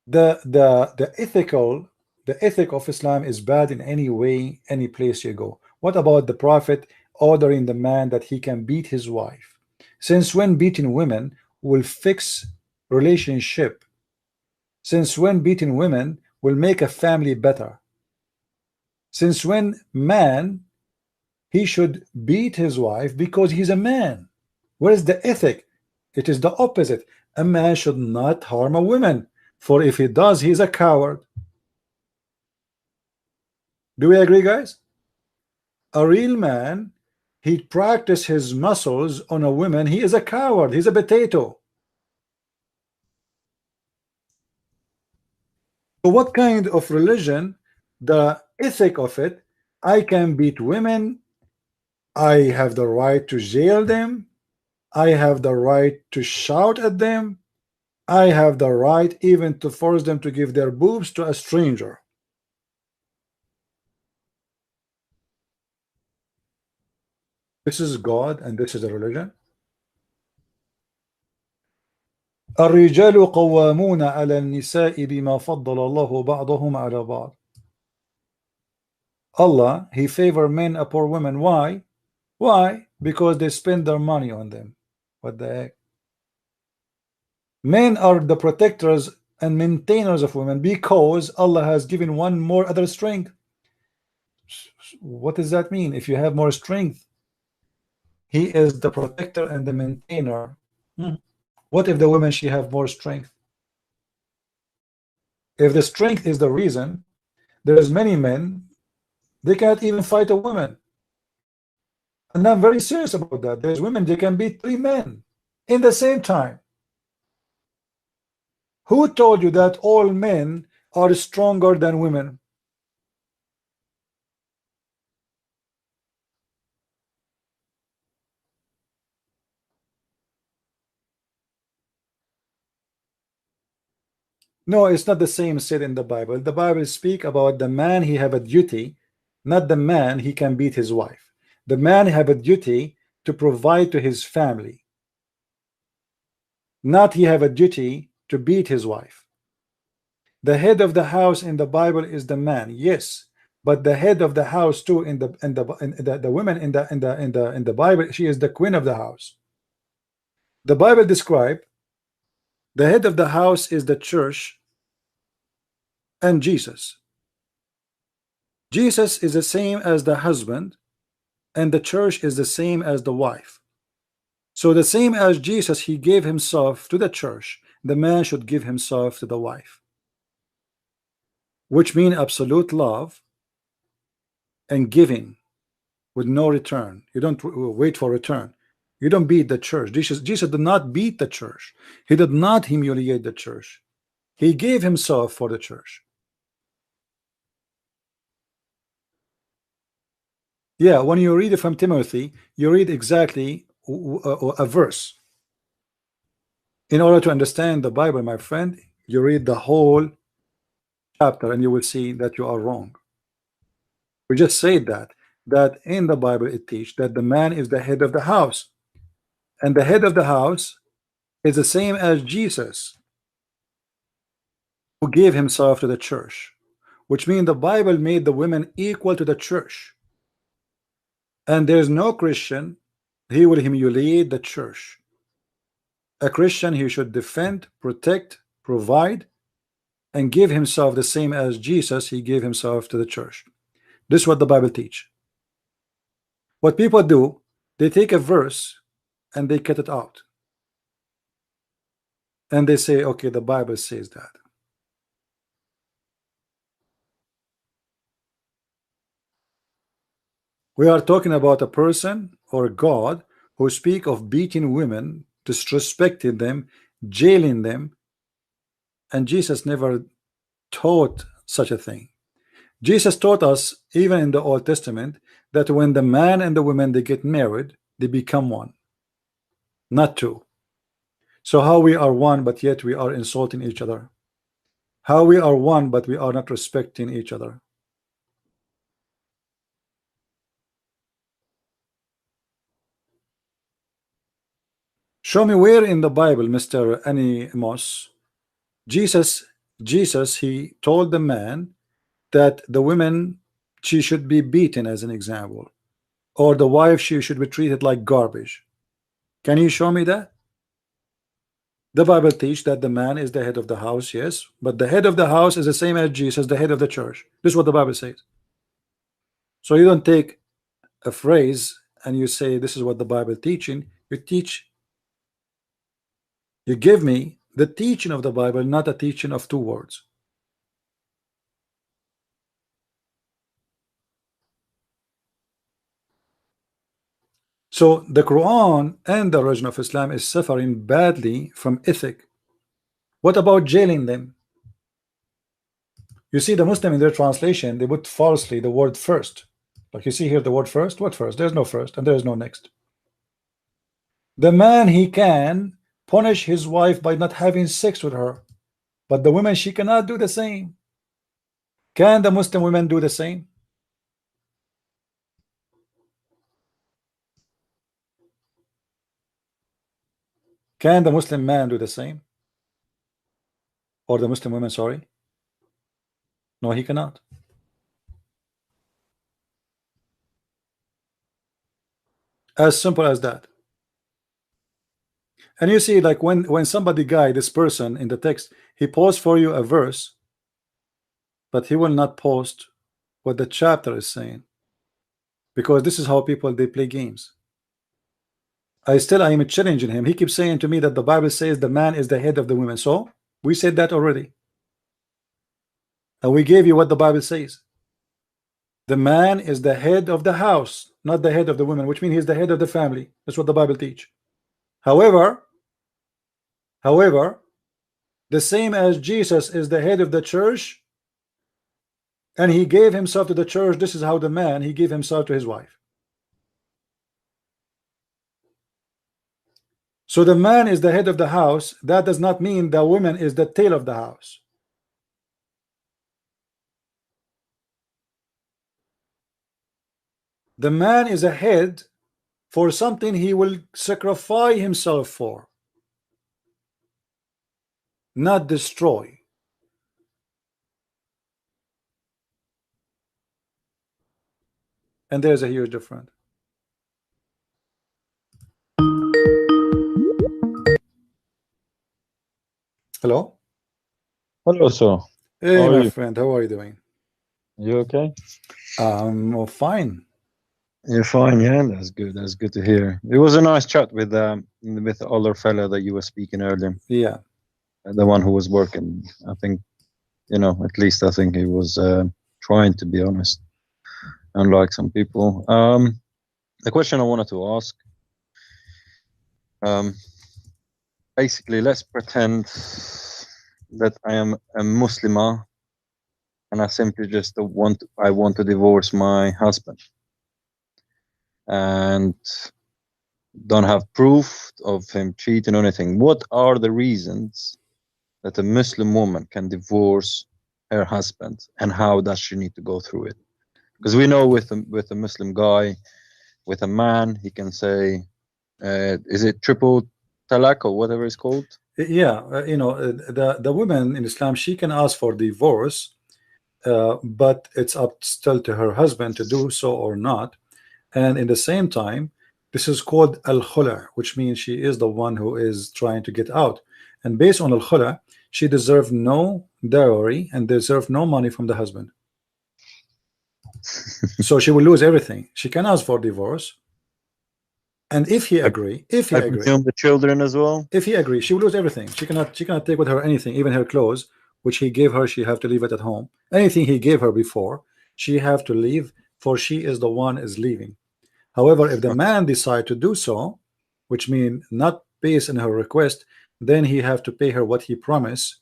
The ethic of Islam is bad in any way, any place you go. What about the Prophet ordering the man that he can beat his wife? Since when beating women will fix relationship? Since when beating women will make a family better? Since when man he should beat his wife because he's a man? Where is the ethic? It is the opposite. A man should not harm a woman, for if he does, he's a coward. Do we agree, guys? A real man, he practice his muscles on a woman, he is a coward, he's a potato. So what kind of religion, the ethic of it, I can beat women, I have the right to jail them, I have the right to shout at them, I have the right even to force them to give their boobs to a stranger. This is God and this is a religion. الرجال قوامون على النساء بما فضل الله بعضهم على بعض. Allah, he favor men upon women. Why? Why? Because they spend their money on them. What the heck? Men are the protectors and maintainers of women because Allah has given one more other strength. What does that mean? If you have more strength, he is the protector and the maintainer. What if the woman she have more strength? If the strength is the reason, there's many men, they can't even fight a woman. And I'm very serious about that. There's women, they can beat 3 men in the same time. Who told you that all men are stronger than women? No, it's not the same said in the Bible. The Bible speak about the man he have a duty, not the man he can beat his wife. The man have a duty to provide to his family, not he have a duty to beat his wife. The head of the house in the Bible is the man, yes, but the head of the house too in the women in the Bible, she is the queen of the house. The Bible describe the head of the house is the church and Jesus. Jesus is the same as the husband, and the church is the same as the wife. So the same as Jesus, he gave himself to the church, the man should give himself to the wife, which means absolute love and giving with no return. You don't wait for return. You don't beat the church. Jesus did not beat the church. He did not humiliate the church. He gave himself for the church. Yeah, when you read it from Timothy, you read exactly a verse. In order to understand the Bible, my friend, you read the whole chapter and you will see that you are wrong. We just said that in the Bible it teaches that the man is the head of the house, and the head of the house is the same as Jesus, who gave himself to the church, which means the Bible made the women equal to the church. And there's no Christian, he will humiliate the church. A Christian, he should defend, protect, provide, and give himself the same as Jesus, he gave himself to the church. This is what the Bible teach. What people do, they take a verse and they cut it out. And they say, okay, the Bible says that. We are talking about a person or God who speak of beating women, disrespecting them, jailing them, and Jesus never taught such a thing. Jesus taught us, even in the Old Testament, that when the man and the woman they get married, they become one, not two. So how we are one, but yet we are insulting each other? How we are one, but we are not respecting each other? Show me where in the Bible, Mr. Animos, Jesus, he told the man that the woman, she should be beaten, as an example, or the wife, she should be treated like garbage. Can you show me that? The Bible teaches that the man is the head of the house, yes, but the head of the house is the same as Jesus, the head of the church. This is what the Bible says. So you don't take a phrase and you say this is what the Bible teaching. You teach, you give me the teaching of the Bible, not a teaching of two words. So the Quran and the religion of Islam is suffering badly from ethic. What about jailing them? You see, the Muslim in their translation, they put falsely the word first. Like you see here the word first. What first? There's no first and there's no next. The man, he can punish his wife by not having sex with her, but the woman, she cannot do the same. Can the Muslim women do the same? Can the Muslim man do the same? Or the Muslim women, sorry? No, he cannot. As simple as that. And you see, like when somebody guy, this person in the text, he posts for you a verse, but he will not post what the chapter is saying, because this is how people, they play games. I am challenging him. He keeps saying to me that the Bible says the man is the head of the women. So we said that already, and we gave you what the Bible says. The man is the head of the house, not the head of the women, which means he's the head of the family. That's what the Bible teach. However, the same as Jesus is the head of the church, and he gave himself to the church, this is how the man, he gave himself to his wife. So the man is the head of the house. That does not mean the woman is the tail of the house. The man is a head for something he will sacrifice himself for, not destroy. And there's a huge difference. Hello? Hello, sir. Hey, How are my you? friend, how are you doing? You okay? Well, fine. You're fine, yeah. That's good. That's good to hear. It was a nice chat with the other fella that you were speaking earlier. Yeah. The one who was working. I think, at least I think he was trying to be honest, unlike some people. The question I wanted to ask, basically, let's pretend that I am a Muslimah and I simply just want to divorce my husband and don't have proof of him cheating or anything. What are the reasons that a Muslim woman can divorce her husband, and how does she need to go through it? Because we know with a Muslim guy, with a man, he can say, is it triple talaq or whatever it's called? Yeah, the woman in Islam, she can ask for divorce, but it's up still to her husband to do so or not. And in the same time, this is called al-khula, which means she is the one who is trying to get out. And based on al-khula, she deserves no dowry and deserves no money from the husband. So she will lose everything. She can ask for divorce, And if he agree, I presume the children as well. If he agrees, she will lose everything. She cannot take with her anything, even her clothes, which he gave her. She have to leave it at home. Anything he gave her before, she have to leave, for she is the one is leaving. However, if the man decide to do so, which mean not based on her request, then he have to pay her what he promised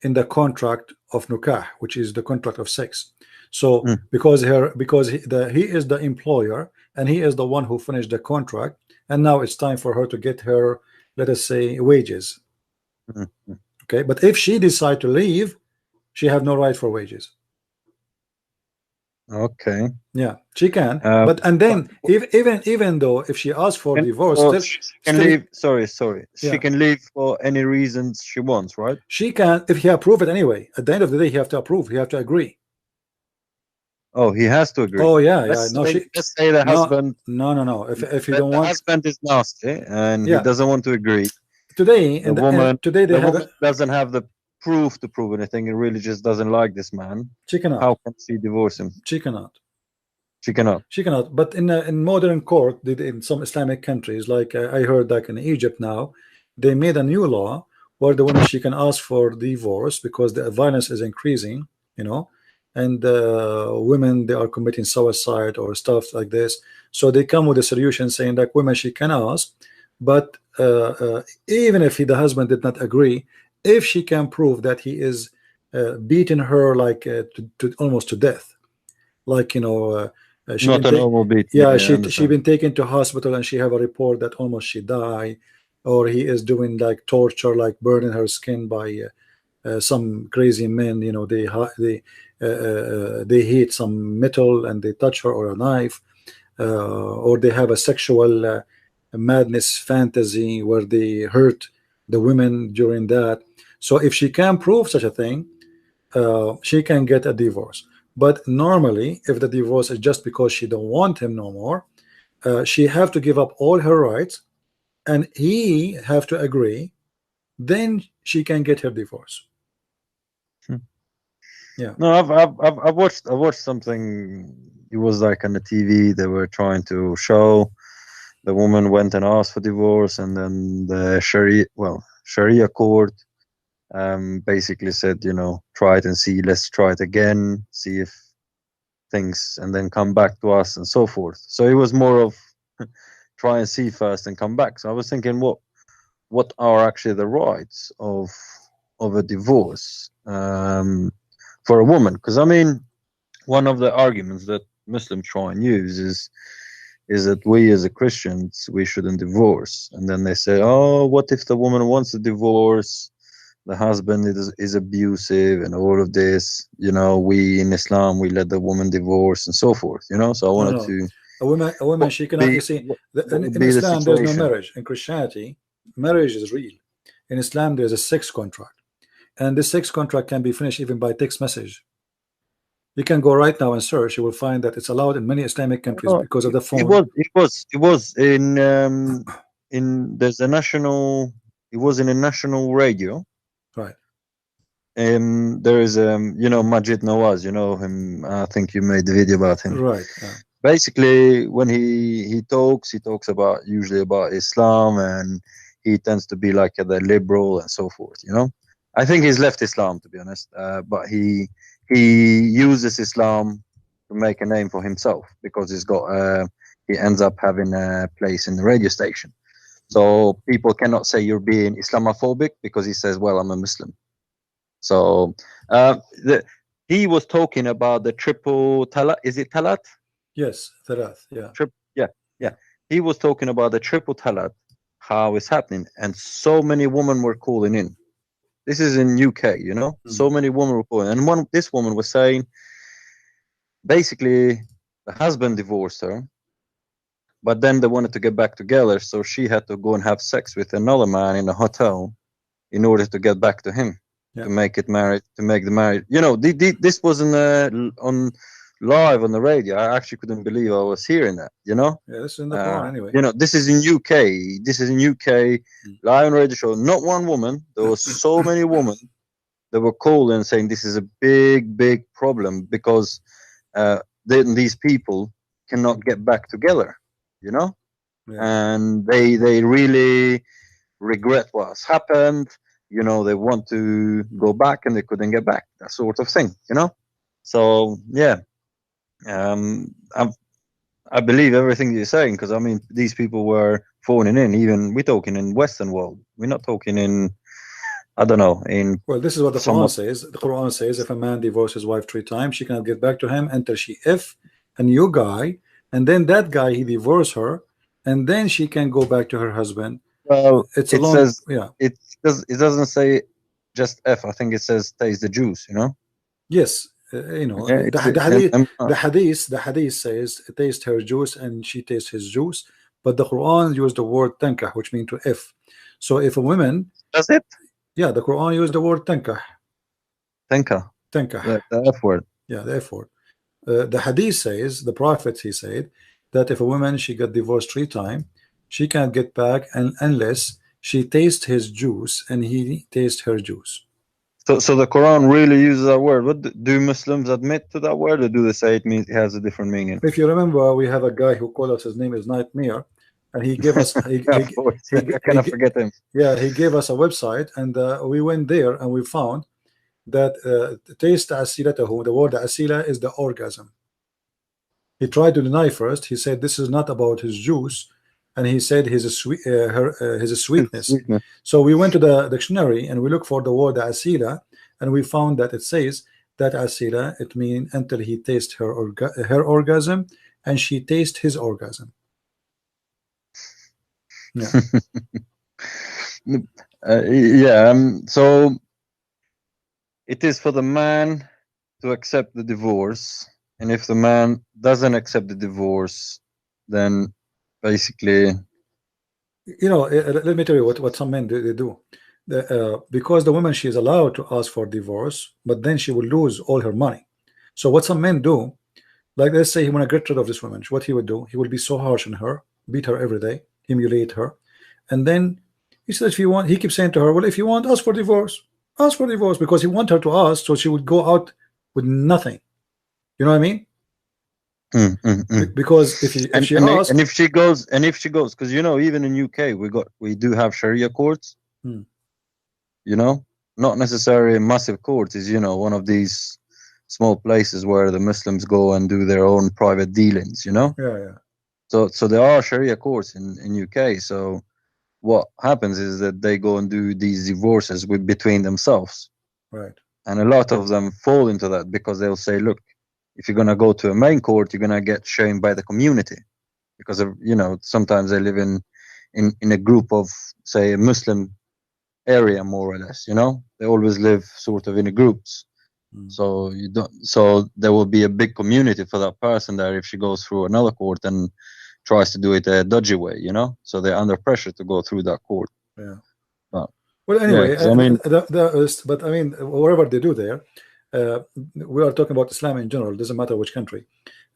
in the contract of nukah, which is the contract of sex. So because he is the employer and he is the one who finished the contract, and now it's time for her to get her, let us say, wages. Okay, but if she decide to leave, she have no right for wages. Okay. Yeah, she can. But and then even though if she asks for divorce, she can leave. Sorry. Yeah. She can leave for any reasons she wants, right? She can if he approve it anyway. At the end of the day, he have to approve. He have to agree. Oh, he has to agree. Oh yeah, let's No, say, let's say the husband. No. If you don't the want, husband is nasty and he doesn't want to agree. Today, the woman woman doesn't have the proof to prove anything. It really just doesn't like this man. She cannot. How can she divorce him? She cannot. She cannot. She cannot. But in modern court, in some Islamic countries, like I heard that in Egypt now, they made a new law where the woman, she can ask for divorce because the violence is increasing, and women, they are committing suicide or stuff like this. So they come with a solution saying that women, she can ask, but even if the husband did not agree, if she can prove that he is beating her like to almost to death, like not a normal beat. Yeah, she been taken to hospital and she have a report that almost she died, or he is doing like torture, like burning her skin by some crazy men. They hit some metal and they touch her, or a knife, or they have a sexual madness fantasy where they hurt the women during that. So if she can prove such a thing, she can get a divorce. But normally, if the divorce is just because she don't want him no more, she have to give up all her rights, and he have to agree. Then she can get her divorce. Yeah. No, I've watched something. It was like on the TV. They were trying to show the woman went and asked for divorce, and then the Sharia court basically said, try it and see. Let's try it again. See if things, and then come back to us and so forth. So it was more of try and see first and come back. So I was thinking, what are actually the rights of a divorce for a woman? Because I mean, one of the arguments that Muslims try and use is that we as a Christians, we shouldn't divorce. And then they say, oh, what if the woman wants a divorce? The husband is abusive and all of this, we in Islam, we let the woman divorce and so forth, so I wanted to. A woman, she cannot, you see, in Islam, there's no marriage. In Christianity, marriage is real. In Islam, there's a sex contract. And this sex contract can be finished even by text message. You can go right now and search. You will find that it's allowed in many Islamic countries because of the phone. It was in there's a national. It was in a national radio. Right. There is Majid Nawaz. You know him. I think you made the video about him. Right. Yeah. Basically, when he talks usually about Islam, and he tends to be like the liberal and so forth. I think he's left Islam, to be honest. But he uses Islam to make a name for himself because he ends up having a place in the radio station. So people cannot say you're being Islamophobic because he says, well, I'm a Muslim. So he was talking about the triple talat. Is it talat? Yes, talat. Yeah. Yeah. He was talking about the triple talat, how it's happening, and so many women were calling in. This is in UK, so many women were calling, and this woman was saying, basically, the husband divorced her, but then they wanted to get back together, so she had to go and have sex with another man in a hotel in order to get back to him, to make the marriage. This wasn't on live on the radio. I actually couldn't believe I was hearing that. Yeah, this is in the Quran anyway. This is in UK. This is in UK live on radio show. Not one woman. There were so many women that were calling saying this is a big, big problem because then these people cannot get back together. and they really regret what has happened. You know, they want to go back and they couldn't get back. That sort of thing. You know, so yeah, I believe everything you're saying, because I mean, these people were phoning in. Even we're talking in Western world. We're not talking in, I don't know, in. Well, this is what the Quran says. The Quran says if a man divorces his wife 3 times, she cannot get back to him until she a new guy, and then that guy he divorce her, and then she can go back to her husband. Well, it's it says, yeah. It doesn't say just F. I think it says taste the juice. You know. Yes, you know, Yeah, the hadith says taste her juice and she tastes his juice, but the Quran used the word tankah, which means to if. So if a woman does it? Yeah, the Quran used the word tankah. Tankah. Tankah. The F word. Yeah, the F word. The hadith says, the prophet, he said that if a woman she got divorced 3 times, she can't get back unless she tastes his juice and he tastes her juice. So the Quran really uses that word. What do Muslims admit to that word, or do they say it has a different meaning? If you remember, we have a guy who called us. His name is Nightmare, and he gave us. I cannot forget him. Yeah, he gave us a website, and we went there and we found that taste asilatahu, the word asila is the orgasm. He tried to deny first. He said this is not about his juice, and he said his sweetness. So we went to the dictionary and we looked for the word asila, and we found that it says that asila, it means until he tastes her orgasm and she tastes his orgasm. Yeah. So it is for the man to accept the divorce, and if the man doesn't accept the divorce, then basically, you know, let me tell you what some men do. Because the woman, she is allowed to ask for divorce, but then she will lose all her money. So what some men do, like let's say he want to get rid of this woman, what he would do, he will be so harsh on her, beat her every day, humiliate her, and then he says, if you want, he keeps saying to her, well, if you want, ask for divorce, because he want her to ask, so she would go out with nothing. You know what I mean? Because if she asks, and if she goes, because you know, even in UK we do have Sharia courts. You know, not necessarily massive courts. Is, you know, one of these small places where the Muslims go and do their own private dealings. You know. Yeah. So there are Sharia courts in UK. So what happens is that they go and do these divorces between themselves. Right. And a lot of them fall into that because they'll say, look, if you're gonna go to a main court, you're gonna get shamed by the community, because of, you know, sometimes they live in a group of, say, a Muslim area, more or less. You know, they always live sort of in groups. So there will be a big community for that person there if she goes through another court and tries to do it a dodgy way, you know. So they're under pressure to go through that court. Yeah. Well, anyway, I mean, but I mean, whatever they do there, we are talking about Islam in general. It doesn't matter which country.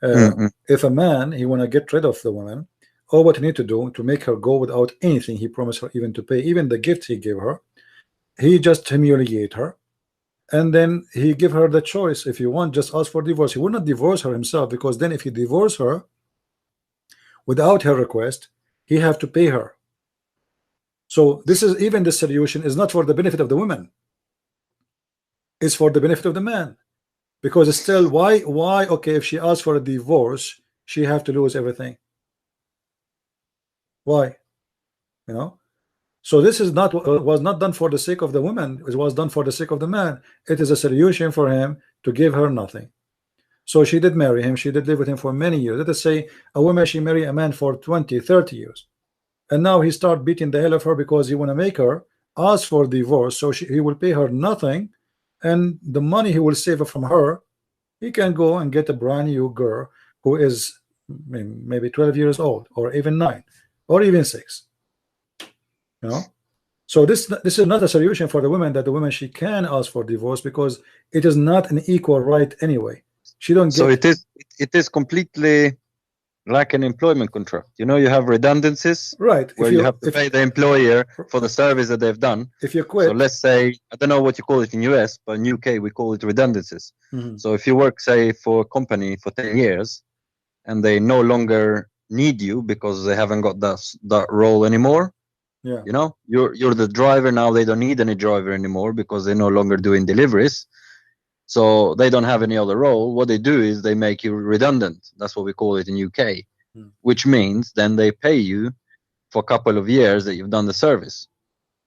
If a man, he want to get rid of the woman, all what he need to do to make her go without anything he promised her even to pay, even the gift he gave her, he just humiliate her, and then he give her the choice. If you want, just ask for divorce. He will not divorce her himself, because then if he divorce her without her request, he have to pay her. So this is, even the solution is not for the benefit of the woman, it's for the benefit of the man, because it's still why okay, if she asks for a divorce, she have to lose everything. Why? You know, so this is not was not done for the sake of the woman, it was done for the sake of the man. It is a solution for him to give her nothing. So she did marry him, she did live with him for many years. Let us say a woman, she marry a man for 20-30 years, and now he start beating the hell of her because he want to make her ask for divorce, so he will pay her nothing, and the money he will save from her, he can go and get a brand new girl who is maybe 12 years old, or even 9, or even 6. You know, so this is not a solution for the woman, that the woman, she can ask for divorce, because it is not an equal right anyway. She don't get. So it is completely like an employment contract. You know, you have redundancies, right, where you have to pay the employer for the service that they've done. If you quit, so let's say, I don't know what you call it in US, but in UK we call it redundancies. So if you work, say, for a company for 10 years and they no longer need you because they haven't got that role anymore. Yeah. You know, you're the driver now. They don't need any driver anymore because they're no longer doing deliveries. So they don't have any other role. What they do is they make you redundant. That's what we call it in UK, which means then they pay you for a couple of years that you've done the service.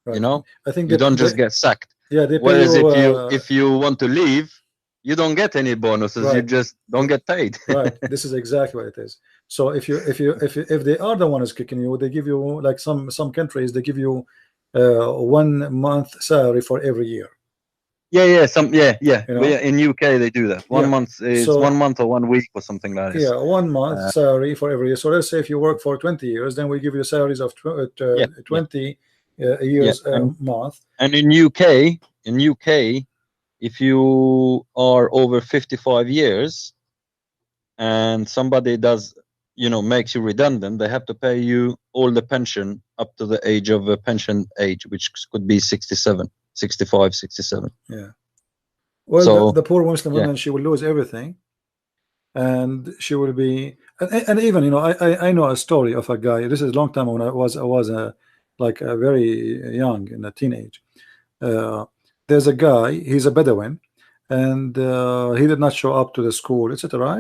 Right. You know, I think you don't just get sacked. Yeah, they pay Whereas you, if you want to leave, you don't get any bonuses. Right. You just don't get paid. Right. This is exactly what it is. So if they are the ones kicking you, they give you, like some countries, they give you 1 month salary for every year. Yeah. You know? In UK they do that. 1 month is 1 month or 1 week or something like that. Yeah, 1 month salary for every year. So let's say if you work for 20 years, then we give you salaries of 20 years a month. And in UK, if you are over 55 years and somebody does, makes you redundant, they have to pay you all the pension up to the age of pension age, which could be 67, 65, 67. Yeah. Well, so, the poor Muslim woman, she will lose everything, and she will be, and even I know a story of a guy. This is a long time when I was like a very young in a teenage. There's a guy. He's a Bedouin, and he did not show up to the school, etc.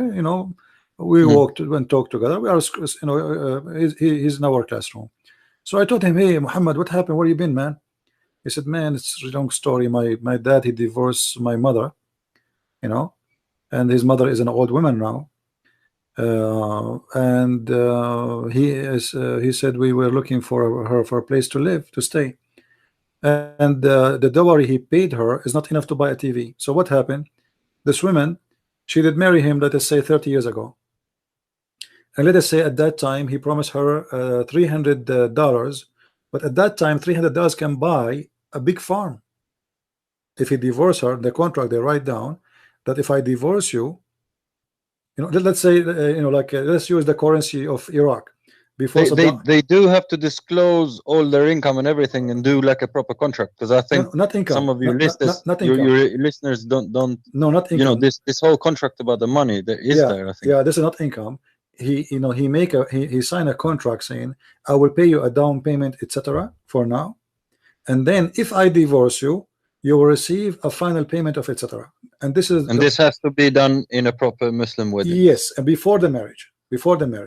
We walked and talked together. We are, he's in our classroom. So I told him, "Hey, Muhammad, what happened? Where you been, man?" He said, "Man, it's a long story. My dad, he divorced my mother, and his mother is an old woman now. He said we were looking for her for a place to live, to stay, and the dowry he paid her is not enough to buy a TV. So what happened? This woman, she did marry him, let us say 30 years ago, and let us say at that time he promised her $300, but at that time $300 can buy a big farm. If he divorced her, the contract they write down that if I divorce you, let's say let's use the currency of Iraq. Before they do have to disclose all their income and everything and do like a proper contract, because I think not income. Some of your listeners, your listeners don't. No, not income. This whole contract about the money that is there. I think. Yeah, this is not income. He signed a contract saying I will pay you a down payment, etc. for now, and then if I divorce you, you will receive a final payment of etc. And this has to be done in a proper Muslim wedding. Yes, and before the marriage.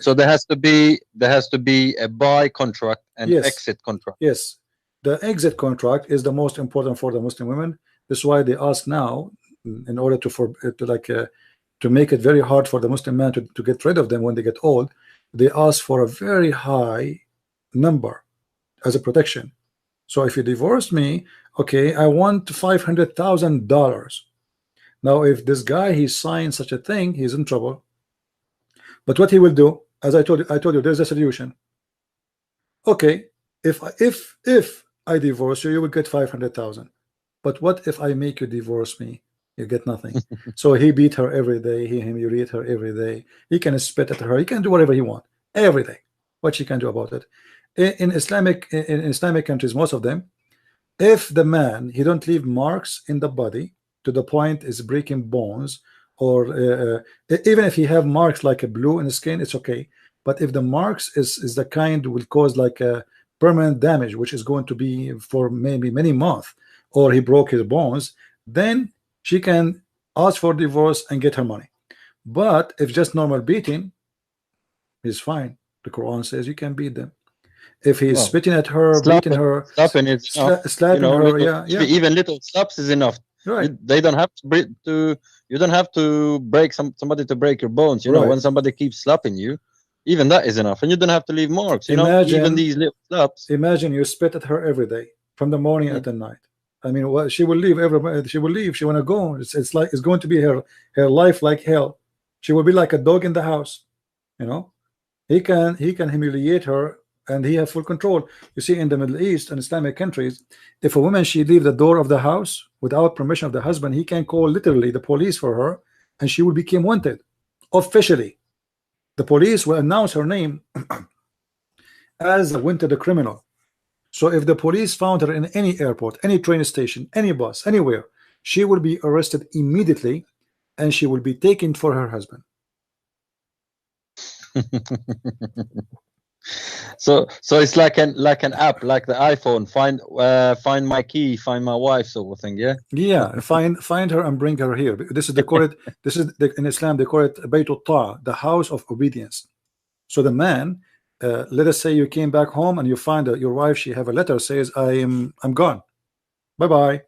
So there has to be a buy contract and exit contract. Yes, the exit contract is the most important for the Muslim women. This is why they ask now, in order to make it very hard for the Muslim man to get rid of them when they get old. They ask for a very high number as a protection. So if you divorce me, okay, I want $500,000. Now, if this guy he signed such a thing, he's in trouble. But what he will do, as I told you, there's a solution. Okay, if I divorce you, you will get 500,000. But what if I make you divorce me? You get nothing. So he beat her every day. He humiliate her every day. He can spit at her. He can do whatever he wants every day. What she can do about it? In Islamic countries, most of them, if the man he don't leave marks in the body to the point is breaking bones, or even if he have marks like a blue in the skin, it's okay. But if the marks is the kind will cause like a permanent damage, which is going to be for maybe many months, or he broke his bones, then she can ask for divorce and get her money. But if just normal beating, he's fine. The Quran says you can beat them. If he's spitting at her, beating her, slapping her, even little slaps is enough. Right. They don't have to. You don't have to break somebody to break your bones. You know, when somebody keeps slapping you, even that is enough, and you don't have to leave marks. Even these little slaps. Imagine you spit at her every day, from the morning at the night. I mean, she will leave. She will leave. She want to go. It's like it's going to be her life like hell. She will be like a dog in the house. He can humiliate her, and he have full control. You see, in the Middle East and Islamic countries, if a woman she leave the door of the house without permission of the husband, he can call literally the police for her, and she will become wanted officially. The police will announce her name as a wanted criminal. So if the police found her in any airport, any train station, any bus, anywhere, she will be arrested immediately, and she will be taken for her husband. So it's like an app, like the iPhone. Find my key, find my wife, sort of thing. Yeah. Yeah, find her and bring her here. This is, they call it, this is in Islam they call it Baytul Ta, the house of obedience. So the man, let us say you came back home and you find your wife, she have a letter says I'm gone, bye bye.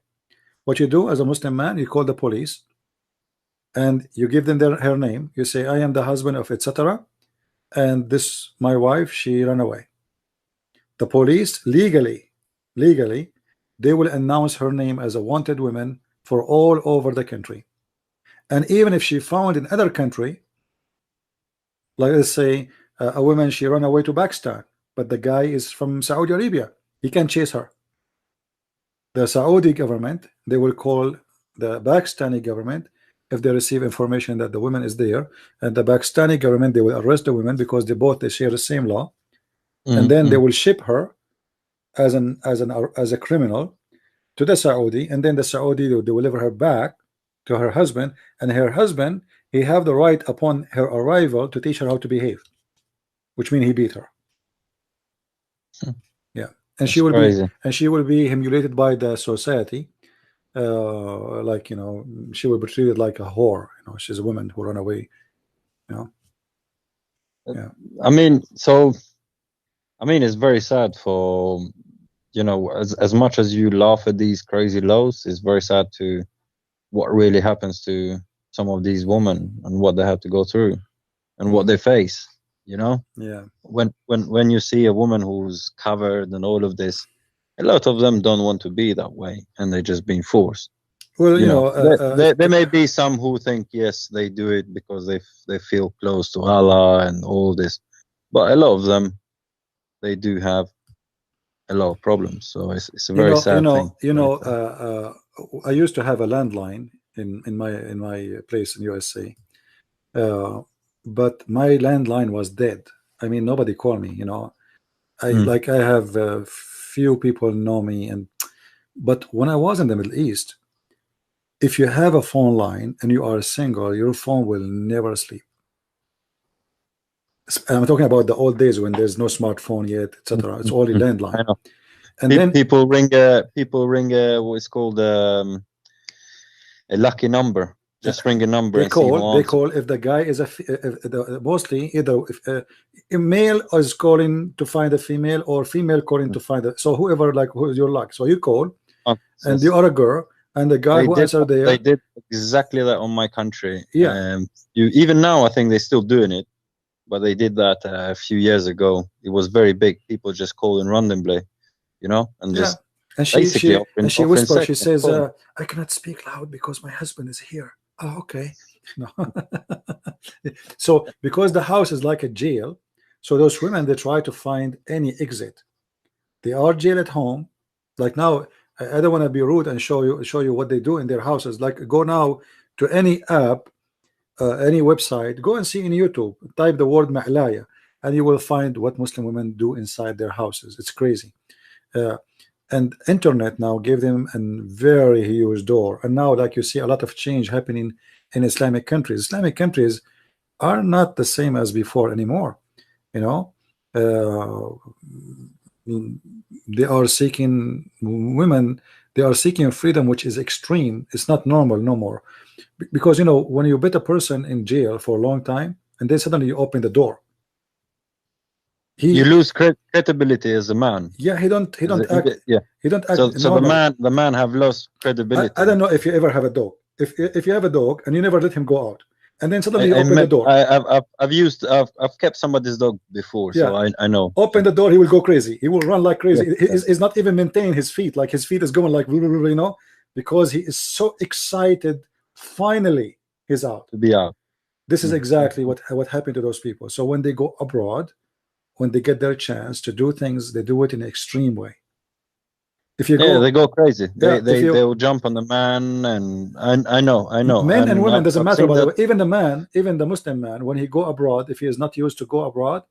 What you do as a Muslim man, you call the police and you give them her name. You say, I am the husband of etc. and this my wife, she ran away. The police legally they will announce her name as a wanted woman for all over the country. And even if she found in other country, like let's say a woman, she ran away to Pakistan, but the guy is from Saudi Arabia, he can chase her. The Saudi government, they will call the Pakistani government if they receive information that the woman is there, and the Pakistani government, they will arrest the woman because they share the same law. And then they will ship her as a criminal to the Saudi, and then the Saudi will deliver her back to her husband, and her husband, he have the right upon her arrival to teach her how to behave, which means he beat her. Yeah, and she will be humiliated by the society, like, you know, she will be treated like a whore. You know, she's a woman who run away. You know. Yeah. I mean, it's very sad for, you know, as much as you laugh at these crazy laws, it's very sad to what really happens to some of these women and what they have to go through and what they face, you know. Yeah. When you see a woman who's covered and all of this, a lot of them don't want to be that way and they're just being forced. Well, you know, there may be some who think yes, they do it because they feel close to Allah and all this, but a lot of them, they do have a lot of problems. So it's a very sad thing. I used to have a landline in my place in USA, but my landline was dead. I mean, nobody called me. You know, I have few people know me, but when I was in the Middle East, if you have a phone line and you are single, your phone will never sleep. I'm talking about the old days when there's no smartphone yet, etc. It's only landline. I know. And then people ring what's called a lucky number. Just ring a number. They call if the guy is mostly either if a male is calling to find a female or female calling to find a, so whoever, like, who is your luck. So you call and you are a girl and the guy who answered there. They did exactly that on my country. Yeah. Even now I think they're still doing it. But they did that a few years ago. It was very big. People just calling randomly, you know, and just and she whispers. She says, "I cannot speak loud because my husband is here." Oh, okay. No. So because the house is like a jail, so those women, they try to find any exit. They are jailed at home. Like now, I don't want to be rude and show you what they do in their houses. Like, go now to any app. Any website, go and see in YouTube, type the word Ma'laya, and you will find what Muslim women do inside their houses. It's crazy. And internet now gave them a very huge door. And now, like, you see a lot of change happening in Islamic countries. Islamic countries are not the same as before anymore. You know, they are seeking women. They are seeking freedom, which is extreme. It's not normal no more. Because, you know, when you put a person in jail for a long time and then suddenly you open the door, you lose credibility as a man. Yeah, he don't act. Yeah, he don't act. So the man have lost credibility. I don't know if you ever have a dog. If you have a dog and you never let him go out, and then suddenly you open the door. I've kept somebody's dog before, so I know. Open the door, he will go crazy. He will run like crazy. He's not even maintaining his feet. Like, his feet is going like, you know, because he is so excited. Finally, he's out. To be out. This is exactly what happened to those people. So when they go abroad, when they get their chance to do things, they do it in an extreme way. If you go, they go crazy. They will jump on the man, and I know. Men and women doesn't matter. By the way, even the Muslim man, when he go abroad, if he is not used to go abroad,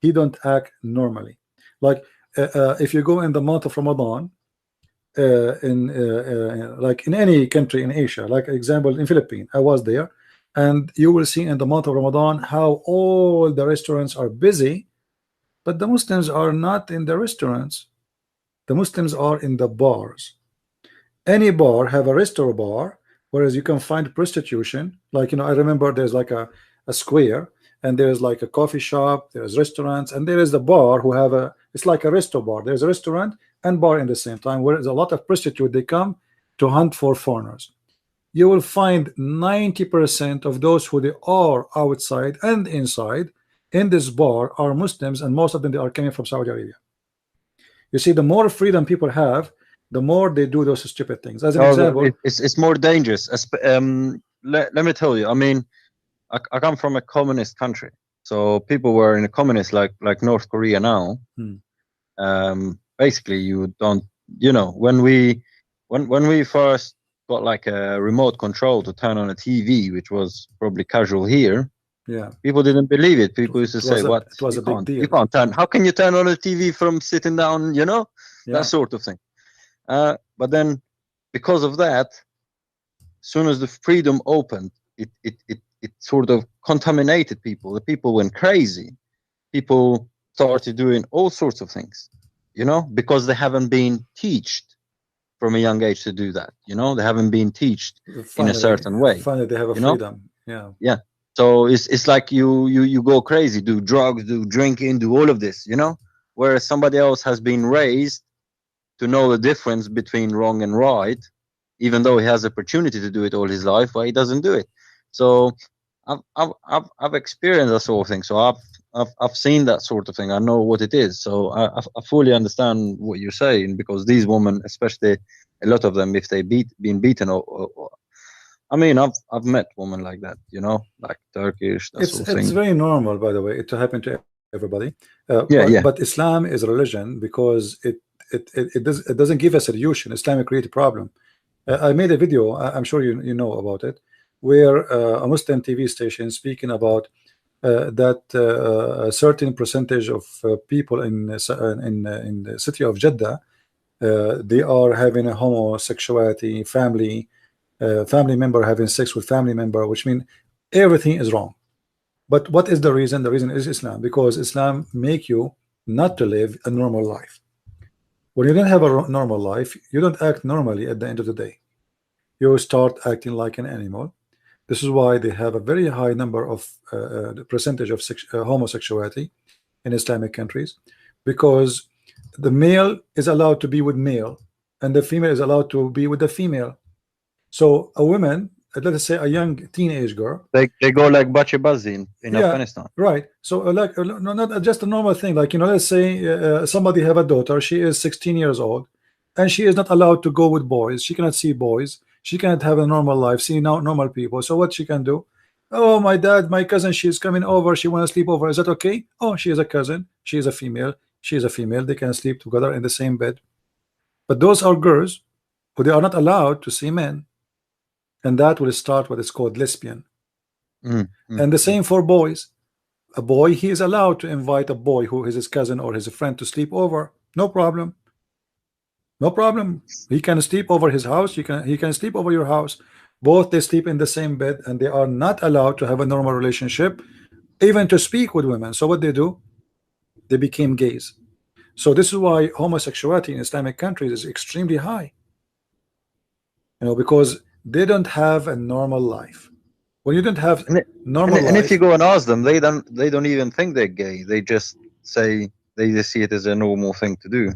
he don't act normally. Like if you go in the month of Ramadan, like in any country in Asia, like example in Philippines, I was there. And you will see in the month of Ramadan how all the restaurants are busy, but the Muslims are not in the restaurants. The Muslims are in the bars. Any bar have a restaurant bar, whereas you can find prostitution. Like, I remember there's like a square, and there's like a coffee shop, there's restaurants, and there is the bar who have it's like a resto bar. There's a restaurant and bar in the same time, where there's a lot of prostitute. They come to hunt for foreigners. You will find 90% of those who they are outside and inside in this bar are Muslims, and most of them, they are coming from Saudi Arabia. You see, the more freedom people have, the more they do those stupid things. As an example, it's more dangerous. Let me tell you. I mean, I come from a communist country, so people were in a communist like North Korea now. Basically, you don't. When we first got like a remote control to turn on a TV, which was probably casual here. Yeah, people didn't believe it. People used to say, "What? It was a big deal. You can't turn. How can you turn on a TV from sitting down? That sort of thing." But then, because of that, as soon as the freedom opened, it sort of contaminated people. The people went crazy. People started doing all sorts of things, because they haven't been taught from a young age to do that. They haven't been taught in a certain way. Finally, they have a freedom. Yeah. So it's like you go crazy, do drugs, do drinking, do all of this, whereas somebody else has been raised to know the difference between wrong and right, even though he has the opportunity to do it all his life, but he doesn't do it. So I've experienced that sort of thing. So I've seen that sort of thing. I know what it is. So I fully understand what you're saying, because these women, especially a lot of them, if they been beaten or I mean, I've met women like that, like Turkish. It's very normal, by the way, to happen to everybody. But Islam is a religion because it doesn't give a solution. Islam creates a problem. I made a video. I'm sure you know about it, where a Muslim TV station speaking about that a certain percentage of people in the city of Jeddah, they are having a homosexuality, family member having sex with family member, which means everything is wrong. But what is the reason? The reason is Islam, because Islam make you not to live a normal life. When you don't have a normal life, you don't act normally at the end of the day. You start acting like an animal. This is why they have a very high number of the percentage of homosexuality in Islamic countries, because the male is allowed to be with male and the female is allowed to be with the female. So a woman, let us say a young teenage girl, they go like bachi in Afghanistan, right? So like not just a normal thing, like let's say somebody have a daughter, she is 16 years old, and she is not allowed to go with boys. She cannot see boys. She cannot have a normal life, see normal people. So what she can do? Oh, my cousin, she's coming over. She want to sleep over. Is that okay? Oh, she is a cousin. She is a female. She is a female. They can sleep together in the same bed. But those are girls who they are not allowed to see men. And that will start what is called lesbian. And the same for boys. A boy, he is allowed to invite a boy who is his cousin or his friend to sleep over. No problem. No problem. He can sleep over his house. He can sleep over your house. Both they sleep in the same bed, and they are not allowed to have a normal relationship, even to speak with women. So what they do? They became gays. So this is why homosexuality in Islamic countries is extremely high. Because they don't have a normal life. When you don't have normal life, and if you go and ask them, they don't even think they're gay. They just say they just see it as a normal thing to do.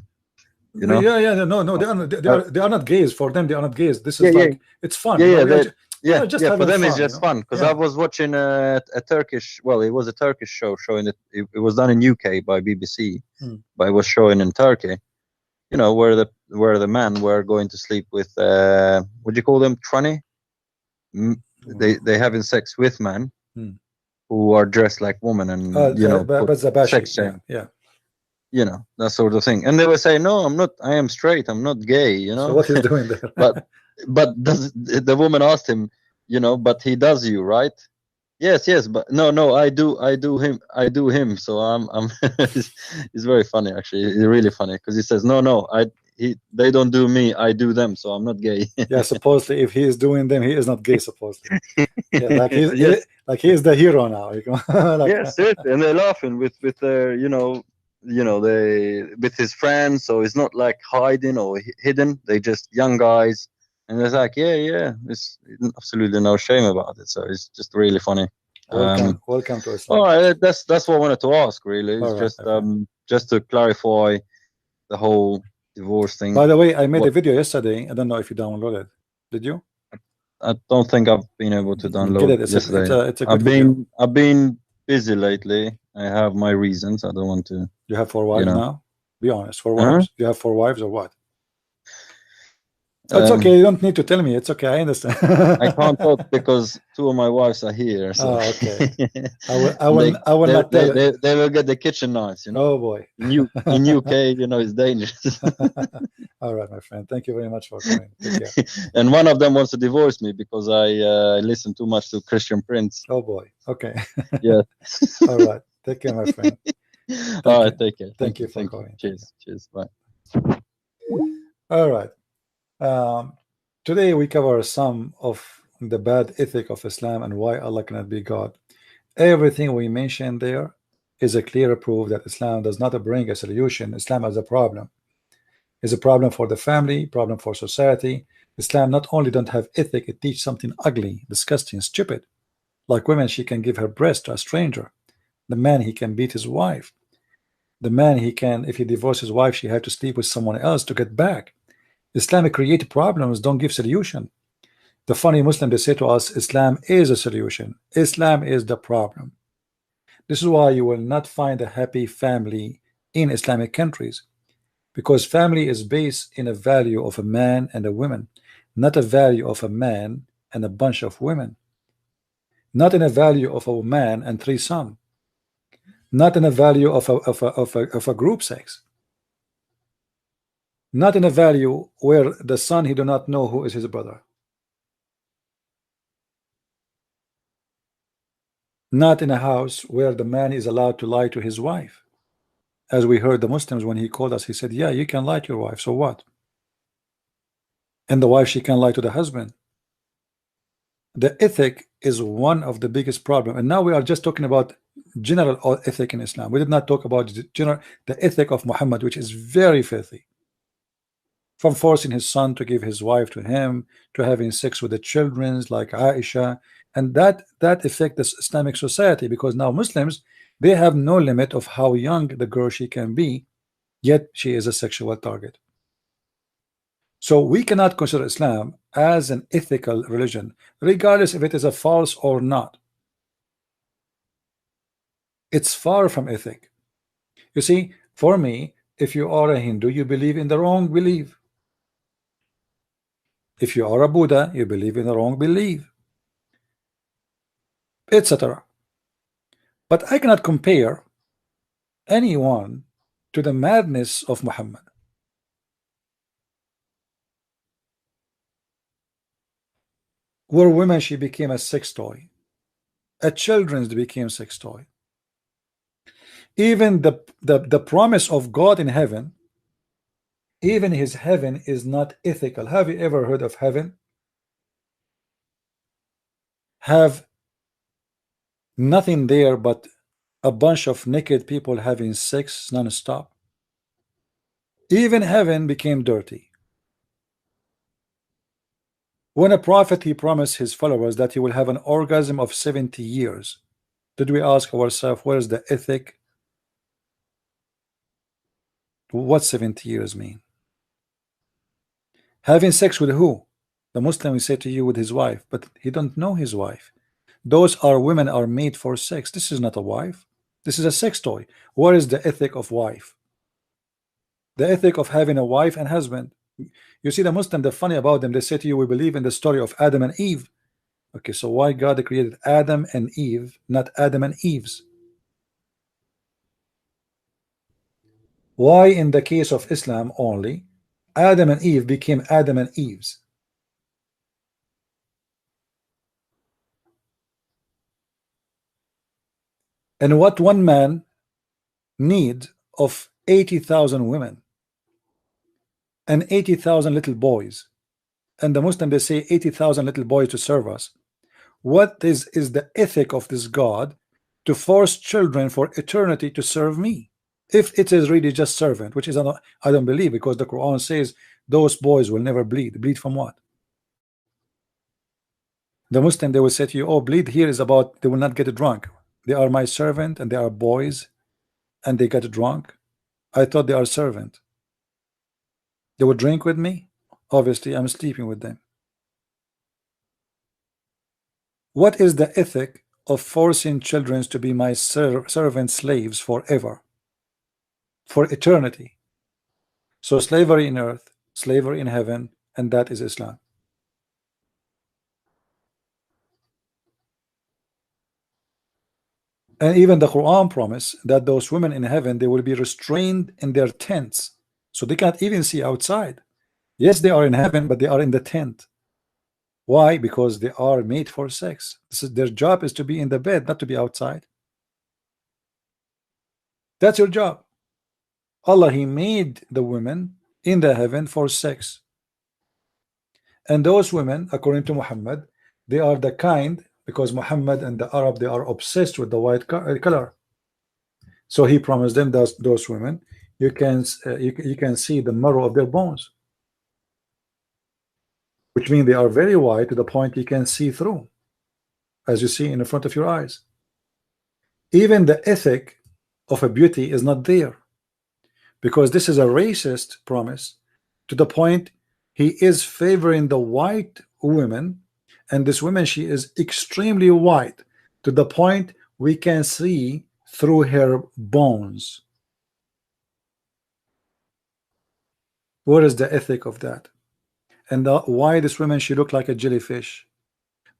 No, they are not gays. For them, they are not gays. This is like it's fun. For them it's just fun, because I was watching a Turkish, well, it was a Turkish show showing it. It was done in UK by BBC, but it was showing in Turkey. Where the men were going to sleep with what do you call them, tranny? They having sex with men who are dressed like women, and sex that sort of thing. And they were saying, no, I'm not, I am straight, I'm not gay, So what he's doing there? but the woman asked him, but he does you, right? Yes, but no, I do him. So I'm it's very funny, actually. It's really funny, because he says, no, they don't do me, I do them, so I'm not gay. Yeah, supposedly if he is doing them, he is not gay, supposedly. Yeah, like he's Yes. like he is the hero now. Like, Yes, seriously, and they're laughing with their, they with his friends, so it's not like hiding or hidden. They just young guys, and it's like, yeah, it's absolutely no shame about it. So it's just really funny. welcome to Islam. All right, that's what I wanted to ask. Really, it's All right, just to clarify the whole divorce thing. By the way, I made a video yesterday. I don't know if you downloaded it. Did you? I don't think I've been able to download Get it. yesterday. It's a good video. I've been busy lately. I have my reasons. I don't want to. You have 4 wives now? Be honest. 4 wives? Uh-huh. You have 4 wives or what? It's okay. You don't need to tell me. It's okay. I understand. I can't talk because 2 of my wives are here. So. Oh, okay. I will not tell. They will get the kitchen knives. Oh boy. In UK, it's dangerous. All right, my friend. Thank you very much for coming. And one of them wants to divorce me because I listen too much to Christian Prince. Oh boy. Okay. Yeah. All right. Take care, my friend. All right. Take care. Thank you for calling. Cheers. Bye. All right. Today we cover some of the bad ethic of Islam and why Allah cannot be God. Everything we mentioned there is a clear proof that Islam does not bring a solution. Islam has a problem. It's a problem for the family, problem for society. Islam not only don't have ethic, it teaches something ugly, disgusting, stupid. Like women, she can give her breast to a stranger. The man, he can beat his wife. The man, he can, if he divorces his wife, she had to sleep with someone else to get back. Islam create problems, don't give solution. The funny Muslim, they say to us, Islam is a solution. Islam is the problem. This is why you will not find a happy family in Islamic countries, because family is based in a value of a man and a woman, not a value of a man and a bunch of women, not in a value of a man and 3 sons, not in a value of a group sex, not in a value where the son, he do not know who is his brother, not in a house where the man is allowed to lie to his wife. As we heard the Muslims, when he called us, he said, yeah, you can lie to your wife, so what? And the wife, she can lie to the husband. The ethic is one of the biggest problem. And now we are just talking about general ethic in Islam. We did not talk about the ethic of Muhammad, which is very filthy. From forcing his son to give his wife to him, to having sex with the children like Aisha, and that affects the Islamic society, because now Muslims, they have no limit of how young the girl she can be, yet she is a sexual target. So we cannot consider Islam as an ethical religion, regardless if it is a false or not. It's far from ethic. You see, for me, if you are a Hindu, you believe in the wrong belief. If you are a Buddha, you believe in the wrong belief, etc. But I cannot compare anyone to the madness of Muhammad. Where women, she became a sex toy. A children's became sex toy. Even the promise of God in heaven, even his heaven is not ethical. Have you ever heard of heaven? Have nothing there but a bunch of naked people having sex non-stop. Even heaven became dirty. When a prophet, he promised his followers that he will have an orgasm of 70 years. Did we ask ourselves, where is the ethic? What 70 years mean? Having sex with who? The Muslim will say to you with his wife, but he don't know his wife. Those are women are made for sex. This is not a wife. This is a sex toy. What is the ethic of wife? The ethic of having a wife and husband. You see, the Muslim, the funny about them, they say to you, we believe in the story of Adam and Eve. Okay, so why God created Adam and Eve, not Adam and Eve's? Why in the case of Islam only, Adam and Eve became Adam and Eve's? And what one man need of 80,000 women? and 80,000 little boys, and the Muslim they say 80,000 little boys to serve us. What is the ethic of this God to force children for eternity to serve me? If it is really just servant, which is I don't believe, because the Quran says those boys will never bleed. Bleed from what? The Muslim they will say to you, oh, bleed here is about they will not get drunk. They are my servant and they are boys and they get drunk. I thought they are servant. They would drink with me. Obviously I'm sleeping with them. What is the ethic of forcing children to be my servant slaves forever, for eternity? So slavery in earth, slavery in heaven, and that is Islam. And even the Quran promise that those women in heaven, they will be restrained in their tents, so they can't even see outside. Yes, they are in heaven, but they are in the tent. Why? Because they are made for sex. This is their job, is to be in the bed, not to be outside. That's your job. Allah, He made the women in the heaven for sex. And those women, according to Muhammad, they are the kind, because Muhammad and the Arab, they are obsessed with the white color. So he promised them those women, you can see the marrow of their bones, which means they are very white to the point you can see through, as you see in the front of your eyes. Even the ethic of a beauty is not there, because this is a racist promise to the point he is favoring the white women, and this woman, she is extremely white to the point we can see through her bones. What is the ethic of that? And why this woman, she look like a jellyfish?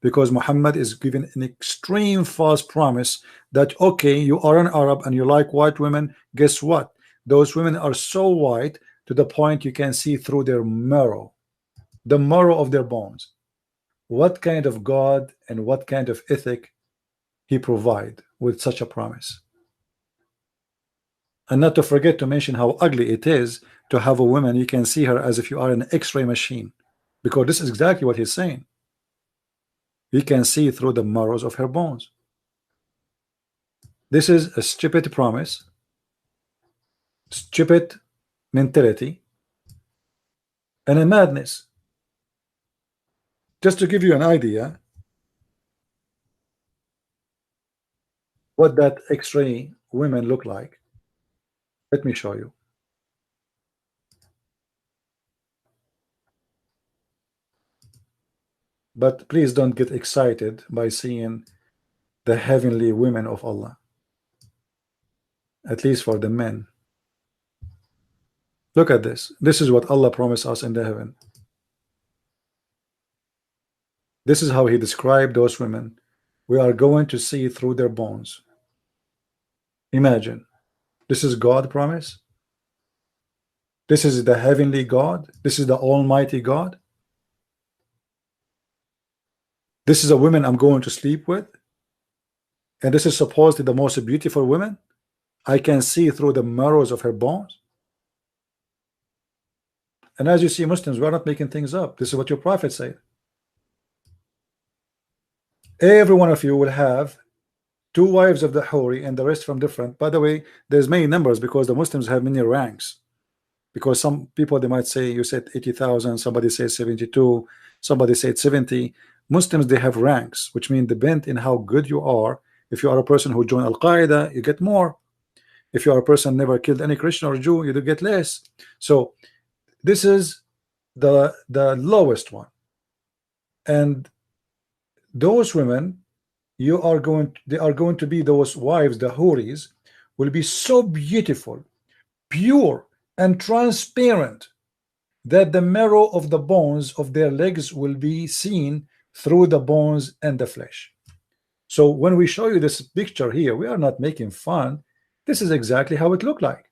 Because Muhammad is giving an extreme false promise that, okay, you are an Arab and you like white women, guess what? Those women are so white to the point you can see through their marrow, the marrow of their bones. What kind of God and what kind of ethic he provide with such a promise? And not to forget to mention how ugly it is to have a woman, you can see her as if you are an X-ray machine, because this is exactly what he's saying. You can see through the marrows of her bones. This is a stupid promise, stupid mentality, and a madness. Just to give you an idea what that X-ray women look like, let me show you. But please don't get excited by seeing the heavenly women of Allah, at least for the men. Look at this. This is what Allah promised us in the heaven. This is how he described those women. We are going to see through their bones. Imagine, this is God promise. This is the heavenly God. This is the Almighty God. This is a woman I'm going to sleep with, and this is supposedly the most beautiful woman. I can see through the marrows of her bones. And as you see, Muslims, we are not making things up. This is what your prophet said. Every one of you will have 2 wives of the Huri and the rest from different. By the way, there's many numbers because the Muslims have many ranks. Because some people, they might say, you said 80,000, somebody says 72, somebody said 70. Muslims, they have ranks, which mean depend in how good you are. If you are a person who joined Al-Qaeda, you get more. If you are a person never killed any Christian or Jew, you do get less. So this is the lowest one. And those women, they are going to be those wives, the Huris, will be so beautiful, pure, and transparent that the marrow of the bones of their legs will be seen through the bones and the flesh. So when we show you this picture here, we are not making fun. This is exactly how it looked like.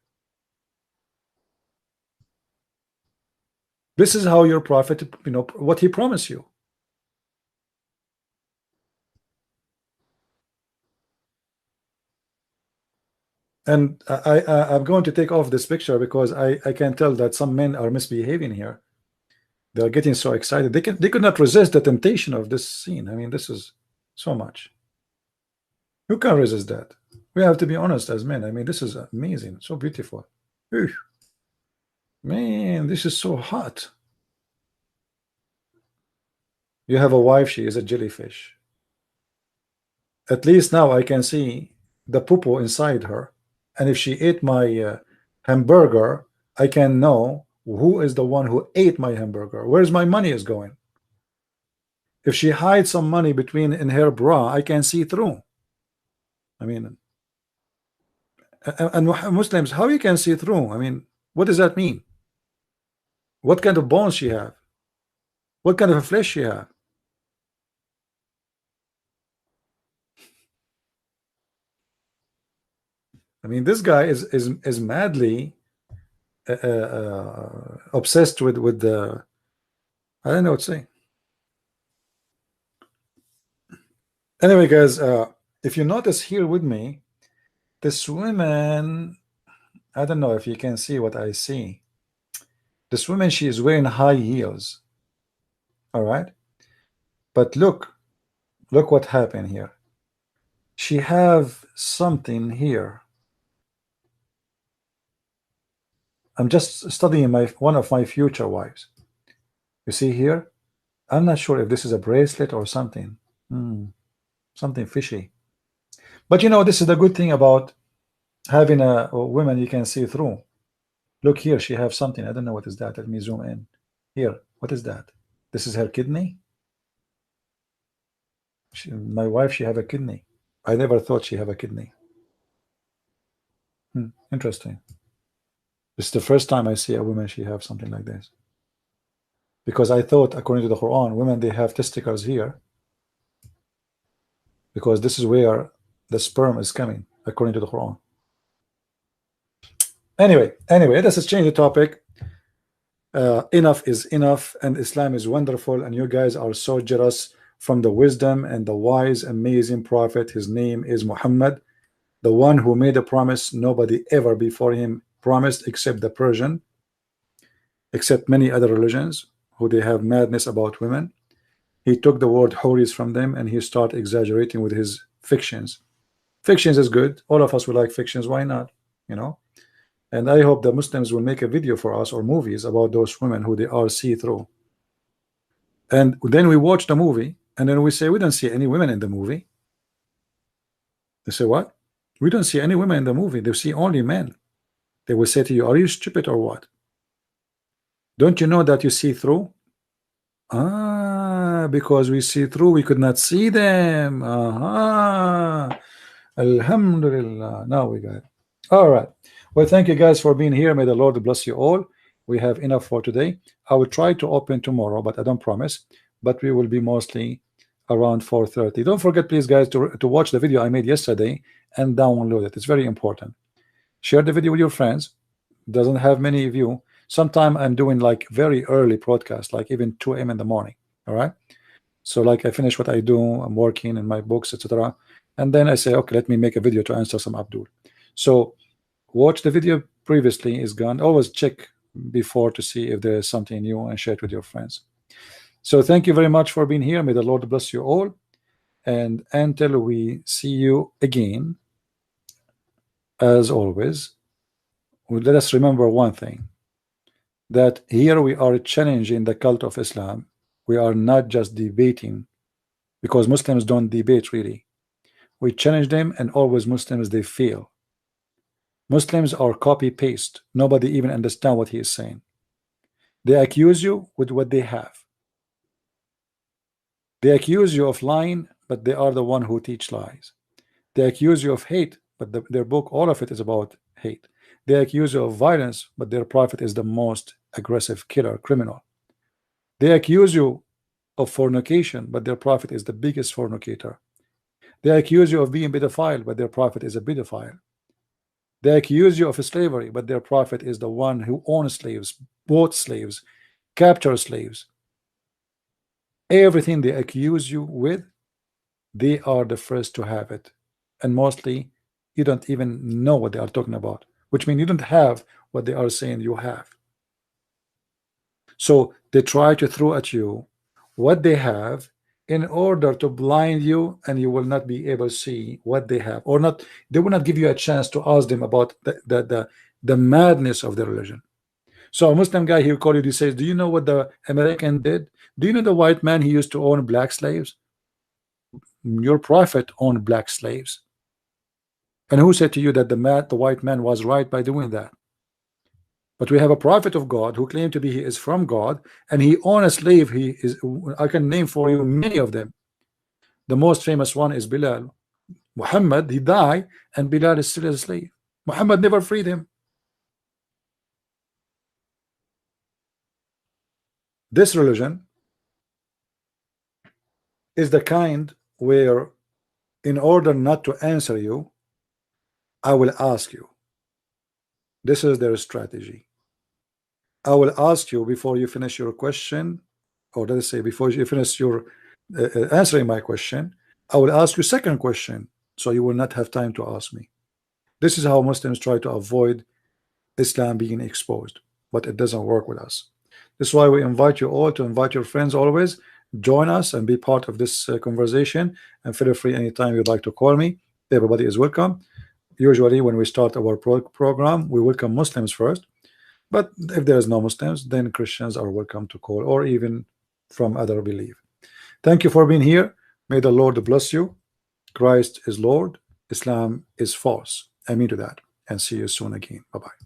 This is how your prophet, what he promised you. And I'm going to take off this picture because I can tell that some men are misbehaving here. They're getting so excited. They could not resist the temptation of this scene. I mean, this is so much. Who can resist that? We have to be honest as men. I mean, this is amazing, so beautiful. Whew. Man, this is so hot. You have a wife, she is a jellyfish. At least now I can see the poo-poo inside her. And if she ate my hamburger, I can know who is the one who ate my hamburger. Where's my money is going? If she hides some money between in her bra, I can see through. I mean, and Muslims, how you can see through? I mean, what does that mean? What kind of bones she have? What kind of flesh she have? I mean, this guy is madly obsessed with the, I don't know what to say. Anyway, guys, if you notice here with me, this woman, I don't know if you can see what I see. This woman, she is wearing high heels. All right, but look what happened here. She have something here. I'm just studying one of my future wives. You see here, I'm not sure if this is a bracelet or something. Something fishy. But you know, this is the good thing about having a woman you can see through. Look here, she have something. I don't know what is that. Let me zoom in. Here, what is that? This is her kidney. My wife, she have a kidney. I never thought she have a kidney. Interesting. This is the first time I see a woman, she have something like this. Because I thought, according to the Quran, women, they have testicles here. Because this is where the sperm is coming, according to the Quran. Anyway, let us change the topic. Enough is enough, and Islam is wonderful, and you guys are so jealous from the wisdom and the wise, amazing prophet. His name is Muhammad, the one who made a promise nobody ever before him promised, except the Persian, except many other religions who they have madness about women. He took the word houris from them and he started exaggerating with his fictions. Fictions is good. All of us will like fictions. Why not? You know. And I hope the Muslims will make a video for us or movies about those women who they are see-through. And then we watch the movie and then we say we don't see any women in the movie. They say what? We don't see any women in the movie. They see only men. They will say to you, are you stupid or what? Don't you know that you see through? Because we see through, we could not see them. Alhamdulillah. Now we got it. All right. Well, thank you guys for being here. May the Lord bless you all. We have enough for today. I will try to open tomorrow, but I don't promise. But we will be mostly around 4:30. Don't forget, please, guys, to watch the video I made yesterday and download it. It's very important. Share the video with your friends. Doesn't have many views. Sometime I'm doing like very early broadcast, like even 2 a.m. in the morning. All right. So like I finish what I do, I'm working in my books, etc. And then I say, okay, let me make a video to answer some Abdul. So watch the video previously is gone. Always check before to see if there is something new and share it with your friends. So thank you very much for being here. May the Lord bless you all. And until we see you again, as always, let us remember one thing, that here we are challenging the cult of Islam. We are not just debating, because Muslims don't debate really. We challenge them, and always Muslims, they fail. Muslims are copy-paste. Nobody even understand what he is saying. They accuse you with what they have. They accuse you of lying, but they are the one who teach lies. They accuse you of hate, but their book, all of it is about hate. They accuse you of violence, but their prophet is the most aggressive killer, criminal. They accuse you of fornication, but their prophet is the biggest fornicator. They accuse you of being pedophile, but their prophet is a pedophile. They accuse you of slavery, but their prophet is the one who owns slaves, bought slaves, captured slaves. Everything they accuse you with, they are the first to have it. And mostly you don't even know what they are talking about, which means you don't have what they are saying you have. So they try to throw at you what they have in order to blind you, and you will not be able to see what they have, or not. They will not give you a chance to ask them about the madness of the religion. So a Muslim guy, he'll call you, he says, do you know what the American did? Do you know the white man, he used to own black slaves? Your prophet owned black slaves. And who said to you that the white man was right by doing that? But we have a prophet of God who claimed to be he is from God, and he owned a slave. He is, I can name for you many of them. The most famous one is Bilal. Muhammad, he died, and Bilal is still a slave. Muhammad never freed him. This religion is the kind where, in order not to answer you, I will ask you. This is their strategy. I will ask you before you finish your question, or let's say before you finish your answering my question, I will ask you second question, so you will not have time to ask me. This is how Muslims try to avoid Islam being exposed, but it doesn't work with us. This is why we invite you all to invite your friends always. Join us and be part of this conversation, and feel free anytime you'd like to call me. Everybody is welcome. Usually when we start our program, we welcome Muslims first, but if there is no Muslims, then Christians are welcome to call, or even from other belief. Thank you for being here. May the Lord bless you. Christ is Lord. Islam is false. Amen to that, and see you soon again. Bye-bye.